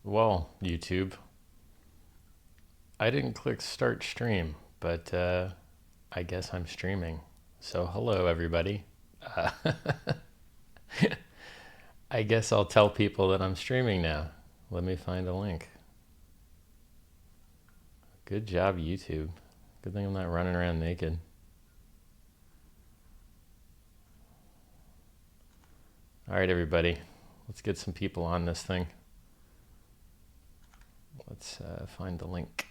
Well, YouTube, I didn't click start stream, but I guess I'm streaming. So, hello, everybody. Uh, I guess I'll tell people that I'm streaming now. Let me find a link. Good job, YouTube. Good thing I'm not running around naked. All right, everybody. Let's get some people on this thing. Let's find the link.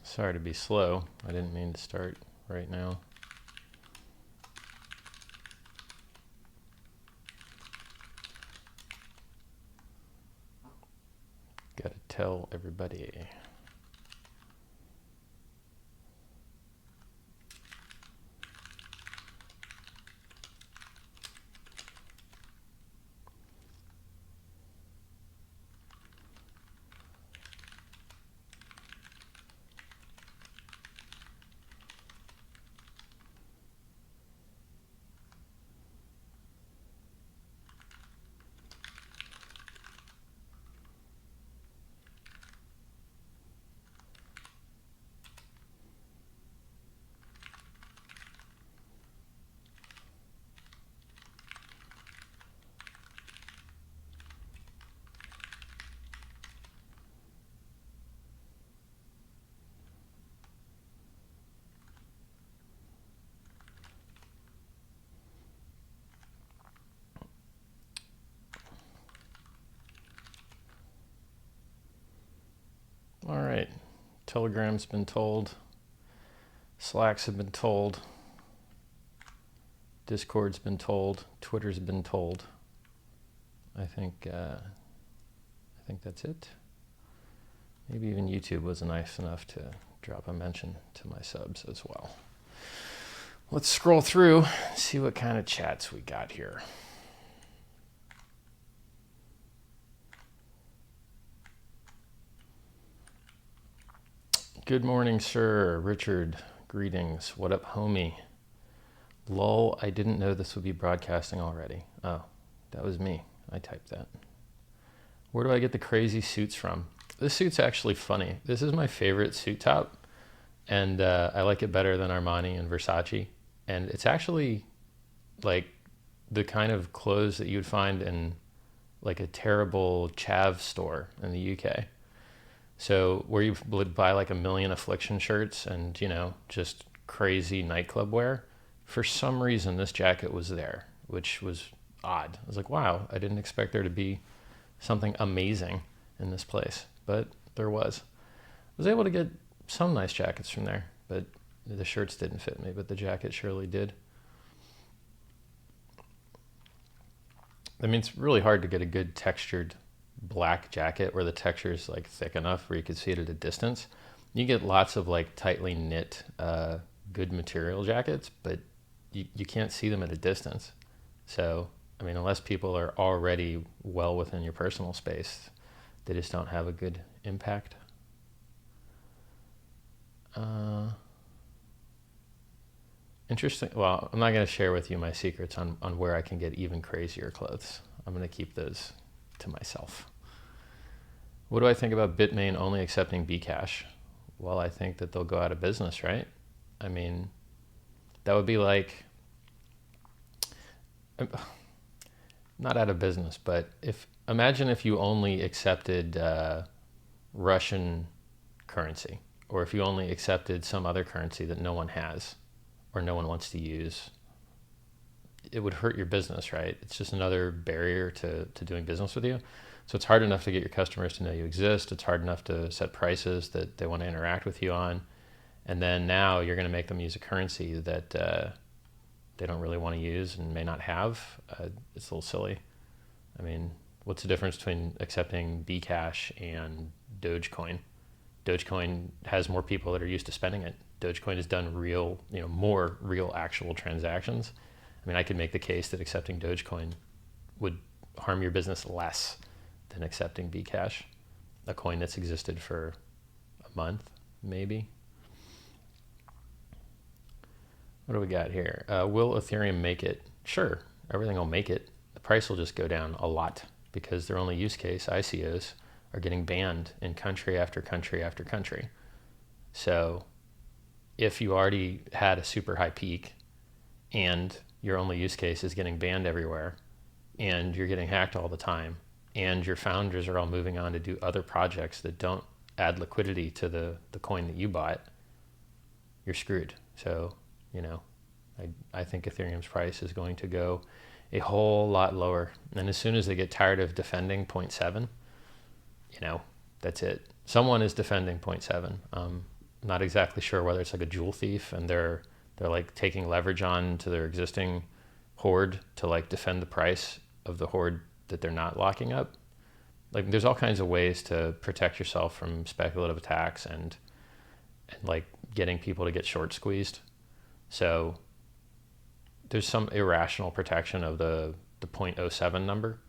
Sorry to be slow. I didn't mean to start right now. Gotta tell everybody. All right. Telegram's been told. Slacks have been told. Discord's been told. Twitter's been told. I think that's it. Maybe even YouTube was nice enough to drop a mention to my subs as well. Let's scroll through, see what kind of chats we got here. Good morning, sir. Richard, greetings. What up, homie? Lol, I didn't know this would be broadcasting already. Oh, that was me. I typed that. Where do I get the crazy suits from? This suit's actually funny. This is my favorite suit top, and I like it better than Armani and Versace. And it's actually like the kind of clothes that you would find in like a terrible chav store in the UK. So where you would buy like a million Affliction shirts and, you know, just crazy nightclub wear. For some reason, this jacket was there, which was odd. I was like, wow, I didn't expect there to be something amazing in this place, but there was. I was able to get some nice jackets from there, but the shirts didn't fit me, but the jacket surely did. I mean, it's really hard to get a good textured black jacket where the texture is like thick enough where you could see it at a distance. You get lots of like tightly knit, good material jackets, but you can't see them at a distance. So, I mean, unless people are already well within your personal space, they just don't have a good impact. Interesting. Well, I'm not going to share with you my secrets on where I can get even crazier clothes. I'm going to keep those to myself. What do I think about Bitmain only accepting Bcash? Well, I think that they'll go out of business, right? I mean, that would be like, not out of business, but imagine if you only accepted Russian currency, or if you only accepted some other currency that no one has or no one wants to use. It would hurt your business, right? It's just another barrier to doing business with you. So it's hard enough to get your customers to know you exist. It's hard enough to set prices that they want to interact with you on. And then now you're going to make them use a currency that they don't really want to use and may not have. It's a little silly. I mean, What's the difference between accepting Bcash and Dogecoin? Dogecoin has more people that are used to spending it. Dogecoin has done real, more real actual transactions. I mean, I could make the case that accepting Dogecoin would harm your business less than accepting Bcash, a coin that's existed for a month, maybe. What do we got here? Will Ethereum make it? Sure, everything will make it. The price will just go down a lot because their only use case, ICOs, are getting banned in country after country after country. So if you already had a super high peak and your only use case is getting banned everywhere and you're getting hacked all the time and your founders are all moving on to do other projects that don't add liquidity to the coin that you bought, you're screwed. So, I think Ethereum's price is going to go a whole lot lower. And as soon as they get tired of defending 0.7, that's it. Someone is defending 0.7. Not exactly sure whether it's like a jewel thief and they're like taking leverage on to their existing hoard to like defend the price of the hoard that they're not locking up. Like there's all kinds of ways to protect yourself from speculative attacks and like getting people to get short squeezed. So there's some irrational protection of the 0.07 number.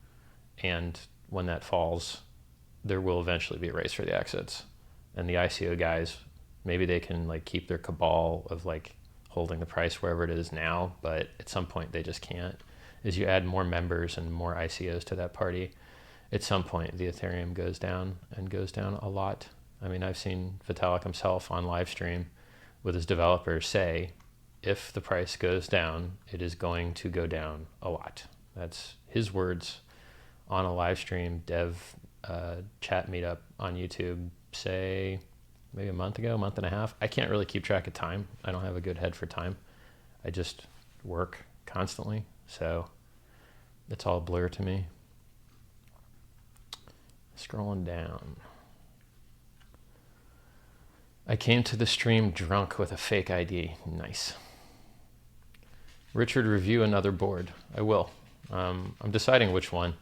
And when that falls, there will eventually be a race for the exits. And the ICO guys, maybe they can like keep their cabal of like holding the price wherever it is now, but at some point they just can't. As you add more members and more ICOs to that party, at some point the Ethereum goes down and goes down a lot. I mean, I've seen Vitalik himself on live stream with his developers say, if the price goes down, it is going to go down a lot. That's his words on a live stream dev chat meetup on YouTube, say maybe a month ago, month and a half. I can't really keep track of time. I don't have a good head for time. I just work constantly. So it's all a blur to me. Scrolling down. I came to the stream drunk with a fake ID. Nice. Richard, review another board. I will. I'm deciding which one.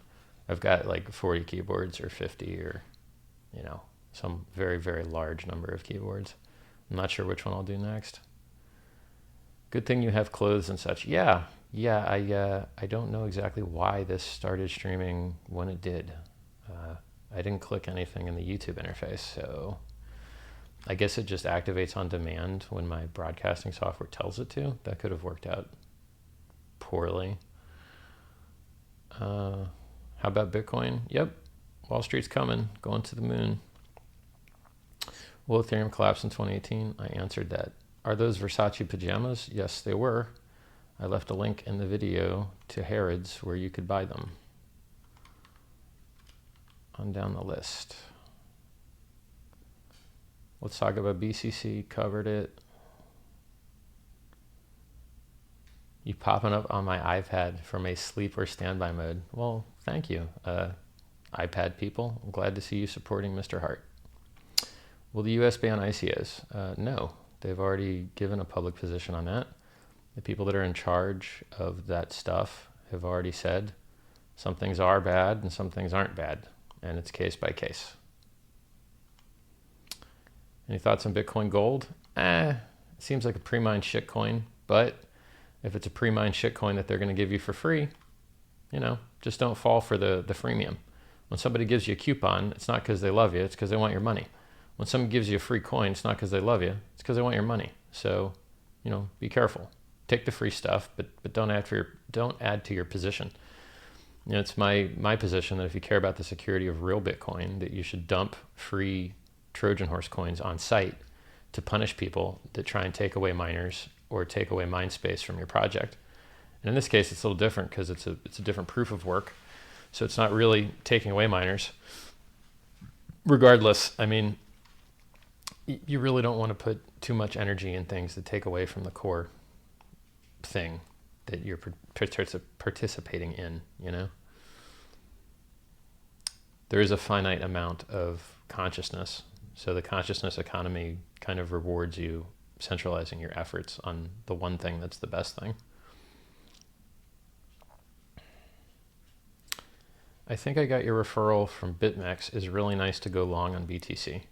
I've got like 40 keyboards or 50 or, some very, very large number of keyboards. I'm not sure which one I'll do next. Good thing you have clothes and such. Yeah. I don't know exactly why this started streaming when it did. I didn't click anything in the YouTube interface, so I guess it just activates on demand when my broadcasting software tells it to. That could have worked out poorly. How about Bitcoin? Yep, Wall Street's coming, going to the moon. Will Ethereum collapse in 2018? I answered that. Are those Versace pajamas? Yes, they were. I left a link in the video to Harrods where you could buy them. On down the list. Let's talk about BCC, covered it. You popping up on my iPad from a sleep or standby mode. Well, thank you, iPad people. I'm glad to see you supporting Mr. Hart. Will the US ban ICOs? No, they've already given a public position on that. The people that are in charge of that stuff have already said some things are bad and some things aren't bad, and it's case by case. Any thoughts on Bitcoin Gold? It seems like a pre-mined shitcoin, but if it's a pre-mined shitcoin that they're going to give you for free, just don't fall for the freemium. When somebody gives you a coupon, it's not because they love you, it's because they want your money. When someone gives you a free coin, it's not because they love you, it's because they want your money. So, be careful. Take the free stuff, but don't add to your position. It's my position that if you care about the security of real Bitcoin, that you should dump free Trojan horse coins on site to punish people that try and take away miners or take away mine space from your project. And in this case, it's a little different because it's a different proof of work. So it's not really taking away miners. Regardless, I mean, you really don't want to put too much energy in things that take away from the core thing that you're participating in, There is a finite amount of consciousness. So the consciousness economy kind of rewards you centralizing your efforts on the one thing that's the best thing. I think I got your referral from BitMEX is really nice to go long on BTC.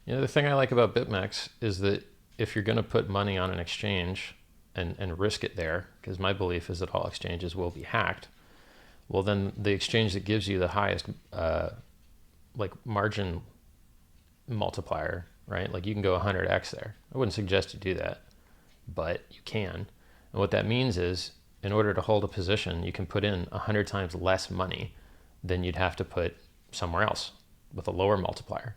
You know, the thing I like about BitMEX is that if you're going to put money on an exchange and risk it there, because my belief is that all exchanges will be hacked, well, then the exchange that gives you the highest like margin multiplier, right? Like you can go 100x there. I wouldn't suggest you do that, but you can. And what that means is in order to hold a position, you can put in 100 times less money than you'd have to put somewhere else with a lower multiplier.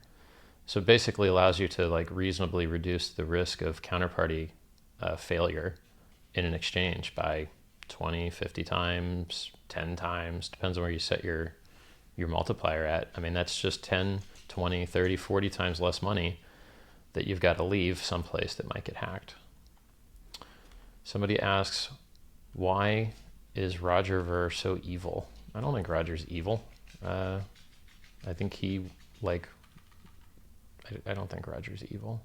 So it basically allows you to like reasonably reduce the risk of counterparty failure in an exchange by 20, 50 times, 10 times, depends on where you set your multiplier at. I mean, that's just 10, 20, 30, 40 times less money that you've got to leave someplace that might get hacked. Somebody asks, why is Roger Ver so evil? I don't think Roger's evil. I think he, like, I don't think Roger's evil.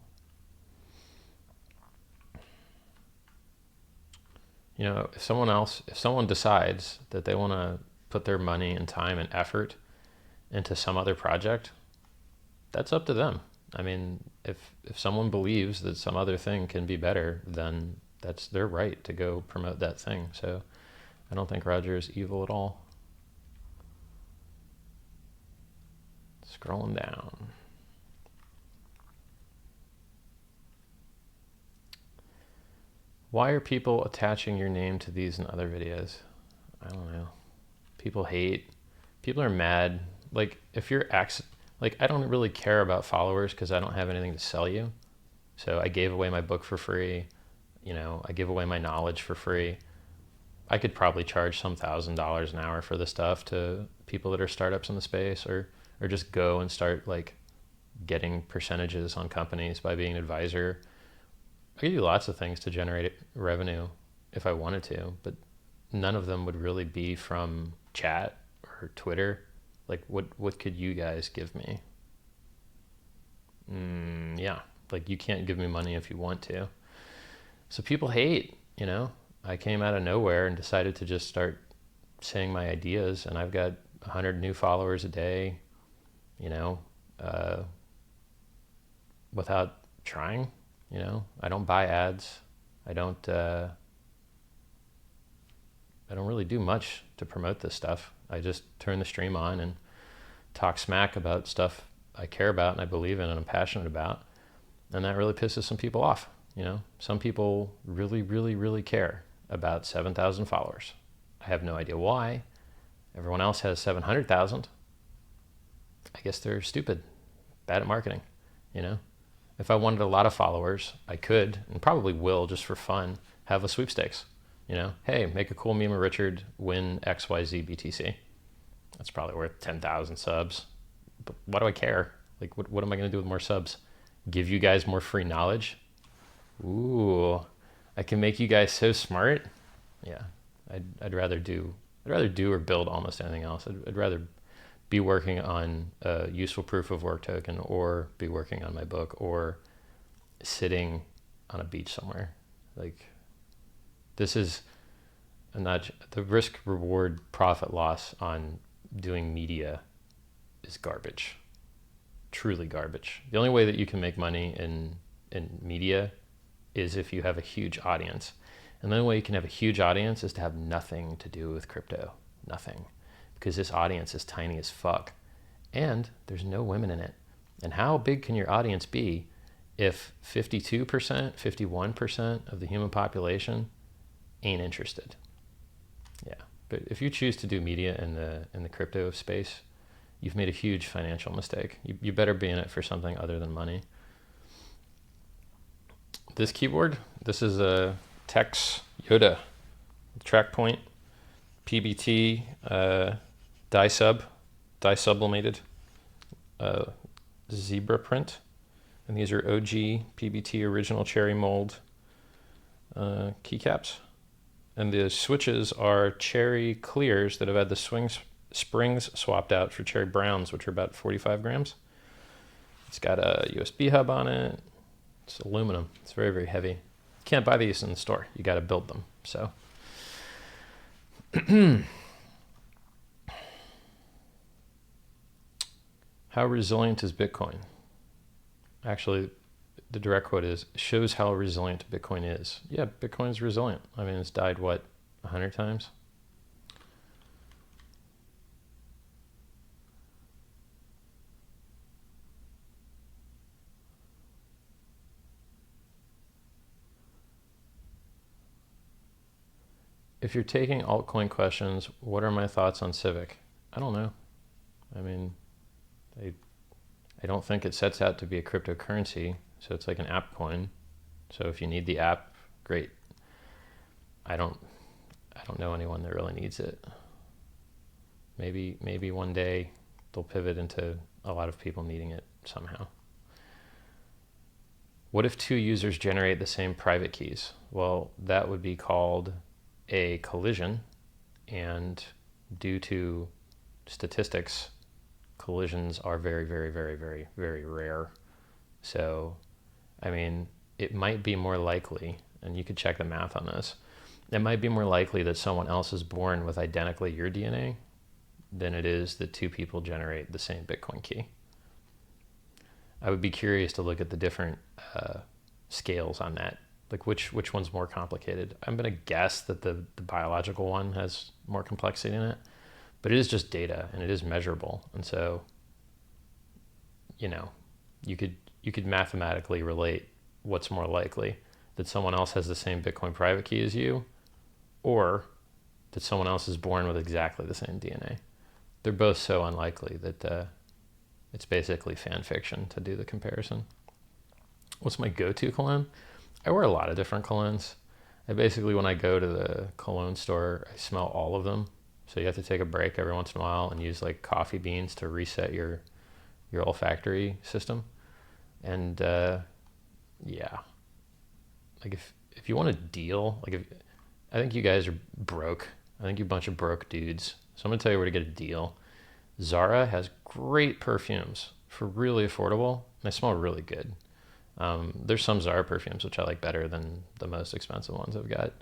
You know, if someone decides that they want to put their money and time and effort into some other project, that's up to them. I mean, if someone believes that some other thing can be better, then that's their right to go promote that thing. So I don't think Roger is evil at all. Scrolling down. Why are people attaching your name to these and other videos? I don't know. People hate. People are mad. Like, if you're like, I don't really care about followers because I don't have anything to sell you. So I gave away my book for free. You know, I give away my knowledge for free. I could probably charge some $1,000 an hour for this stuff to people that are startups in the space, or just go and start like getting percentages on companies by being an advisor. I could do lots of things to generate revenue if I wanted to, but none of them would really be from chat or Twitter. Like, what could you guys give me? Yeah, like you can't give me money if you want to. So people hate, you know. I came out of nowhere and decided to just start saying my ideas, and I've got 100 new followers a day, you know, without trying. You know, I don't buy ads. I don't really do much to promote this stuff. I just turn the stream on and talk smack about stuff I care about and I believe in and I'm passionate about. And that really pisses some people off. You know, some people really, really, really care about 7,000 followers. I have no idea why. Everyone else has 700,000. I guess they're stupid, bad at marketing, you know? If I wanted a lot of followers, I could, and probably will just for fun, have a sweepstakes. You know, hey, make a cool meme of Richard, win XYZ BTC. That's probably worth 10,000 subs. But why do I care? Like, what am I going to do with more subs? Give you guys more free knowledge? Ooh, I can make you guys so smart. Yeah, I'd rather do or build almost anything else. I'd rather be working on a useful proof of work token, or be working on my book, or sitting on a beach somewhere. Like, this is not the risk reward profit loss on doing media is garbage, truly garbage. The only way that you can make money in media is if you have a huge audience. And the only way you can have a huge audience is to have nothing to do with crypto, nothing. Because this audience is tiny as fuck, and there's no women in it. And how big can your audience be if 52%, 51% of the human population ain't interested? Yeah, but if you choose to do media in the crypto space, you've made a huge financial mistake. You better be in it for something other than money. This keyboard, this is a Tex Yoda track point PBT dye sublimated zebra print, and these are OG PBT original cherry mold keycaps, and the switches are cherry clears that have had the springs swapped out for cherry browns, which are about 45 grams. It's got a USB hub on it. It's aluminum. It's very, very heavy. You can't buy these in the store. You got to build them. So How resilient is Bitcoin? Actually, the direct quote is, shows how resilient Bitcoin is. Yeah, Bitcoin's resilient. I mean, it's died, what, 100 times? If you're taking altcoin questions, what are my thoughts on Civic? I don't know. I mean, I don't think it sets out to be a cryptocurrency, so it's like an app coin. So if you need the app, great. I don't know anyone that really needs it. Maybe one day they'll pivot into a lot of people needing it somehow. What if two users generate the same private keys? Well, that would be called a collision, and due to statistics, collisions are very, very, very, very, very rare. So, I mean, it might be more likely, and you could check the math on this, it might be more likely that someone else is born with identically your DNA than it is that two people generate the same Bitcoin key. I would be curious to look at the different scales on that. Like which one's more complicated? I'm going to guess that the biological one has more complexity in it, but it is just data and it is measurable. And so, you know, you could mathematically relate what's more likely, that someone else has the same Bitcoin private key as you, or that someone else is born with exactly the same DNA. They're both so unlikely that it's basically fan fiction to do the comparison. What's my go-to cologne? I wear a lot of different colognes. I basically, when I go to the cologne store, I smell all of them. So you have to take a break every once in a while and use like coffee beans to reset your olfactory system. And yeah, like if you want a deal, I think you guys are broke. I think you're a bunch of broke dudes. So I'm gonna tell you where to get a deal. Zara has great perfumes for really affordable. They smell really good. There's some Zara perfumes which I like better than the most expensive ones I've got.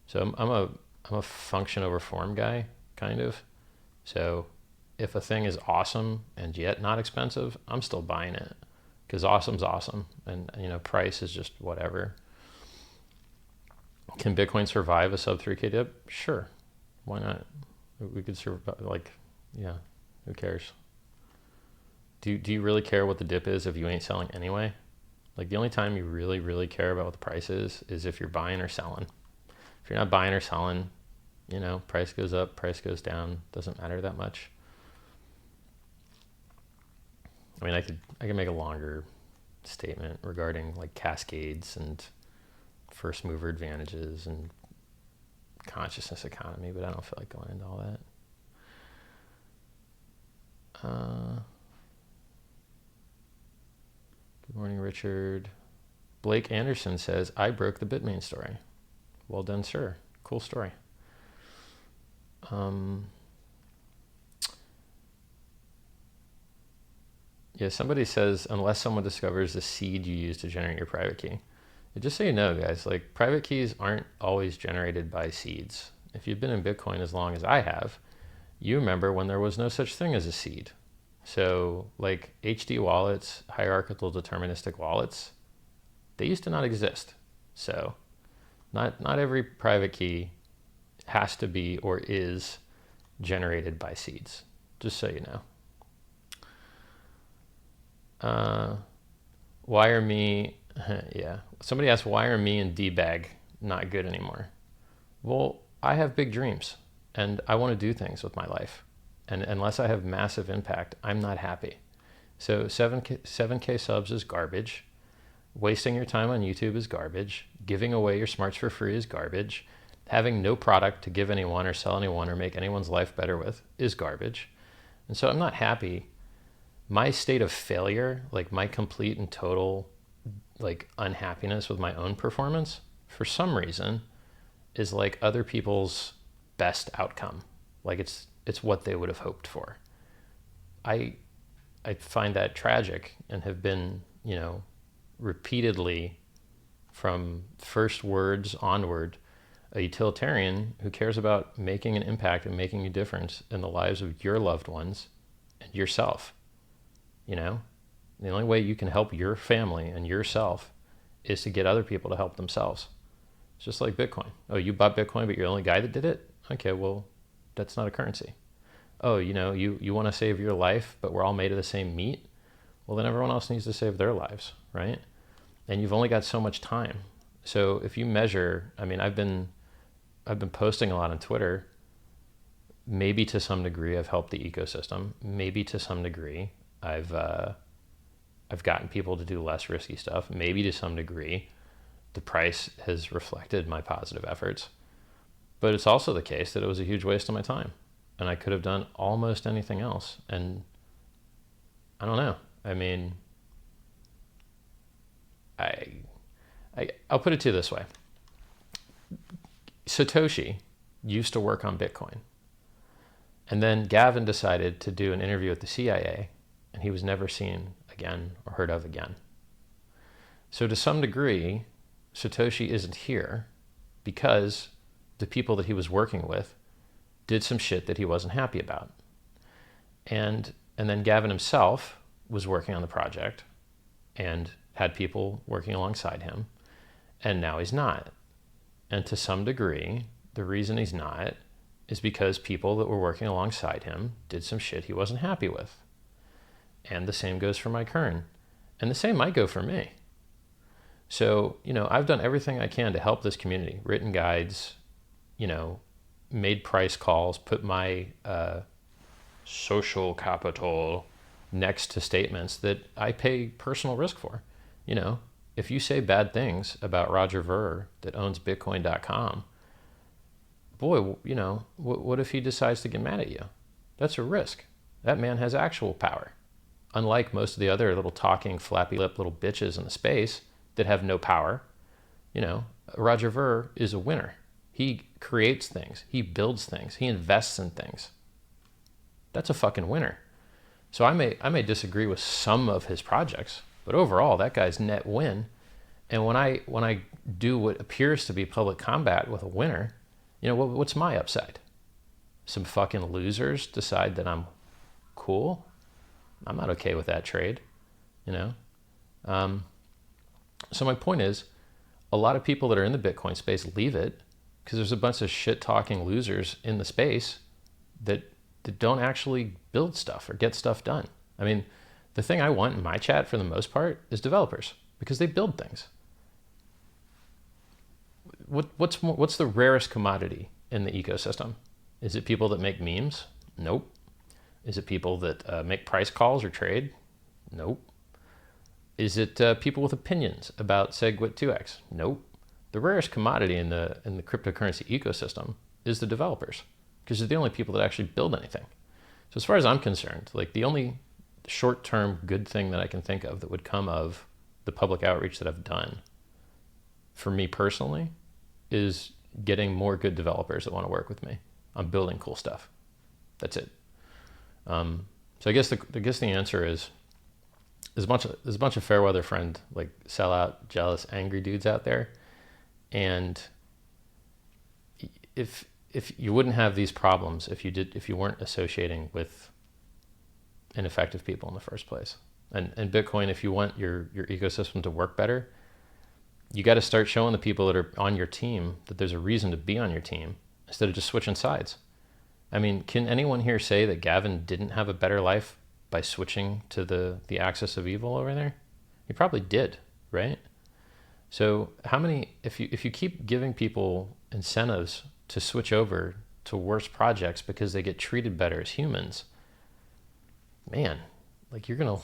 So I'm a function over form guy, kind of. So if a thing is awesome and yet not expensive, I'm still buying it because awesome's awesome, and you know, price is just whatever. Can Bitcoin survive a sub 3K dip? Sure, why not? We could survive. Like, yeah, who cares? Do you really care what the dip is if you ain't selling anyway? Like the only time you really, really care about what the price is if you're buying or selling. If you're not buying or selling, you know, price goes up, price goes down, doesn't matter that much. I mean, I could make a longer statement regarding like cascades and first mover advantages and consciousness economy, but I don't feel like going into all that. Good morning, Richard. Blake Anderson says, I broke the Bitmain story. Well done, sir. Cool story. Yeah, somebody says, unless someone discovers the seed you use to generate your private key. And just so you know, guys, like private keys aren't always generated by seeds. If you've been in Bitcoin as long as I have, you remember when there was no such thing as a seed. So like HD wallets, hierarchical deterministic wallets, they used to not exist. So not every private key has to be or is generated by seeds, just so you know. Why are me, yeah. Somebody asked, why are me and D-Bag not good anymore? Well, I have big dreams and I want to do things with my life. And unless I have massive impact, I'm not happy. So 7K subs is garbage. Wasting your time on YouTube is garbage. Giving away your smarts for free is garbage. Having no product to give anyone or sell anyone or make anyone's life better with is garbage. And so I'm not happy. My state of failure, like my complete and total like unhappiness with my own performance, for some reason, is like other people's best outcome. Like it's what they would have hoped for. I find that tragic and have been, you know, repeatedly from first words onward, a utilitarian who cares about making an impact and making a difference in the lives of your loved ones and yourself. you know? The only way you can help your family and yourself is to get other people to help themselves. It's just like Bitcoin. Oh, you bought Bitcoin, but you're the only guy that did it? Okay, well, that's not a currency. Oh, you want to save your life, but we're all made of the same meat? Well, then everyone else needs to save their lives, right? And you've only got so much time. So if you measure, I mean, I've been posting a lot on Twitter. Maybe to some degree I've helped the ecosystem. Maybe to some degree I've gotten people to do less risky stuff. Maybe to some degree the price has reflected my positive efforts. But it's also the case that it was a huge waste of my time. And I could have done almost anything else. And I don't know. I mean, I'll put it to you this way. Satoshi used to work on Bitcoin. And then Gavin decided to do an interview with the CIA, and he was never seen again or heard of again. So to some degree, Satoshi isn't here because the people that he was working with did some shit that he wasn't happy about. And then Gavin himself was working on the project and had people working alongside him, and now he's not. And to some degree, the reason he's not is because people that were working alongside him did some shit he wasn't happy with. And the same goes for Mike Hearn. And the same might go for me. So, I've done everything I can to help this community. Written guides, made price calls, put my social capital next to statements that I pay personal risk for. If you say bad things about Roger Ver that owns Bitcoin.com, boy, what if he decides to get mad at you? That's a risk. That man has actual power. Unlike most of the other little talking, flappy lip little bitches in the space that have no power, Roger Ver is a winner. He creates things. He builds things. He invests in things. That's a fucking winner. So I may disagree with some of his projects, but overall, that guy's net win. And when I do what appears to be public combat with a winner, what's my upside? Some fucking losers decide that I'm cool? I'm not okay with that trade, So my point is, a lot of people that are in the Bitcoin space leave it because there's a bunch of shit-talking losers in the space that don't actually build stuff or get stuff done. I mean, the thing I want in my chat for the most part is developers because they build things. What's the rarest commodity in the ecosystem? Is it people that make memes? Nope. Is it people that make price calls or trade? Nope. Is it people with opinions about SegWit2x? Nope. The rarest commodity in the cryptocurrency ecosystem is the developers because they're the only people that actually build anything. So as far as I'm concerned, like the only short-term good thing that I can think of that would come of the public outreach that I've done for me personally is getting more good developers that want to work with me on building cool stuff. That's it. So I guess the answer is there's a bunch of fair weather friend, like sellout, jealous, angry dudes out there. And if you wouldn't have these problems if you weren't associating with ineffective people in the first place. And Bitcoin, if you want your ecosystem to work better, you got to start showing the people that are on your team that there's a reason to be on your team instead of just switching sides. I mean, can anyone here say that Gavin didn't have a better life by switching to the axis of evil over there? He probably did, right? So if you keep giving people incentives to switch over to worse projects because they get treated better as humans, man, like you're gonna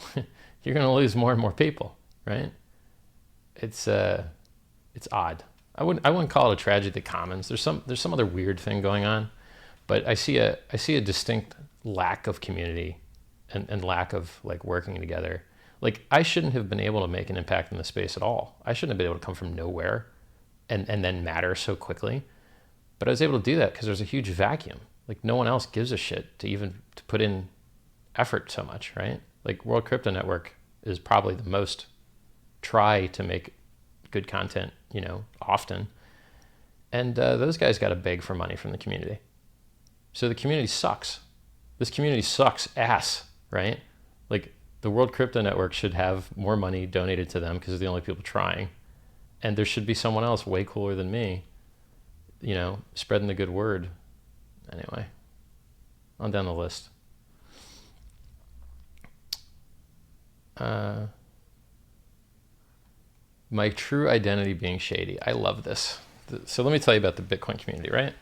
lose more and more people, right? It's odd. I wouldn't call it a tragedy at the commons. There's some other weird thing going on, but I see a distinct lack of community and lack of like working together. Like I shouldn't have been able to make an impact in the space at all. I shouldn't have been able to come from nowhere and then matter so quickly. But I was able to do that because there's a huge vacuum. Like no one else gives a shit to put in effort so much, right? Like World Crypto Network is probably the most try to make good content, often. And those guys got to beg for money from the community. So the community sucks. This community sucks ass, right? Like The World Crypto Network should have more money donated to them because they're the only people trying. And there should be someone else way cooler than me, spreading the good word. Anyway, on down the list. My true identity being shady. I love this. So let me tell you about the Bitcoin community, right?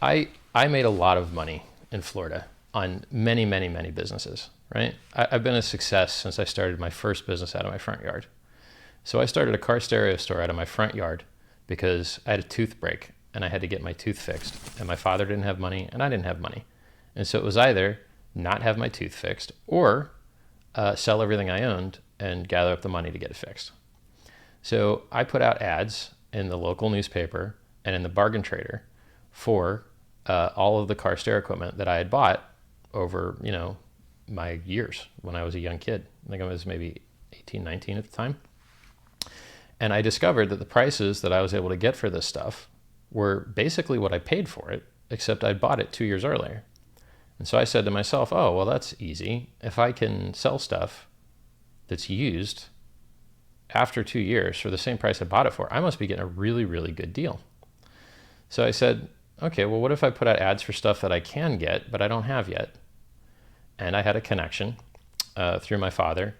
I made a lot of money in Florida on many, many, many businesses, right? I've been a success since I started my first business out of my front yard. So I started a car stereo store out of my front yard because I had a tooth break and I had to get my tooth fixed. And my father didn't have money and I didn't have money. And so it was either not have my tooth fixed or sell everything I owned and gather up the money to get it fixed. So I put out ads in the local newspaper and in the Bargain Trader for all of the car stereo equipment that I had bought over, my years when I was a young kid. I think I was maybe 18, 19 at the time. And I discovered that the prices that I was able to get for this stuff were basically what I paid for it, except I bought it 2 years earlier. And so I said to myself, oh, well, that's easy. If I can sell stuff that's used after 2 years for the same price I bought it for, I must be getting a really, really good deal. So I said, okay, well, what if I put out ads for stuff that I can get, but I don't have yet? And I had a connection through my father.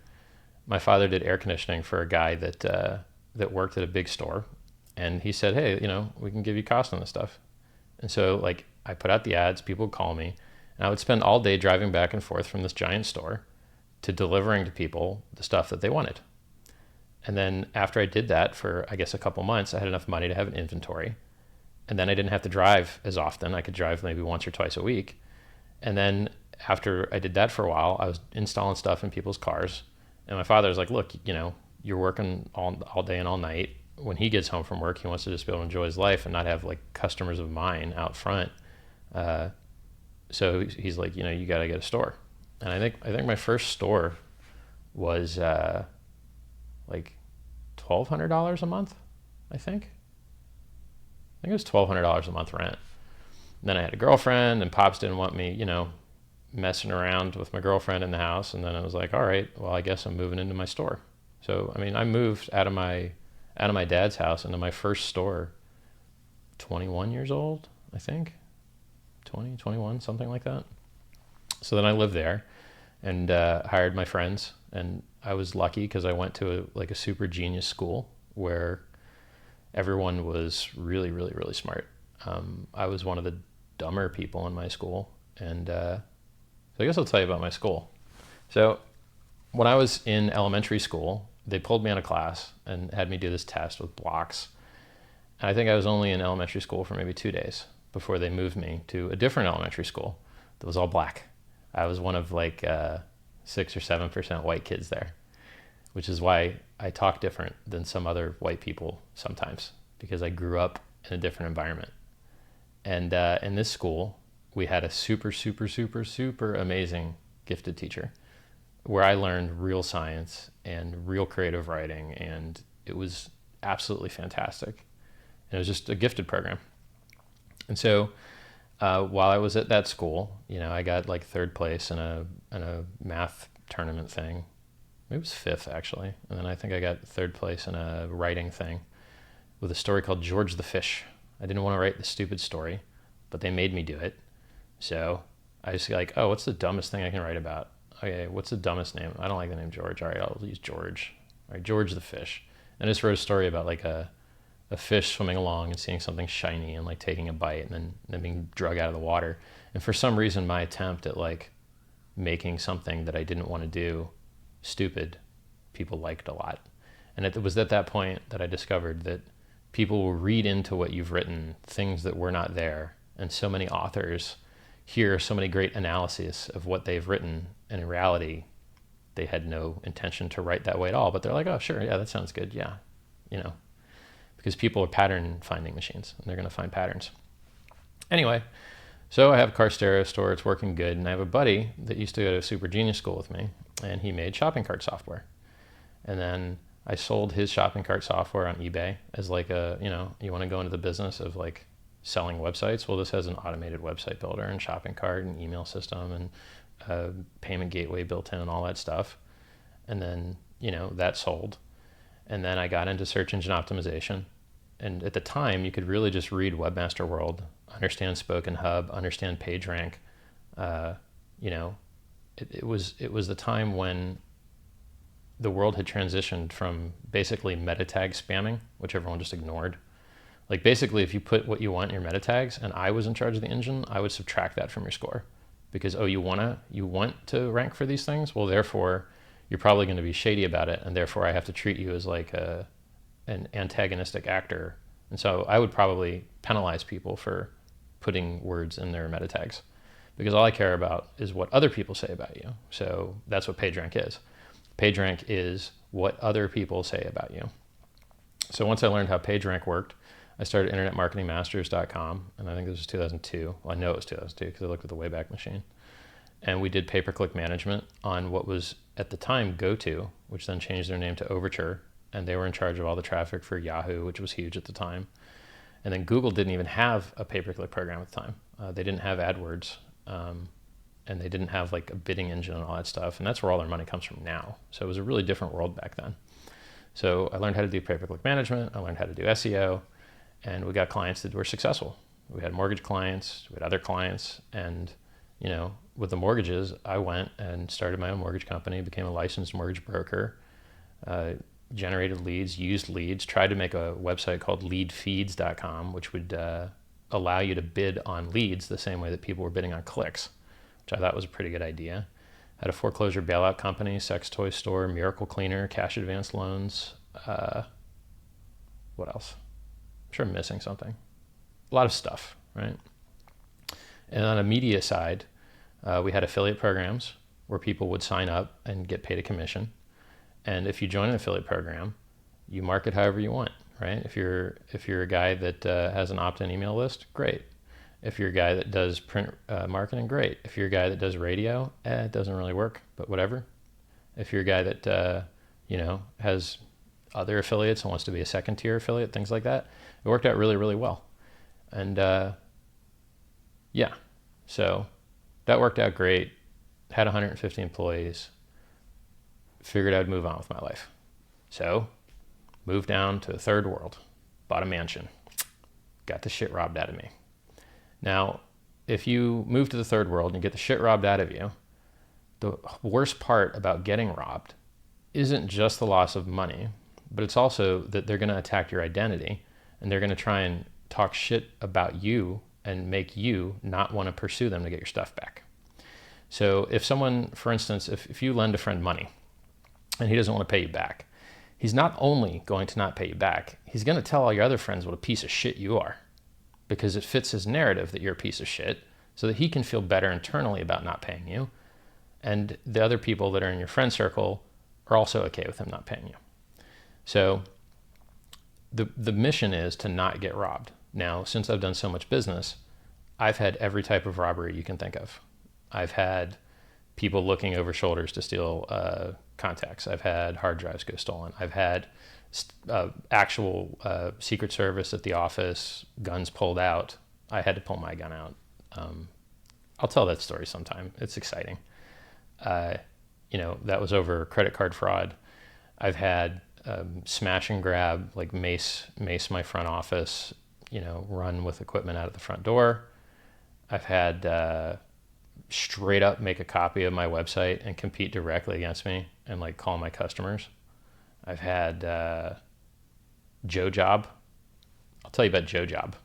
My father did air conditioning for a guy that worked at a big store. And he said, hey, we can give you cost on this stuff. And so I put out the ads, people would call me, and I would spend all day driving back and forth from this giant store to delivering to people the stuff that they wanted. And then after I did that for, I guess, a couple months, I had enough money to have an inventory. And then I didn't have to drive as often. I could drive maybe once or twice a week. And then after I did that for a while, I was installing stuff in people's cars. And my father was like, look, you're working all day and all night. When he gets home from work, he wants to just be able to enjoy his life and not have customers of mine out front. So he's like, you got to get a store. And I think my first store was $1,200 a month, I think it was $1,200 a month rent. And then I had a girlfriend, and Pops didn't want me, messing around with my girlfriend in the house. And then I was like, all right, well, I guess I'm moving into my store. So, I moved out of my dad's house into my first store 21 years old, I think. 20, 21, something like that. So then I lived there and hired my friends. And I was lucky because I went to a super genius school where everyone was really, really, really smart. I was one of the dumber people in my school. And so I guess I'll tell you about my school. So when I was in elementary school, they pulled me out of class and had me do this test with blocks. And I think I was only in elementary school for maybe 2 days before they moved me to a different elementary school that was all black. I was one of 6 or 7% white kids there, which is why I talk different than some other white people sometimes, because I grew up in a different environment. And in this school, we had a super, super, super, super amazing gifted teacher where I learned real science and real creative writing, and it was absolutely fantastic. And it was just a gifted program. And so while I was at that school, I got third place in a math tournament thing. Maybe it was fifth, actually. And then I think I got third place in a writing thing with a story called George the Fish. I didn't want to write the stupid story, but they made me do it. So I was oh, what's the dumbest thing I can write about? Okay, what's the dumbest name? I don't like the name George. All right, I'll use George. All right, George the Fish. And I just wrote a story about a fish swimming along and seeing something shiny and taking a bite and then being drug out of the water. And for some reason, my attempt at making something that I didn't want to do stupid, people liked a lot. And it was at that point that I discovered that people will read into what you've written things that were not there. And so many authors hear so many great analyses of what they've written, and in reality, they had no intention to write that way at all. But they're like, oh, sure, yeah, that sounds good, yeah, because people are pattern finding machines, and they're going to find patterns. Anyway, so I have a car stereo store. It's working good. And I have a buddy that used to go to super genius school with me, and he made shopping cart software. And then I sold his shopping cart software on eBay as you want to go into the business of selling websites. Well, this has an automated website builder and shopping cart and email system and payment gateway built in and all that stuff. And then, that sold. And then I got into search engine optimization. And at the time, you could really just read Webmaster World, understand Spoken Hub, understand PageRank. It was the time when the world had transitioned from basically meta tag spamming, which everyone just ignored. Like basically, if you put what you want in your meta tags and I was in charge of the engine, I would subtract that from your score because, you want to rank for these things? Well, therefore, you're probably going to be shady about it, and therefore I have to treat you as like an antagonistic actor. And so I would probably penalize people for putting words in their meta tags because all I care about is what other people say about you. So that's what PageRank is. PageRank is what other people say about you. So once I learned how PageRank worked, I started internetmarketingmasters.com, and I think this was 2002. Well, I know it was 2002 because I looked at the Wayback Machine. And we did pay-per-click management on what was at the time GoTo, which then changed their name to Overture, and they were in charge of all the traffic for Yahoo, which was huge at the time. And then Google didn't even have a pay-per-click program at the time. They didn't have AdWords, and they didn't have like a bidding engine and all that stuff, and that's where all their money comes from now. So it was a really different world back then. So I learned how to do pay-per-click management, I learned how to do SEO, and we got clients that were successful. We had mortgage clients, we had other clients, and with the mortgages, I went and started my own mortgage company, became a licensed mortgage broker, generated leads, used leads, tried to make a website called leadfeeds.com, which would allow you to bid on leads the same way that people were bidding on clicks, which I thought was a pretty good idea. Had a foreclosure bailout company, sex toy store, miracle cleaner, cash advance loans. What else? I'm sure I'm missing something. A lot of stuff, right? And on a media side, we had affiliate programs where people would sign up and get paid a commission. And if you join an affiliate program, you market however you want, right? If you're a guy that has an opt-in email list, great. If you're a guy that does print marketing, great. If you're a guy that does radio, it doesn't really work, but whatever. If you're a guy that has other affiliates and wants to be a second tier affiliate, things like that, it worked out really, really well. And so that worked out great. Had 150 employees. Figured I'd move on with my life. So moved down to the third world, bought a mansion, got the shit robbed out of me. Now, if you move to the third world and you get the shit robbed out of you, the worst part about getting robbed isn't just the loss of money, but it's also that they're going to attack your identity and they're going to try and talk shit about you and make you not want to pursue them to get your stuff back. So if someone, for instance, if you lend a friend money and he doesn't want to pay you back, he's not only going to not pay you back, he's going to tell all your other friends what a piece of shit you are, because it fits his narrative that you're a piece of shit, so that he can feel better internally about not paying you. And the other people that are in your friend circle are also okay with him not paying you. So the mission is to not get robbed. Now, since I've done so much business, I've had every type of robbery you can think of. I've had people looking over shoulders to steal contacts. I've had hard drives go stolen. I've had actual Secret Service at the office, guns pulled out. I had to pull my gun out. I'll tell that story sometime. It's exciting. That was over credit card fraud. I've had smash and grab, like mace my front office, run with equipment out of the front door. I've had straight up make a copy of my website and compete directly against me and like call my customers. I've had Joe Job. I'll tell you about Joe Job.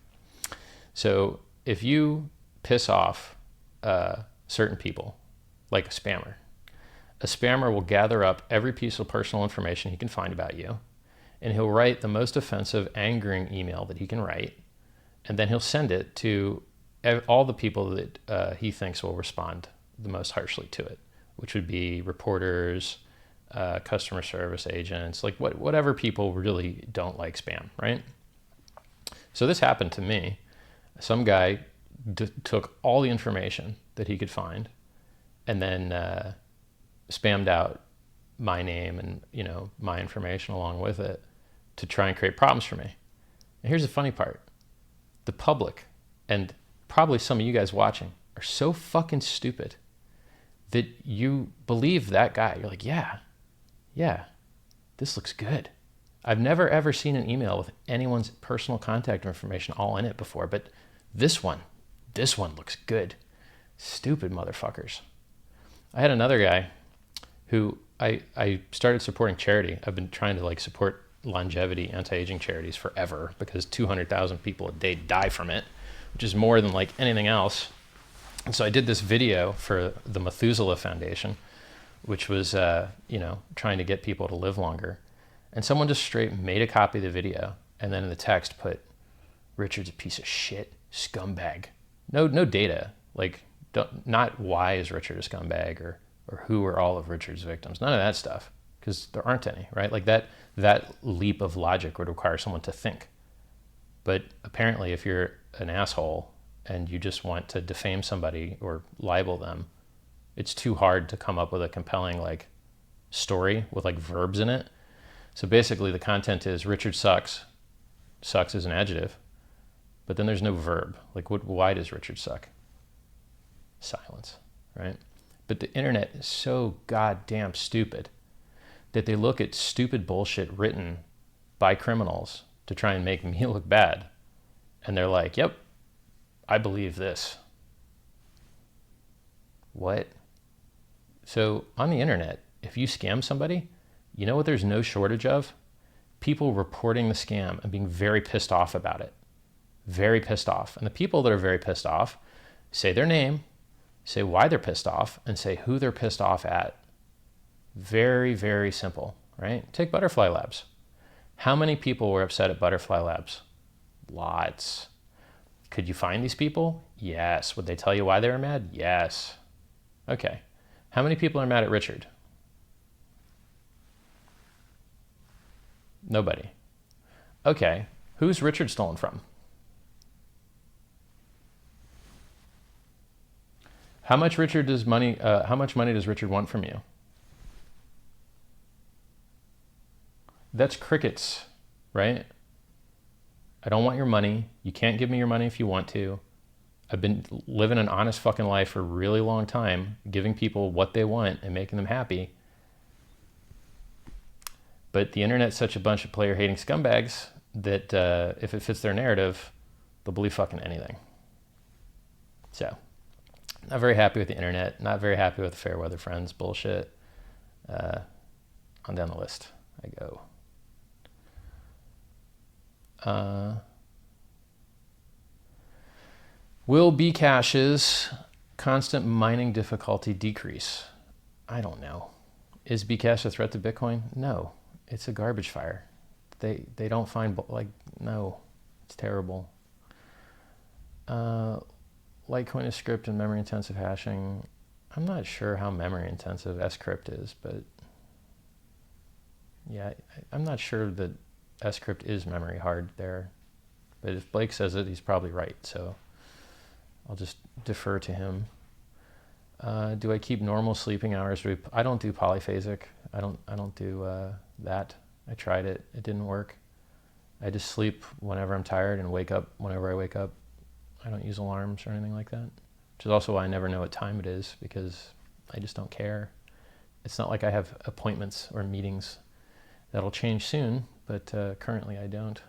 So if you piss off certain people, like a spammer will gather up every piece of personal information he can find about you, and he'll write the most offensive, angering email that he can write, and then he'll send it to all the people that he thinks will respond the most harshly to it, which would be reporters, customer service agents, like whatever people really don't like spam, right? So this happened to me. Some guy took all the information that he could find and then spammed out my name and my information along with it to try and create problems for me. And here's the funny part. The public, and probably some of you guys watching, are so fucking stupid. that you believe that guy. You're like, yeah, this looks good. I've never ever seen an email with anyone's personal contact information all in it before, but this one looks good. Stupid motherfuckers. I had another guy who I started supporting charity. I've been trying to like support longevity, anti-aging charities forever because 200,000 people a day die from it, which is more than like anything else. And so I did this video for the Methuselah Foundation, which was, trying to get people to live longer. And someone just straight made a copy of the video and then in the text put, Richard's a piece of shit, scumbag. No data, like not why is Richard a scumbag or who are all of Richard's victims. None of that stuff, because there aren't any, right? Like that leap of logic would require someone to think. But apparently if you're an asshole and you just want to defame somebody or libel them, it's too hard to come up with a compelling like story with like verbs in it. So basically the content is Richard sucks. Sucks is an adjective, but then there's no verb. Like why does Richard suck? Silence, right? But the internet is so goddamn stupid that they look at stupid bullshit written by criminals to try and make me look bad. And they're like, yep, I believe this. What? So on the internet, if you scam somebody, you know what there's no shortage of? People reporting the scam and being very pissed off about it. Very pissed off. And the people that are very pissed off say their name, say why they're pissed off, and say who they're pissed off at. Very, very simple, right? Take Butterfly Labs. How many people were upset at Butterfly Labs? Lots. Could you find these people? Yes. Would they tell you why they were mad? Yes. Okay. How many people are mad at Richard? Nobody. Okay. Who's Richard stolen from? How much money does Richard want from you? That's crickets, right? I don't want your money. You can't give me your money if you want to. I've been living an honest fucking life for a really long time, giving people what they want and making them happy. But the internet's such a bunch of player-hating scumbags that if it fits their narrative, they'll believe fucking anything. So, not very happy with the internet. Not very happy with the Fairweather Friends bullshit. On down the list I go. Will Bcash's constant mining difficulty decrease? I don't know. Is Bcash a threat to Bitcoin? No, it's a garbage fire. They don't find, no, it's terrible. Litecoin is script and memory intensive hashing. I'm not sure how memory intensive Scrypt is, but yeah, I'm not sure that Scrypt is memory hard there, but if Blake says it, he's probably right. So I'll just defer to him. Do I keep normal sleeping hours? I don't do polyphasic. I don't do that. I tried it. It didn't work. I just sleep whenever I'm tired and wake up whenever I wake up. I don't use alarms or anything like that, which is also why I never know what time it is because I just don't care. It's not like I have appointments or meetings. That'll change soon, but currently I don't.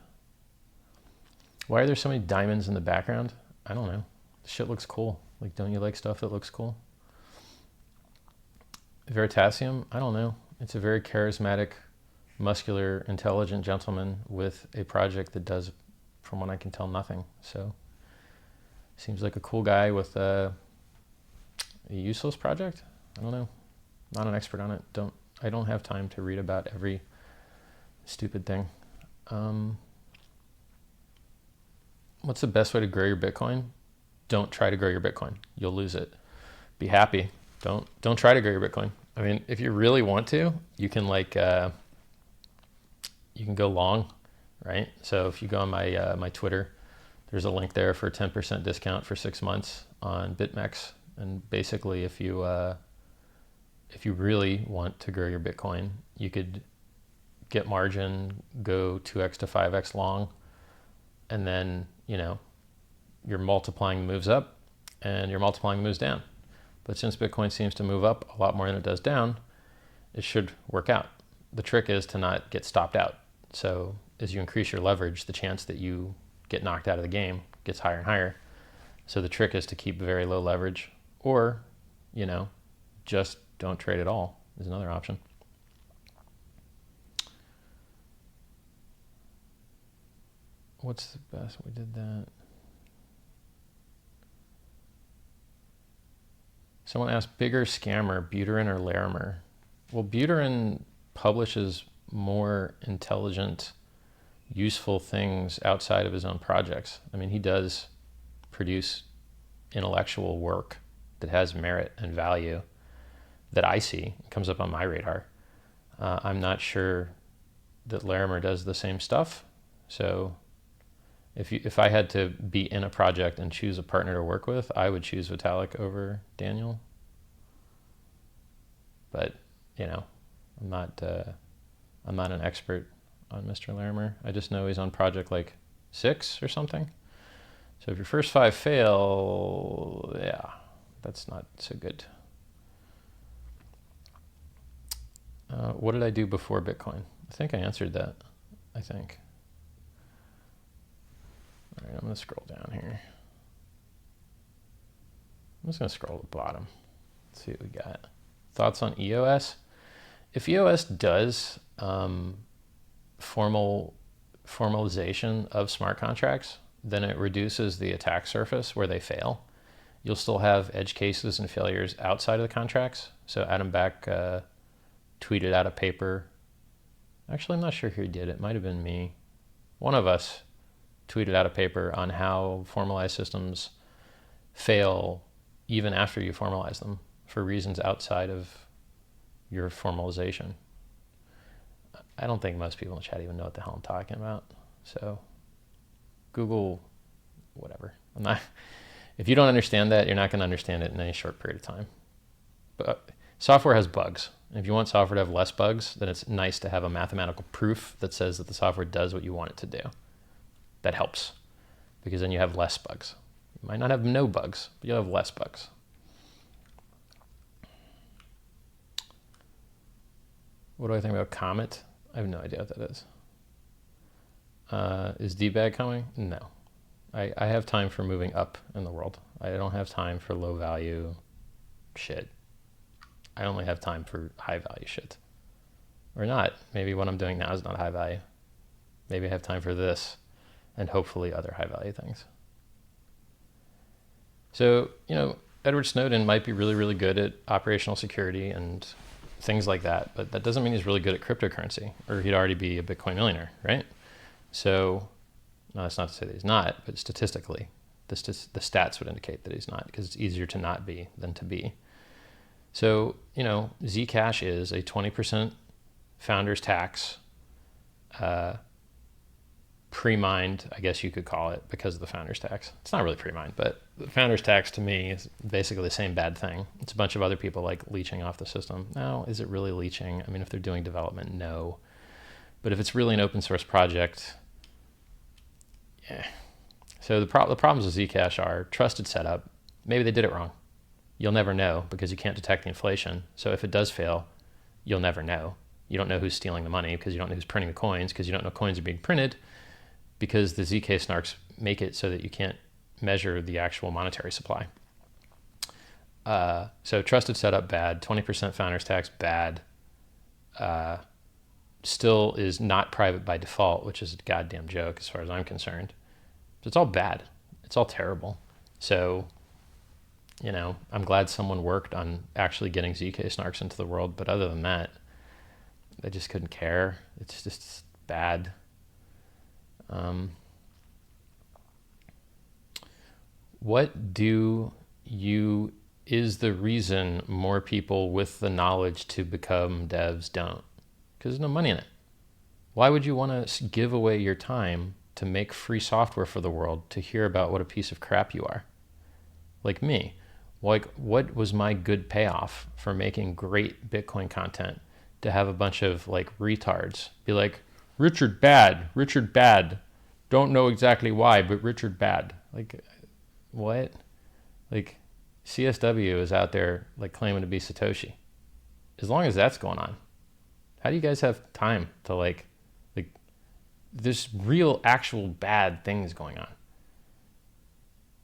Why are there so many diamonds in the background? I don't know. Shit looks cool. Like, don't you like stuff that looks cool? Veritasium? I don't know. It's a very charismatic, muscular, intelligent gentleman with a project that does, from what I can tell, nothing. So, seems like a cool guy with a useless project? I don't know. Not an expert on it. I don't have time to read about every stupid thing. What's the best way to grow your Bitcoin? Don't try to grow your Bitcoin. You'll lose it. Be happy. Don't try to grow your Bitcoin. I mean, if you really want to, you can you can go long, right? So if you go on my Twitter, there's a link there for a 10% discount for 6 months on BitMEX. And basically, if you really want to grow your Bitcoin, you could get margin, go 2x to 5x long, and then, you're multiplying the moves up and you're multiplying the moves down. But since Bitcoin seems to move up a lot more than it does down, it should work out. The trick is to not get stopped out. So as you increase your leverage, the chance that you get knocked out of the game gets higher and higher. So the trick is to keep very low leverage, or, just don't trade at all is another option. What's the best? We did that. Someone asked, bigger scammer, Buterin or Larimer? Well, Buterin publishes more intelligent, useful things outside of his own projects. I mean, he does produce intellectual work that has merit and value that I see. It comes up on my radar. I'm not sure that Larimer does the same stuff. So if I had to be in a project and choose a partner to work with, I would choose Vitalik over Daniel. But, I'm not an expert on Mr. Larimer. I just know he's on project like 6 or something. So if your first 5 fail, yeah, that's not so good. What did I do before Bitcoin? I think I answered that, All right, I'm going to scroll down here. I'm just going to scroll to the bottom. Let's see what we got. Thoughts on EOS? If EOS does formalization of smart contracts, then it reduces the attack surface where they fail. You'll still have edge cases and failures outside of the contracts. So Adam Back tweeted out a paper. Actually, I'm not sure who did it. It might have been me. One of us tweeted out a paper on how formalized systems fail even after you formalize them for reasons outside of your formalization. I don't think most people in the chat even know what the hell I'm talking about. So Google whatever. If you don't understand that, you're not going to understand it in any short period of time. But software has bugs. And if you want software to have less bugs, then it's nice to have a mathematical proof that says that the software does what you want it to do. That helps, because then you have less bugs. You might not have no bugs, but you'll have less bugs. What do I think about Comet? I have no idea what that is. Is DBAG coming? No. I have time for moving up in the world. I don't have time for low value shit. I only have time for high value shit. Or not. Maybe what I'm doing now is not high value. Maybe I have time for this and hopefully other high value things. So, Edward Snowden might be really, really good at operational security and things like that, but that doesn't mean he's really good at cryptocurrency, or he'd already be a Bitcoin millionaire, right? So, no, that's not to say that he's not, but statistically, the stats would indicate that he's not, because it's easier to not be than to be. So, Zcash is a 20% founder's tax, pre-mined, I guess you could call it, because of the founder's tax. It's not really pre-mined, but the founder's tax to me is basically the same bad thing. It's a bunch of other people like leeching off the system. Now, is it really leeching? I mean, if they're doing development, no. But if it's really an open source project, yeah. So the problems with Zcash are trusted setup. Maybe they did it wrong. You'll never know because you can't detect the inflation. So if it does fail, you'll never know. You don't know who's stealing the money because you don't know who's printing the coins, because you don't know coins are being printed, because the ZK snarks make it so that you can't measure the actual monetary supply. So trusted setup, bad. 20% founder's tax, bad. Still is not private by default, which is a goddamn joke as far as I'm concerned. So it's all bad. It's all terrible. So, I'm glad someone worked on actually getting ZK snarks into the world, but other than that, they just couldn't care. It's just bad. What is the reason more people with the knowledge to become devs don't? Because there's no money in it. Why would you want to give away your time to make free software for the world to hear about what a piece of crap you are? Like me. Like, what was my good payoff for making great Bitcoin content to have a bunch of retards be like, Richard bad. Don't know exactly why, but Richard bad. What? CSW is out there like claiming to be Satoshi. As long as that's going on, how do you guys have time to like there's real actual bad things going on.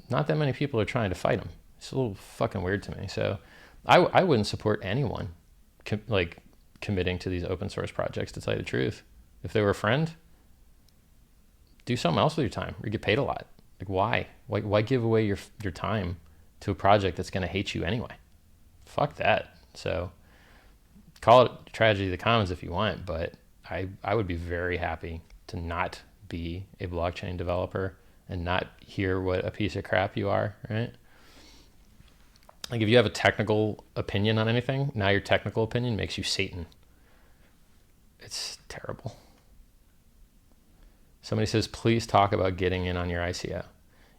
Not that many people are trying to fight them. It's a little fucking weird to me. So I wouldn't support anyone committing to these open source projects, to tell you the truth. If they were a friend, do something else with your time. You get paid a lot. Like why? Why give away your time to a project that's going to hate you anyway? Fuck that. So call it tragedy of the commons if you want, but I would be very happy to not be a blockchain developer and not hear what a piece of crap you are, right? Like if you have a technical opinion on anything, now your technical opinion makes you Satan. It's terrible. Somebody says, please talk about getting in on your ICO.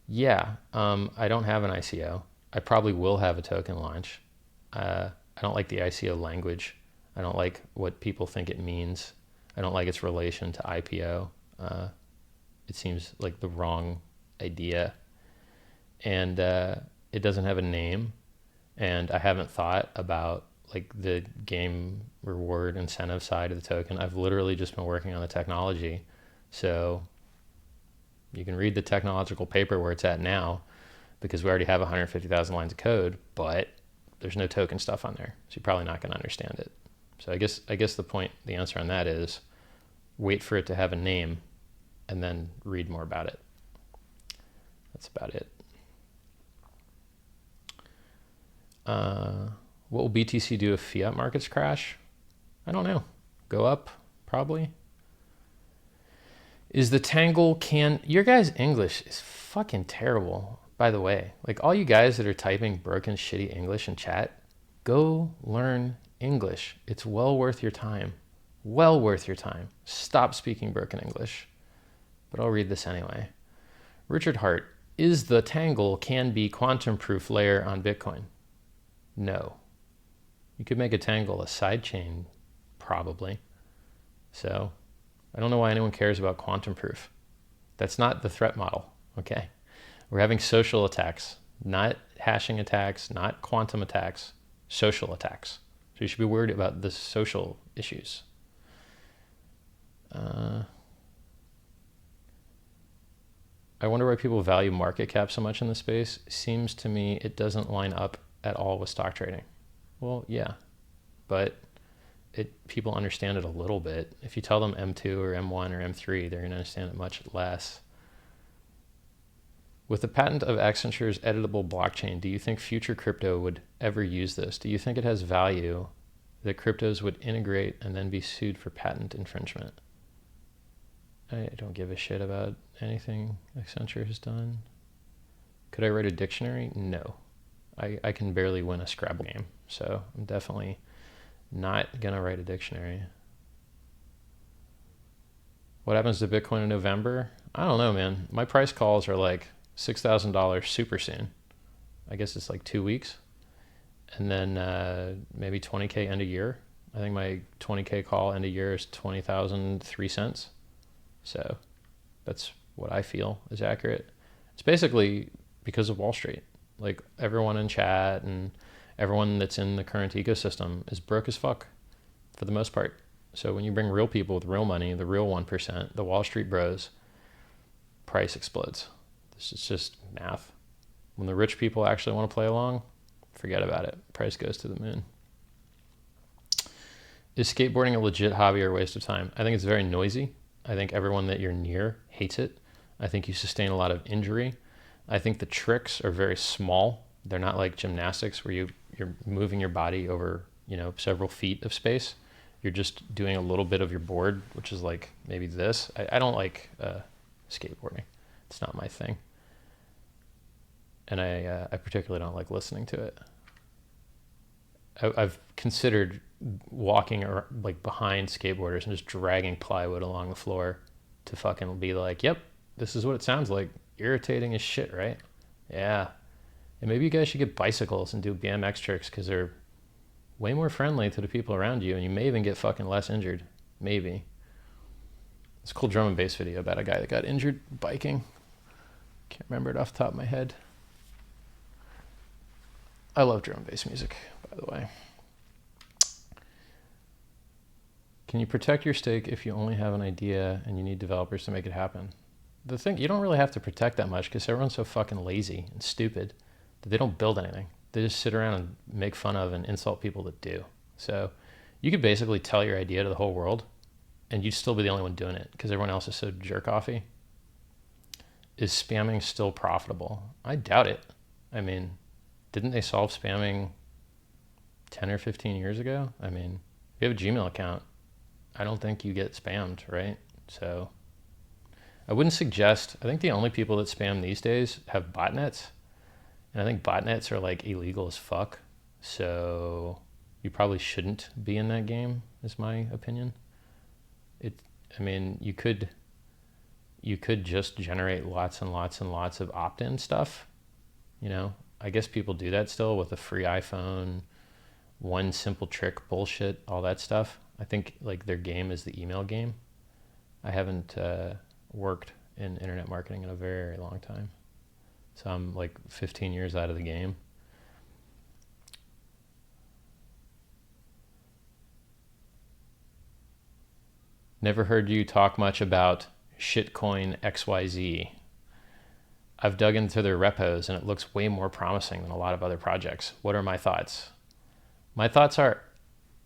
Yeah, I don't have an ICO. I probably will have a token launch. I don't like the ICO language. I don't like what people think it means. I don't like its relation to IPO. It seems like the wrong idea. And it doesn't have a name. And I haven't thought about like the game reward incentive side of the token. I've literally just been working on the technology. So you can read the technological paper where it's at now, because we already have 150,000 lines of code, but there's no token stuff on there. So you're probably not going to understand it. So I guess the answer on that is wait for it to have a name and then read more about it. That's about it. What will BTC do if fiat markets crash? I don't know. Go up, probably. Is the Tangle your guys' English is fucking terrible, by the way. Like all you guys that are typing broken, shitty English in chat, go learn English. It's well worth your time. Well worth your time. Stop speaking broken English. But I'll read this anyway. Richard Hart, is the Tangle can be quantum proof layer on Bitcoin? No. You could make a Tangle a sidechain, probably. So I don't know why anyone cares about quantum proof. That's not the threat model, okay? We're having social attacks, not hashing attacks, not quantum attacks, social attacks. So you should be worried about the social issues. I wonder why people value market cap so much in this space. Seems to me it doesn't line up at all with stock trading. Well, yeah, but people understand it a little bit. If you tell them M2 or M1 or M3, they're going to understand it much less. With the patent of Accenture's editable blockchain, do you think future crypto would ever use this? Do you think it has value that cryptos would integrate and then be sued for patent infringement? I don't give a shit about anything Accenture has done. Could I write a dictionary? No. I can barely win a Scrabble game, so I'm definitely not gonna write a dictionary. What happens to Bitcoin in November? I don't know, man. My price calls are like $6,000 super soon. I guess it's like 2 weeks. And then maybe 20K end of year. I think my 20K call end of year is 20,003 cents. So that's what I feel is accurate. It's basically because of Wall Street. Like everyone in chat and everyone that's in the current ecosystem is broke as fuck for the most part. So when you bring real people with real money, the real 1%, the Wall Street bros, price explodes. This is just math. When the rich people actually want to play along, forget about it. Price goes to the moon. Is skateboarding a legit hobby or a waste of time? I think it's very noisy. I think everyone that you're near hates it. I think you sustain a lot of injury. I think the tricks are very small. They're not like gymnastics where you're moving your body over, several feet of space. You're just doing a little bit of your board, which is like maybe this. I don't like skateboarding. It's not my thing. And I particularly don't like listening to it. I've considered walking like behind skateboarders and just dragging plywood along the floor to fucking be like, yep, this is what it sounds like. Irritating as shit, right? Yeah. And maybe you guys should get bicycles and do BMX tricks because they're way more friendly to the people around you and you may even get fucking less injured. Maybe. It's a cool drum and bass video about a guy that got injured biking. Can't remember it off the top of my head. I love drum and bass music, by the way. Can you protect your stake if you only have an idea and you need developers to make it happen? The thing, you don't really have to protect that much because everyone's so fucking lazy and stupid that they don't build anything. They just sit around and make fun of and insult people that do. So you could basically tell your idea to the whole world and you'd still be the only one doing it because everyone else is so jerk-offy. Is spamming still profitable? I doubt it. I mean, didn't they solve spamming 10 or 15 years ago? I mean, if you have a Gmail account, I don't think you get spammed, right? So I wouldn't suggest, I think the only people that spam these days have botnets. And I think botnets are like illegal as fuck. So you probably shouldn't be in that game, is my opinion. I mean, you could just generate lots and lots and lots of opt-in stuff. You know, I guess people do that still with a free iPhone, one simple trick bullshit, all that stuff. I think like their game is the email game. I haven't worked in internet marketing in a very long time. So I'm like 15 years out of the game. Never heard you talk much about shitcoin XYZ. I've dug into their repos and it looks way more promising than a lot of other projects. What are my thoughts? My thoughts are,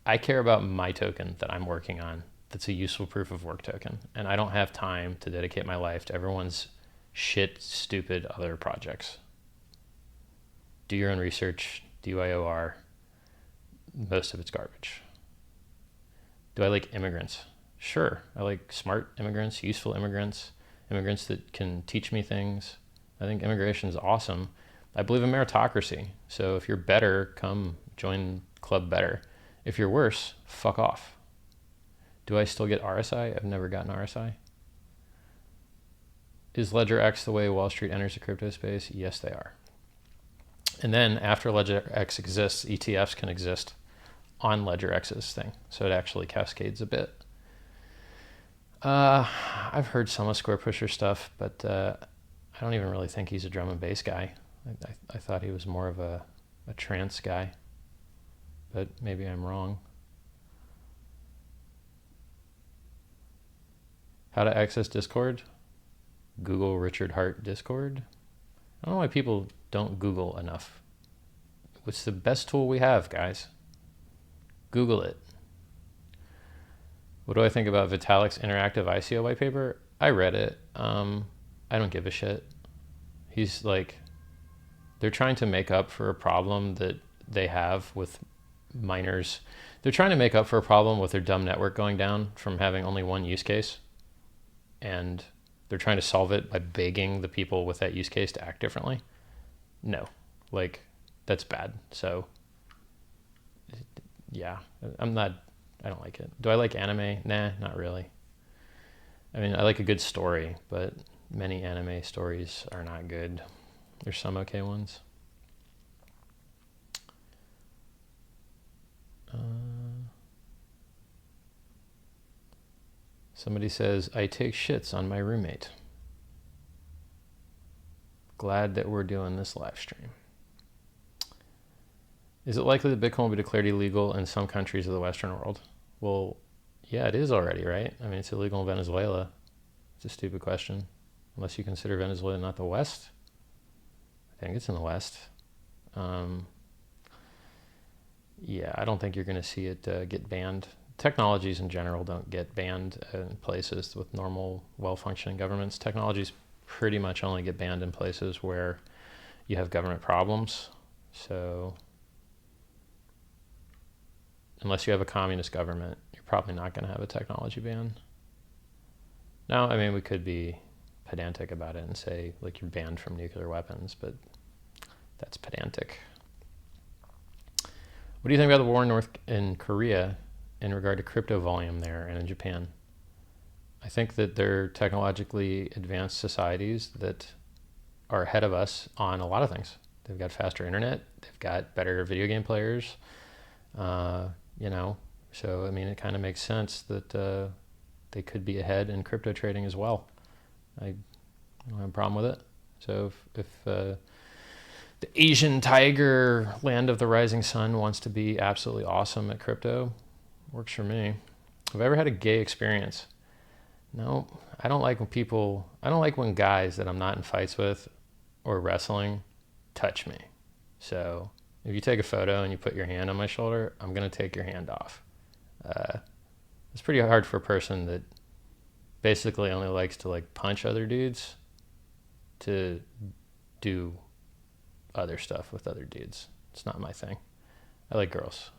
I care about my token that I'm working on. That's a useful proof of work token. And I don't have time to dedicate my life to everyone's shit, stupid other projects. Do your own research, DYOR. Most of it's garbage. Do I like immigrants? Sure. I like smart immigrants, useful immigrants, immigrants that can teach me things. I think immigration is awesome. I believe in meritocracy. So if you're better, come join Club Better. If you're worse, fuck off. Do I still get RSI? I've never gotten RSI. Is Ledger X the way Wall Street enters the crypto space? Yes, they are. And then after Ledger X exists, ETFs can exist on Ledger X's thing. So it actually cascades a bit. I've heard some of Square Pusher stuff, but I don't even really think he's a drum and bass guy. I thought he was more of a trance guy, but maybe I'm wrong. How to access Discord? Google Richard Hart Discord. I don't know why people don't Google enough. It's the best tool we have, guys. Google it. What do I think about Vitalik's interactive ICO white paper? I read it. I don't give a shit. He's like, they're trying to make up for a problem that they have with miners. They're trying to make up for a problem with their dumb network going down from having only one use case. And they're trying to solve it by begging the people with that use case to act differently. No, like that's bad. So yeah, I don't like it. Do I like anime? Nah, not really. I mean, I like a good story, but many anime stories are not good. There's some okay ones. Somebody says, I take shits on my roommate. Glad that we're doing this live stream. Is it likely that Bitcoin will be declared illegal in some countries of the Western world? Well, yeah, it is already, right? I mean, it's illegal in Venezuela. It's a stupid question. Unless you consider Venezuela not the West. I think it's in the West. Yeah, I don't think you're going to see it get banned. Technologies in general don't get banned in places with normal, well-functioning governments. Technologies pretty much only get banned in places where you have government problems. So unless you have a communist government, you're probably not going to have a technology ban. Now, I mean, we could be pedantic about it and say, like, you're banned from nuclear weapons, but that's pedantic. What do you think about the war in Korea in regard to crypto volume there and in Japan? I think that they're technologically advanced societies that are ahead of us on a lot of things. They've got faster internet, they've got better video game players, you know, so I mean, it kind of makes sense that they could be ahead in crypto trading as well. I don't have a problem with it. So if The Asian tiger, land of the rising sun, wants to be absolutely awesome at crypto. Works for me. Have I ever had a gay experience? No, I don't like when guys that I'm not in fights with or wrestling touch me. So if you take a photo and you put your hand on my shoulder, I'm going to take your hand off. It's pretty hard for a person that basically only likes to like punch other dudes to do other stuff with other dudes. It's not my thing. I like girls.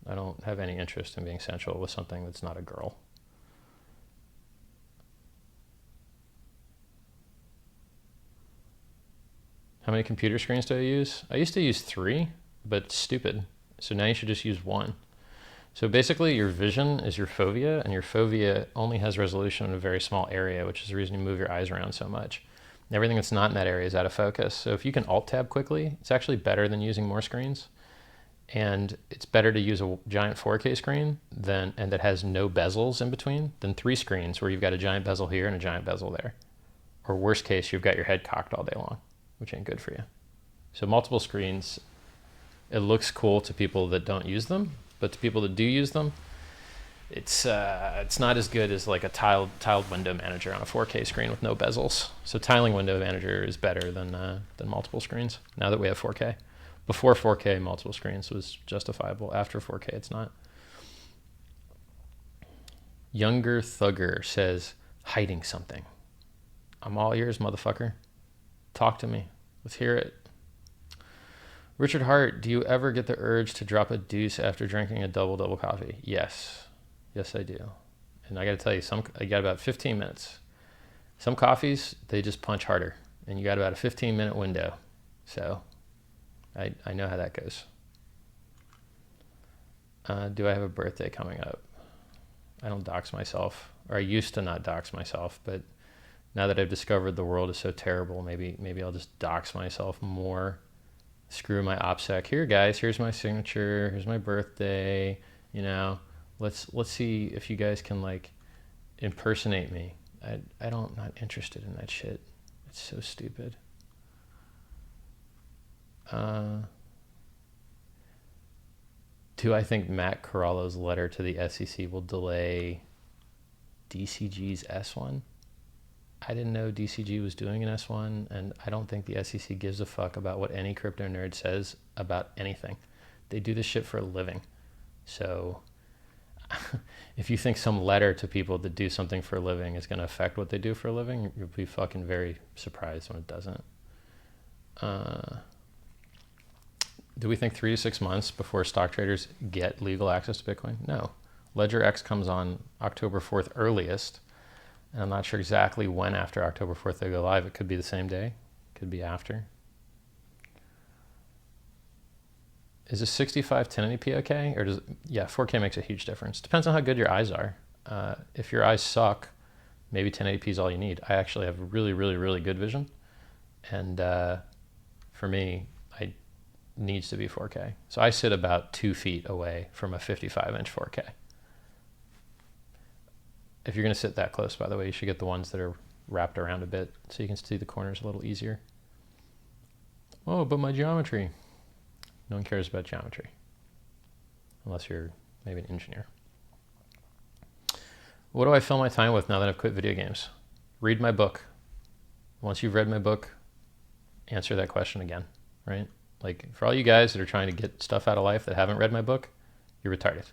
I don't have any interest in being sensual with something that's not a girl. How many computer screens do I use? I used to use 3, but it's stupid. So now you should just use 1. So basically your vision is your fovea, and your fovea only has resolution in a very small area, which is the reason you move your eyes around so much. Everything that's not in that area is out of focus. So if you can alt-tab quickly, it's actually better than using more screens. And it's better to use a giant 4K screen and that has no bezels in between than 3 screens where you've got a giant bezel here and a giant bezel there. Or worst case, you've got your head cocked all day long, which ain't good for you. So multiple screens, it looks cool to people that don't use them, but to people that do use them, it's not as good as like a tiled window manager on a 4K screen with no bezels. So tiling window manager is better than multiple screens now that we have 4K. Before 4K, multiple screens was justifiable. After 4K, it's not. Younger Thugger says, hiding something. I'm all ears, motherfucker. Talk to me. Let's hear it. Richard Hart, do you ever get the urge to drop a deuce after drinking a double coffee? Yes. Yes, I do. And I got to tell you, I got about 15 minutes. Some coffees, they just punch harder. And you got about a 15-minute window. So I know how that goes. Do I have a birthday coming up? I don't dox myself. Or I used to not dox myself, but now that I've discovered the world is so terrible, maybe I'll just dox myself more. Screw my OPSEC. Here, guys, here's my signature. Here's my birthday. You know, let's see if you guys can like impersonate me. Not interested in that shit. It's so stupid. Do I think Matt Corallo's letter to the SEC will delay DCG's S1? I didn't know DCG was doing an S1, and I don't think the SEC gives a fuck about what any crypto nerd says about anything. They do this shit for a living. So if you think some letter to people that do something for a living is going to affect what they do for a living, you'll be fucking very surprised when it doesn't. Do we think 3 to 6 months before stock traders get legal access to Bitcoin? No. Ledger X comes on October 4th earliest. And I'm not sure exactly when after October 4th they go live. It could be the same day. It could be after. Is a 65 1080p okay? Or yeah, 4K makes a huge difference. Depends on how good your eyes are. If your eyes suck, maybe 1080p is all you need. I actually have really, really, really good vision. And for me, it needs to be 4K. So I sit about 2 feet away from a 55-inch 4K. If you're going to sit that close, by the way, you should get the ones that are wrapped around a bit so you can see the corners a little easier. Oh, but my geometry. No one cares about geometry. Unless you're maybe an engineer. What do I fill my time with now that I've quit video games? Read my book. Once you've read my book, answer that question again, right? Like for all you guys that are trying to get stuff out of life that haven't read my book, you're retarded.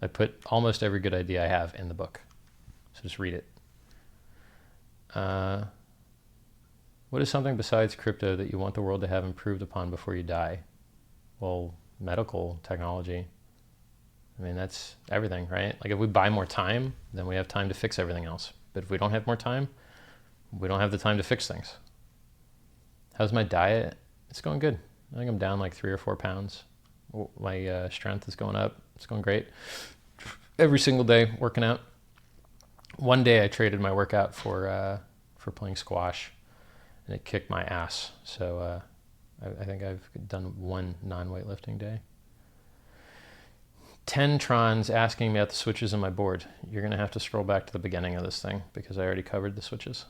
I put almost every good idea I have in the book. So just read it. What is something besides crypto that you want the world to have improved upon before you die? Well, medical technology. I mean, that's everything, right? Like if we buy more time, then we have time to fix everything else. But if we don't have more time, we don't have the time to fix things. How's my diet? It's going good. I think I'm down like 3 or 4 pounds. My strength is going up. It's going great. Every single day working out. One day I traded my workout for playing squash, and it kicked my ass. So I think I've done 1 non-weightlifting day. 10 Trons asking me about the switches in my board. You're going to have to scroll back to the beginning of this thing because I already covered the switches.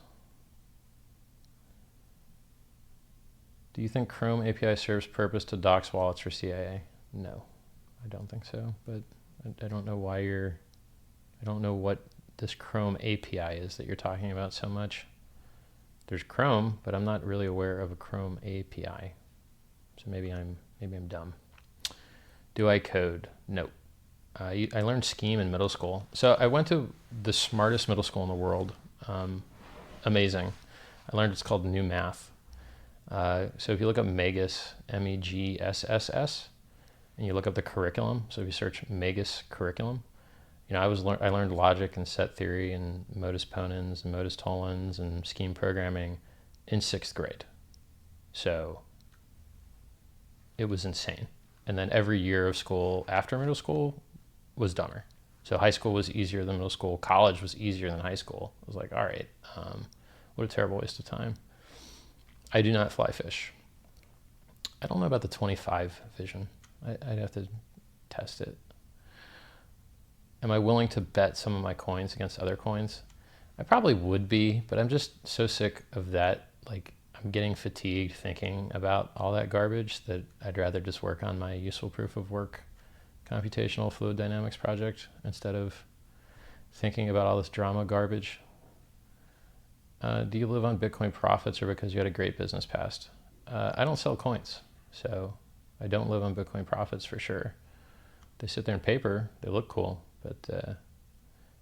Do you think Chrome API serves purpose to docs wallets for CIA? No, I don't think so, but I don't know why I don't know what this Chrome API is that you're talking about so much. There's Chrome, but I'm not really aware of a Chrome API. So maybe I'm dumb. Do I code? No. I learned Scheme in middle school. So I went to the smartest middle school in the world. Amazing. I learned it's called New Math. So if you look up Megasss, MEGSSS, and you look up the curriculum, so if you search Megasss curriculum, I learned logic and set theory and modus ponens and modus tollens and scheme programming in 6th grade. So it was insane. And then every year of school after middle school was dumber. So high school was easier than middle school. College was easier than high school. I was like, all right, what a terrible waste of time. I do not fly fish. I don't know about the 25 vision. I'd have to test it. Am I willing to bet some of my coins against other coins? I probably would be, but I'm just so sick of that. Like, I'm getting fatigued thinking about all that garbage that I'd rather just work on my useful proof of work computational fluid dynamics project instead of thinking about all this drama garbage. Do you live on Bitcoin profits or because you had a great business past? I don't sell coins, so I don't live on Bitcoin profits for sure. They sit there in paper, they look cool, but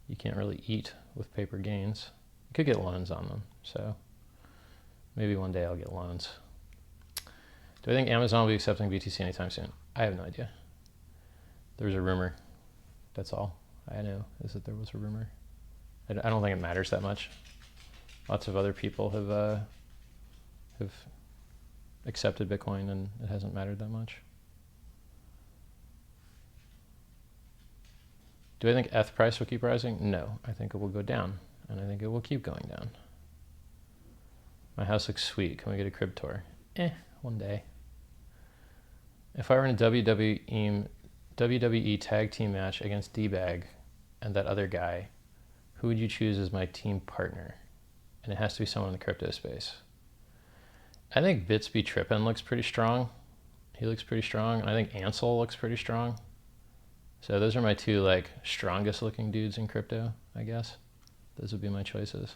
you can't really eat with paper gains. You could get loans on them, so maybe one day I'll get loans. Do I think Amazon will be accepting BTC anytime soon? I have no idea. There's a rumor. That's all I know, is that there was a rumor. I don't think it matters that much. Lots of other people have accepted Bitcoin and it hasn't mattered that much. Do I think ETH price will keep rising? No, I think it will go down, and I think it will keep going down. My house looks sweet. Can we get a crib tour? One day. If I were in a WWE tag team match against D-Bag and that other guy, who would you choose as my team partner? And it has to be someone in the crypto space. I think Bitsby Trippin looks pretty strong. He looks pretty strong. And I think Ansel looks pretty strong. So those are my two strongest looking dudes in crypto, I guess. Those would be my choices.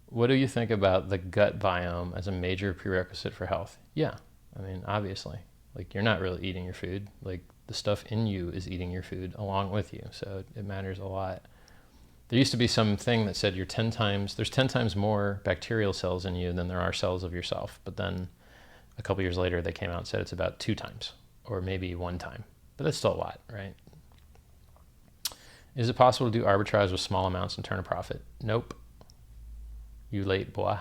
What do you think about the gut biome as a major prerequisite for health? Yeah, I mean, obviously. You're not really eating your food. The stuff in you is eating your food along with you, so it matters a lot. There used to be something that said there's 10 times more bacterial cells in you than there are cells of yourself, but then a couple years later they came out and said it's about 2 times, or maybe 1 time, but that's still a lot, right? Is it possible to do arbitrage with small amounts and turn a profit? Nope. You late, boy.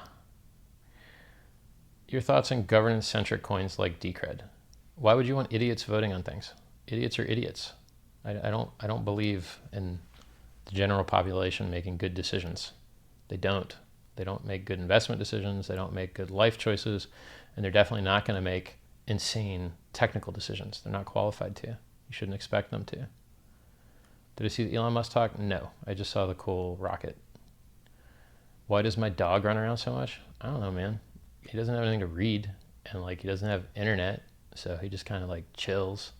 Your thoughts on governance-centric coins like Decred? Why would you want idiots voting on things? Idiots are idiots. I don't believe in the general population making good decisions. They don't. They don't make good investment decisions. They don't make good life choices. And they're definitely not going to make insane technical decisions. They're not qualified to. You shouldn't expect them to. Did I see the Elon Musk talk? No. I just saw the cool rocket. Why does my dog run around so much? I don't know, man. He doesn't have anything to read. And he doesn't have internet. So he just kind of chills.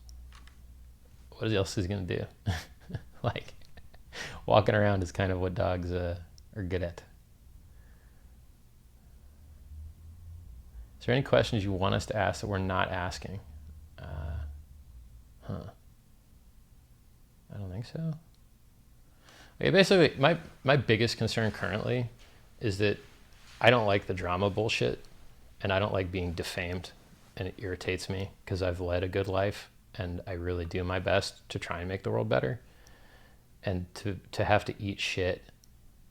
What else is he going to do? Walking around is kind of what dogs are good at. Is there any questions you want us to ask that we're not asking? I don't think so. Okay, basically, my biggest concern currently is that I don't like the drama bullshit, and I don't like being defamed, and it irritates me because I've led a good life, and I really do my best to try and make the world better. And to have to eat shit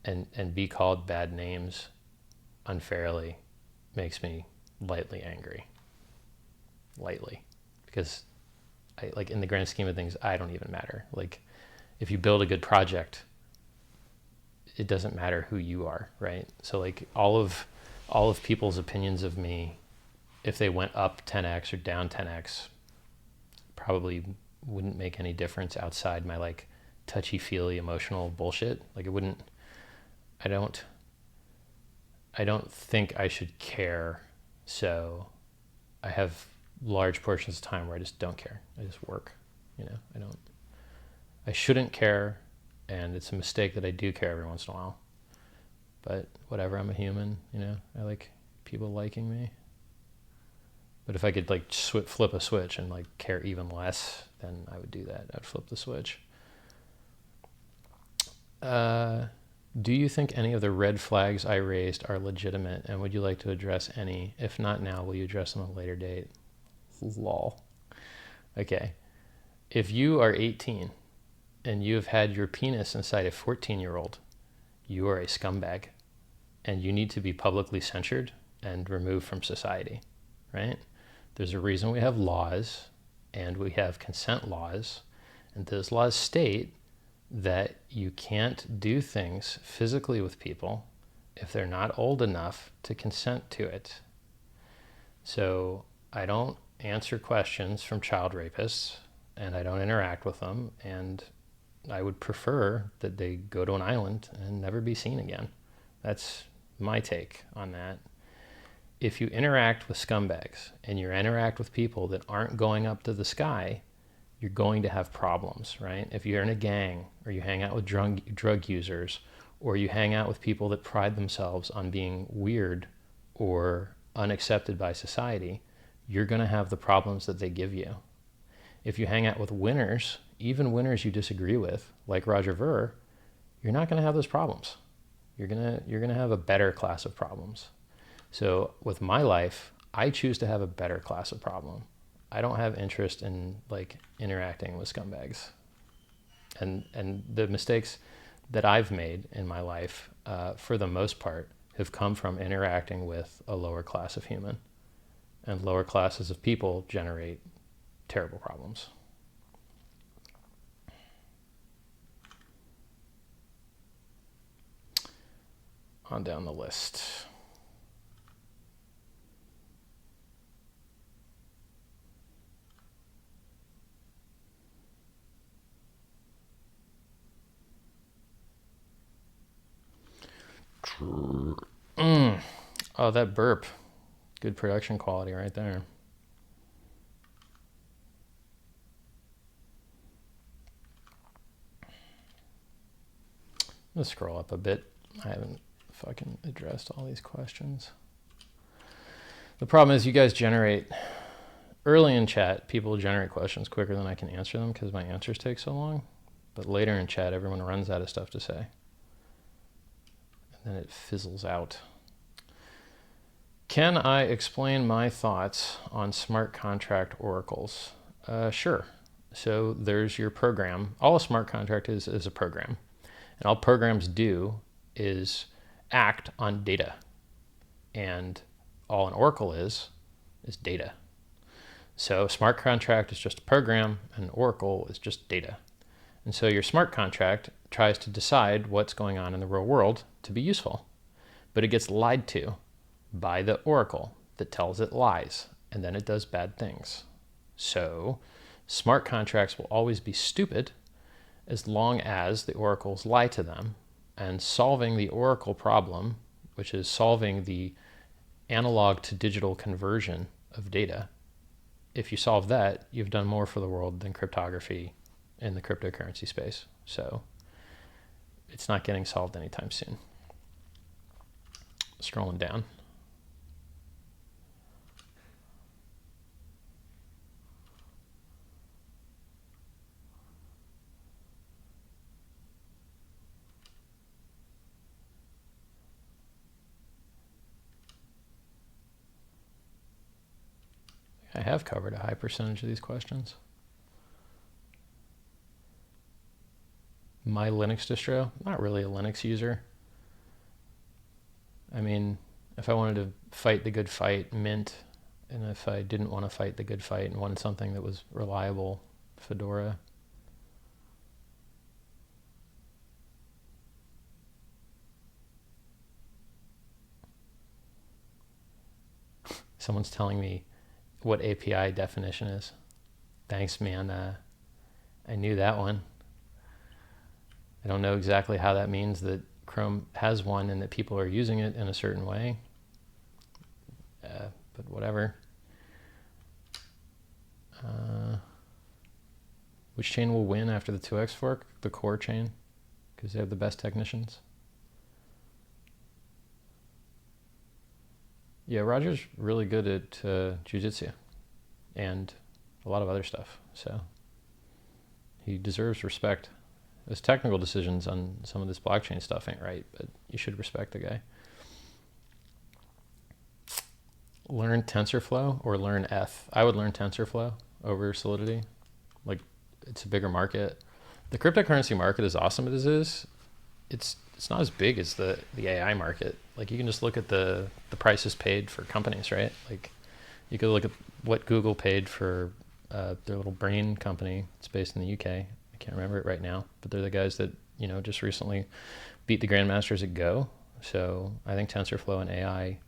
and be called bad names unfairly makes me lightly angry. Lightly. Because in the grand scheme of things, I don't even matter. If you build a good project, it doesn't matter who you are, right? So all of people's opinions of me, if they went up 10x or down 10x, probably wouldn't make any difference outside my touchy-feely emotional bullshit. It wouldn't. I don't think I should care. So I have large portions of time where I just don't care. I just work. I shouldn't care, and it's a mistake that I do care every once in a while. But whatever, I'm a human, I like people liking me. But if I could like flip a switch and like care even less, then I would do that. I'd flip the switch. Do you think any of the red flags I raised are legitimate, and would you like to address any? If not now, will you address them at a later date? Lol. Okay. If you are 18 and you have had your penis inside a 14-year-old, you are a scumbag, and you need to be publicly censured and removed from society, right? There's a reason we have laws, and we have consent laws, and those laws state that you can't do things physically with people if they're not old enough to consent to it. So I don't answer questions from child rapists, and I don't interact with them, and I would prefer that they go to an island and never be seen again. That's my take on that. If you interact with scumbags and you interact with people that aren't going up to the sky, you're going to have problems, right? If you're in a gang, or you hang out with drug users, or you hang out with people that pride themselves on being weird or unaccepted by society, you're going to have the problems that they give you. If you hang out with winners, even winners you disagree with, like Roger Ver, you're not going to have those problems. You're going to have a better class of problems. So with my life, I choose to have a better class of problem. I don't have interest in like interacting with scumbags. And the mistakes that I've made in my life, for the most part, have come from interacting with a lower class of human. And lower classes of people generate terrible problems. On down the list. Oh, that burp. Good production quality right there. Let's scroll up a bit. I haven't fucking addressed all these questions. The problem is you guys generate, early in chat, people generate questions quicker than I can answer them because my answers take so long. But later in chat, everyone runs out of stuff to say. And then it fizzles out. Can I explain my thoughts on smart contract oracles? Sure. So there's your program. All a smart contract is a program. And all programs do is act on data. And all an oracle is data. So a smart contract is just a program, and an oracle is just data. And so your smart contract tries to decide what's going on in the real world to be useful. But it gets lied to by the oracle that tells it lies, and then it does bad things. So smart contracts will always be stupid as long as the oracles lie to them, and solving the oracle problem, which is solving the analog to digital conversion of data, if you solve that, you've done more for the world than cryptography in the cryptocurrency space. So it's not getting solved anytime soon. Scrolling down. I have covered a high percentage of these questions. My Linux distro, not really a Linux user. I mean, if I wanted to fight the good fight, Mint. And if I didn't want to fight the good fight and wanted something that was reliable, Fedora. Someone's telling me what API definition is. Thanks, man. I knew that one. I don't know exactly how that means that Chrome has one and that people are using it in a certain way. But whatever. Which chain will win after the 2x fork? The core chain, because they have the best technicians. Yeah, Roger's really good at jiu-jitsu and a lot of other stuff, so he deserves respect. His technical decisions on some of this blockchain stuff ain't right, but you should respect the guy. Learn TensorFlow or learn Eth. I would learn TensorFlow over Solidity. Like, it's a bigger market. The cryptocurrency market, as awesome as it is, it's not as big as the AI market. Like, you can just look at the prices paid for companies, right? Like, you could look at what Google paid for their little brain company. It's based in the UK. I can't remember it right now, but they're the guys that, you know, just recently beat the grandmasters at Go. So I think TensorFlow and AI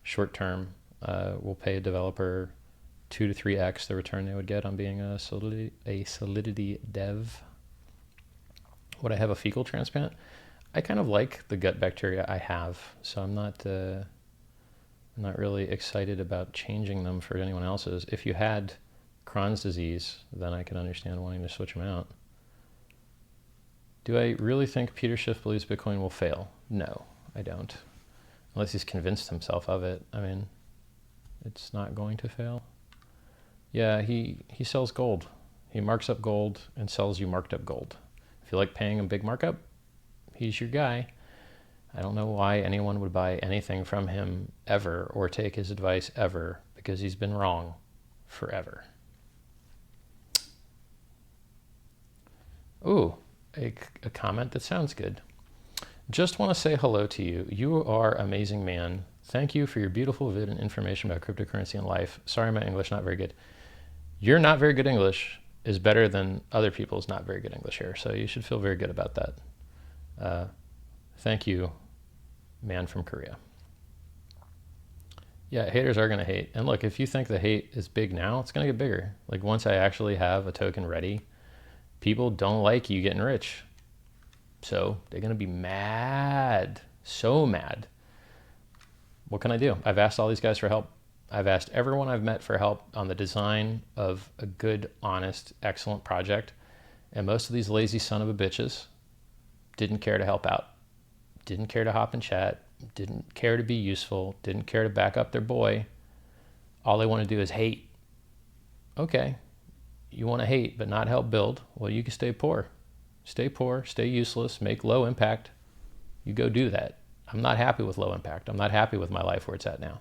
short term will pay a developer 2 to 3x the return they would get on being a Solidity dev. Would I have a fecal transplant? I kind of like the gut bacteria I have, so I'm not really excited about changing them for anyone else's. If you had Crohn's disease, then I could understand wanting to switch them out. Do I really think Peter Schiff believes Bitcoin will fail? No, I don't. Unless he's convinced himself of it. I mean, it's not going to fail. Yeah, he sells gold. He marks up gold and sells you marked up gold. If you like paying a big markup, he's your guy. I don't know why anyone would buy anything from him ever or take his advice ever, because he's been wrong forever. Ooh, a comment that sounds good. Just want to say hello to you. You are an amazing man. Thank you for your beautiful vid and information about cryptocurrency and life. Sorry, my English not very good. Your not very good English is better than other people's not very good English here, so you should feel very good about that. Thank you, man from Korea. Yeah, haters are going to hate. And look, if you think the hate is big now, it's going to get bigger. Like, once I actually have a token ready, people don't like you getting rich. So they're going to be mad, so mad. What can I do? I've asked all these guys for help. I've asked everyone I've met for help on the design of a good, honest, excellent project. And most of these lazy son of a bitches didn't care to help out. Didn't care to hop and chat. Didn't care to be useful. Didn't care to back up their boy. All they want to do is hate. Okay, you want to hate but not help build? Well, you can stay poor. Stay poor, stay useless, make low impact. You go do that. I'm not happy with low impact. I'm not happy with my life where it's at now.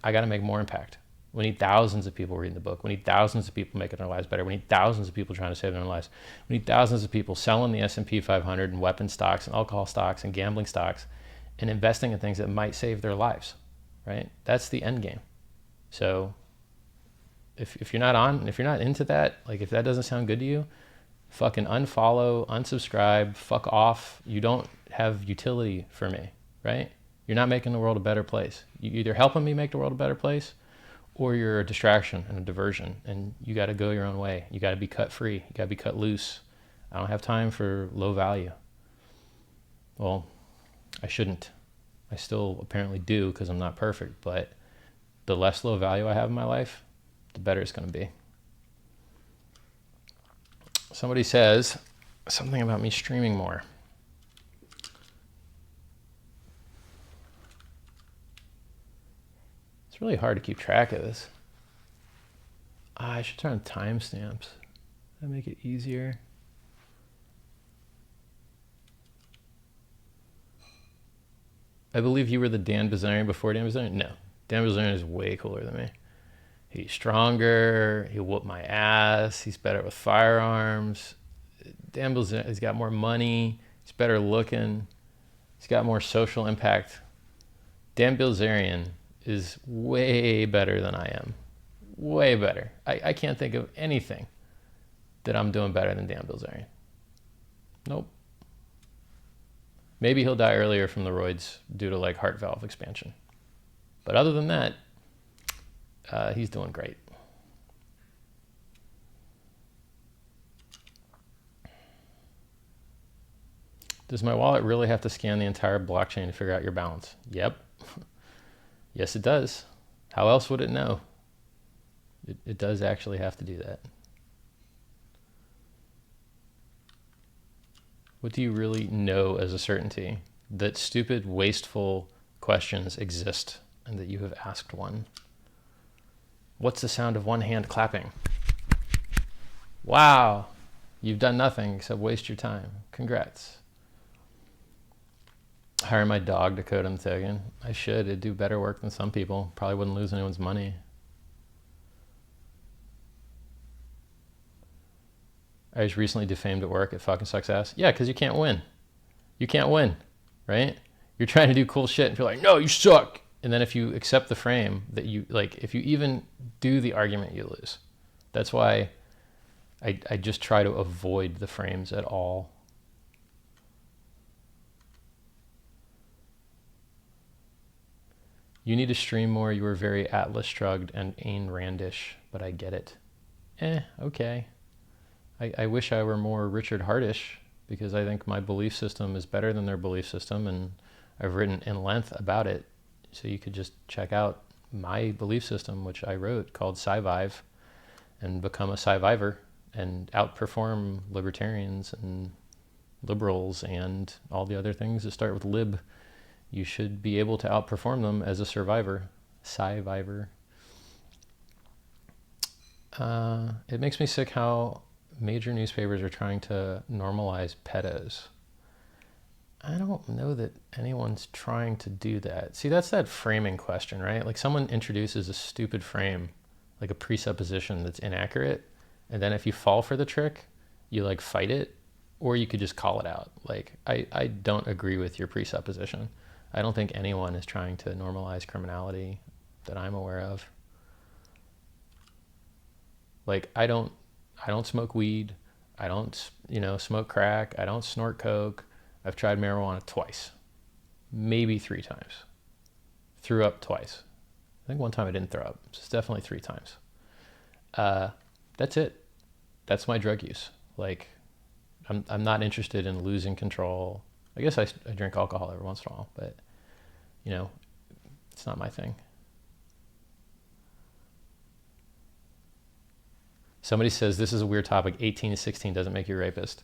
I got to make more impact. We need thousands of people reading the book. We need thousands of people making their lives better. We need thousands of people trying to save their own lives. We need thousands of people selling the S&P 500 and weapon stocks and alcohol stocks and gambling stocks and investing in things that might save their lives, right? That's the end game. So if you're not on, if you're not into that, like if that doesn't sound good to you, fucking unfollow, unsubscribe, fuck off. You don't have utility for me, right? You're not making the world a better place. You're either helping me make the world a better place, or you're a distraction and a diversion, and you got to go your own way. You got to be cut free. You got to be cut loose. I don't have time for low value. Well, I shouldn't. I still apparently do, because I'm not perfect, but the less low value I have in my life, the better it's going to be. Somebody says something about me streaming more. It's really hard to keep track of this. I should turn on timestamps. That make it easier. I believe you were the Dan Bilzerian before Dan Bilzerian? No. Dan Bilzerian is way cooler than me. He's stronger. He'll whoop my ass. He's better with firearms. Dan Bilzerian, he's got more money. He's better looking. He's got more social impact. Dan Bilzerian is way better than I am. Way better. I can't think of anything that I'm doing better than Dan Bilzerian. Nope. Maybe he'll die earlier from the roids due to like heart valve expansion. But other than that, he's doing great. Does my wallet really have to scan the entire blockchain to figure out your balance? Yep. Yes, it does. How else would it know? It does actually have to do that. What do you really know as a certainty? That stupid, wasteful questions exist and that you have asked one. What's the sound of one hand clapping? Wow, you've done nothing except waste your time. Congrats. Hire my dog to code on the token. I should. It'd do better work than some people. Probably wouldn't lose anyone's money. I was recently defamed at work. It fucking sucks ass. Yeah, because you can't win. You can't win, right? You're trying to do cool shit and you're like, no, you suck. And then if you accept the frame that you, like, if you even do the argument, you lose. That's why I just try to avoid the frames at all. You need to stream more. You were very Atlas shrugged and Ayn Randish, but I get it. Okay. I wish I were more Richard Hartish, because I think my belief system is better than their belief system, and I've written in length about it. So you could just check out my belief system, which I wrote, called Sci-Vive, and become a Sci-Viver and outperform libertarians and liberals and all the other things that start with lib. You should be able to outperform them as a survivor, Sci-Viver. It makes me sick how major newspapers are trying to normalize pedos. I don't know that anyone's trying to do that. See, that's that framing question, right? Like someone introduces a stupid frame, like a presupposition that's inaccurate, and then if you fall for the trick, you like fight it, or you could just call it out. Like, I don't agree with your presupposition. I don't think anyone is trying to normalize criminality that I'm aware of. Like, I don't smoke weed. I don't, smoke crack. I don't snort coke. I've tried marijuana twice, maybe 3 times. Threw up twice. I think one time I didn't throw up. So it's definitely 3 times. That's it. That's my drug use. Like, I'm not interested in losing control. I guess I drink alcohol every once in a while, but it's not my thing. Somebody says this is a weird topic. 18 to 16 doesn't make you a rapist.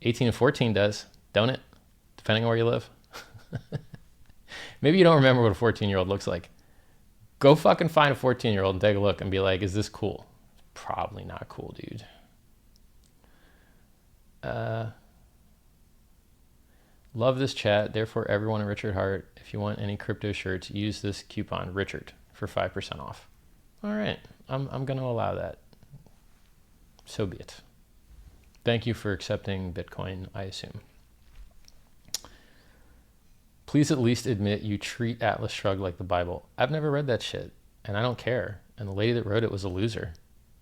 18 to 14 does, don't it? Depending on where you live. Maybe you don't remember what a 14-year-old looks like. Go fucking find a 14-year-old and take a look and be like, is this cool? Probably not cool, dude. Love this chat. Therefore, everyone in Richard Hart, if you want any crypto shirts, use this coupon, Richard, for 5% off. All right. I'm going to allow that. So be it. Thank you for accepting Bitcoin, I assume. Please at least admit you treat Atlas Shrugged like the Bible. I've never read that shit, and I don't care. And the lady that wrote it was a loser.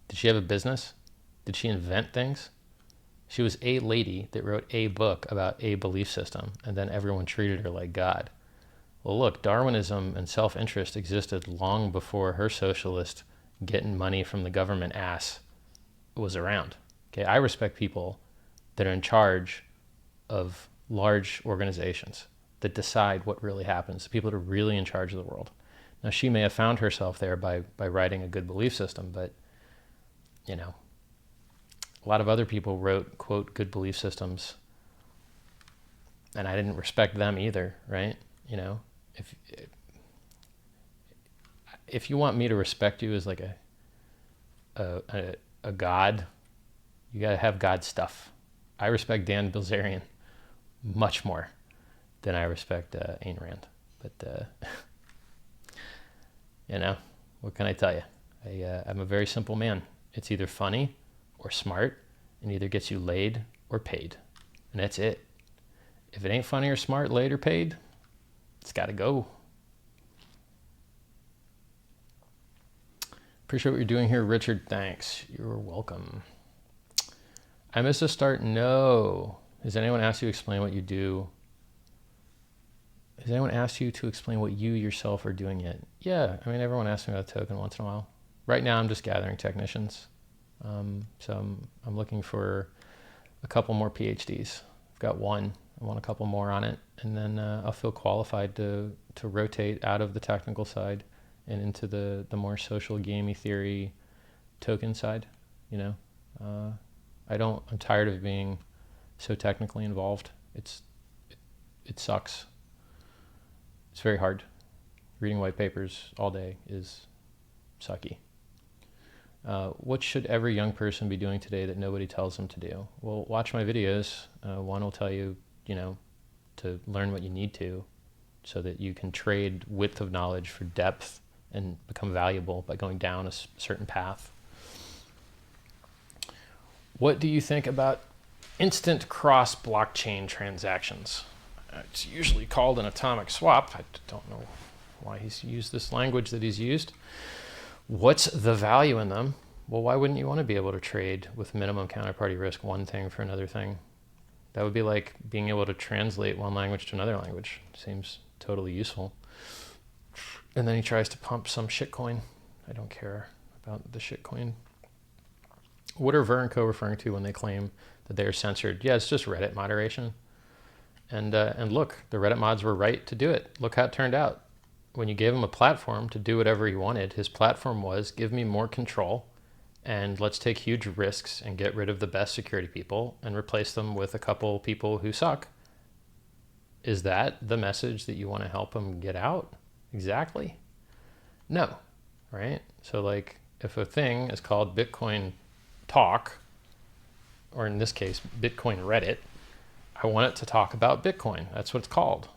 Did she have a business? Did she invent things? She was a lady that wrote a book about a belief system, and then everyone treated her like God. Well, look, Darwinism and self-interest existed long before her socialist getting money from the government ass was around. Okay, I respect people that are in charge of large organizations that decide what really happens, the people that are really in charge of the world. Now, she may have found herself there by writing a good belief system, but, a lot of other people wrote, quote, good belief systems, and I didn't respect them either, right? If you want me to respect you as like a god, you got to have God stuff. I respect Dan Bilzerian much more than I respect Ayn Rand. But, what can I tell you? I'm a very simple man. It's either funny or smart, and either gets you laid or paid. And that's it. If it ain't funny or smart, laid or paid, it's got to go. Appreciate what you're doing here, Richard. Thanks. You're welcome. I missed a start. No. Has anyone asked you to explain what you do? Has anyone asked you to explain what you yourself are doing yet? Yeah. I mean, everyone asks me about a token once in a while. Right now, I'm just gathering technicians. So I'm looking for a couple more PhDs. I've got one. want a couple more on it, and then I'll feel qualified to rotate out of the technical side and into the more social gamey theory token side. You know, I'm tired of being so technically involved. It sucks. It's very hard. Reading white papers all day is sucky. What should every young person be doing today that nobody tells them to do? Well, watch my videos. One will tell you, to learn what you need to so that you can trade width of knowledge for depth and become valuable by going down a certain path. What do you think about instant cross blockchain transactions? It's usually called an atomic swap. I don't know why he's used this language that he's used. What's the value in them? Well, why wouldn't you want to be able to trade with minimum counterparty risk one thing for another thing? That would be like being able to translate one language to another language. Seems totally useful. And then he tries to pump some shitcoin. I don't care about the shitcoin. What are Ver and Co referring to when they claim that they are censored? Yeah, it's just Reddit moderation. And look, the Reddit mods were right to do it. Look how it turned out. When you gave him a platform to do whatever he wanted, his platform was, give me more control and let's take huge risks and get rid of the best security people and replace them with a couple people who suck. Is that the message that you want to help him get out? Exactly. No, right? So like if a thing is called Bitcoin Talk, or in this case, Bitcoin Reddit, I want it to talk about Bitcoin. That's what it's called.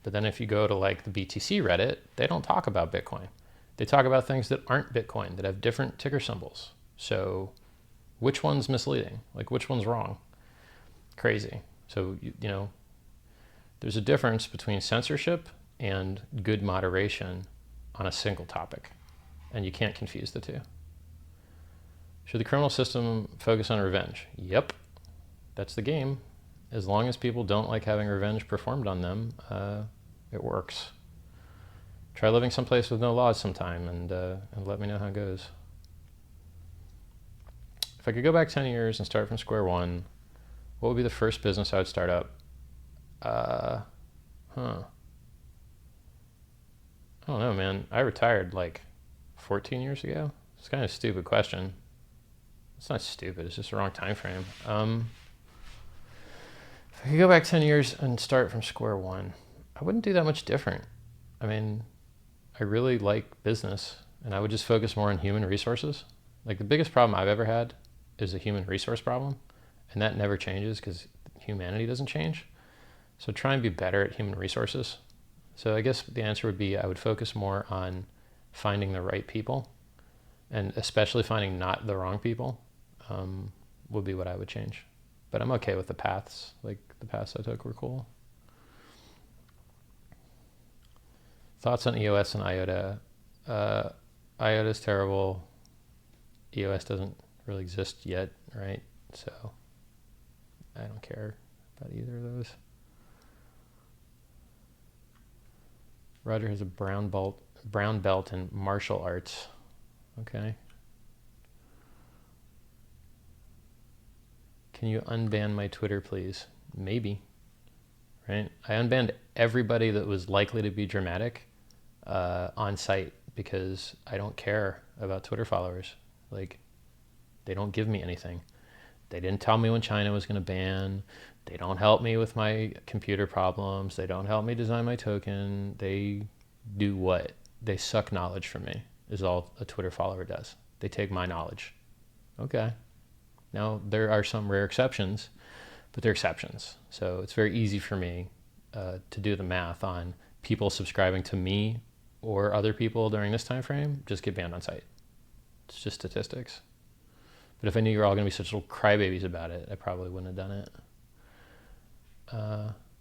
But then if you go to like the BTC Reddit, they don't talk about Bitcoin. They talk about things that aren't Bitcoin, that have different ticker symbols. So which one's misleading? Like which one's wrong? Crazy. So, there's a difference between censorship and good moderation on a single topic. And you can't confuse the two. Should the criminal system focus on revenge? Yep. That's the game. As long as people don't like having revenge performed on them, it works. Try living someplace with no laws sometime and let me know how it goes. If I could go back 10 years and start from square one, what would be the first business I would start up? I don't know, man. I retired like 14 years ago. It's kind of a stupid question. It's not stupid, it's just the wrong time frame. If I could go back 10 years and start from square one, I wouldn't do that much different. I mean, I really like business and I would just focus more on human resources. Like the biggest problem I've ever had is a human resource problem, and that never changes because humanity doesn't change. So try and be better at human resources. So I guess the answer would be I would focus more on finding the right people, and especially finding not the wrong people would be what I would change. But I'm okay with the paths. Like the paths I took were cool. Thoughts on EOS and IOTA? IOTA is terrible. EOS doesn't really exist yet, right? So I don't care about either of those. Roger has a brown belt in martial arts. Okay. Can you unban my Twitter, please? Maybe. Right? I unbanned everybody that was likely to be dramatic on site because I don't care about Twitter followers. Like, they don't give me anything. They didn't tell me when China was going to ban. They don't help me with my computer problems. They don't help me design my token. They do what? They suck knowledge from me, is all a Twitter follower does. They take my knowledge. Okay. Now, there are some rare exceptions, but they're exceptions. So it's very easy for me to do the math on people subscribing to me or other people during this time frame, just get banned on site. It's just statistics. But if I knew you were all going to be such little crybabies about it, I probably wouldn't have done it.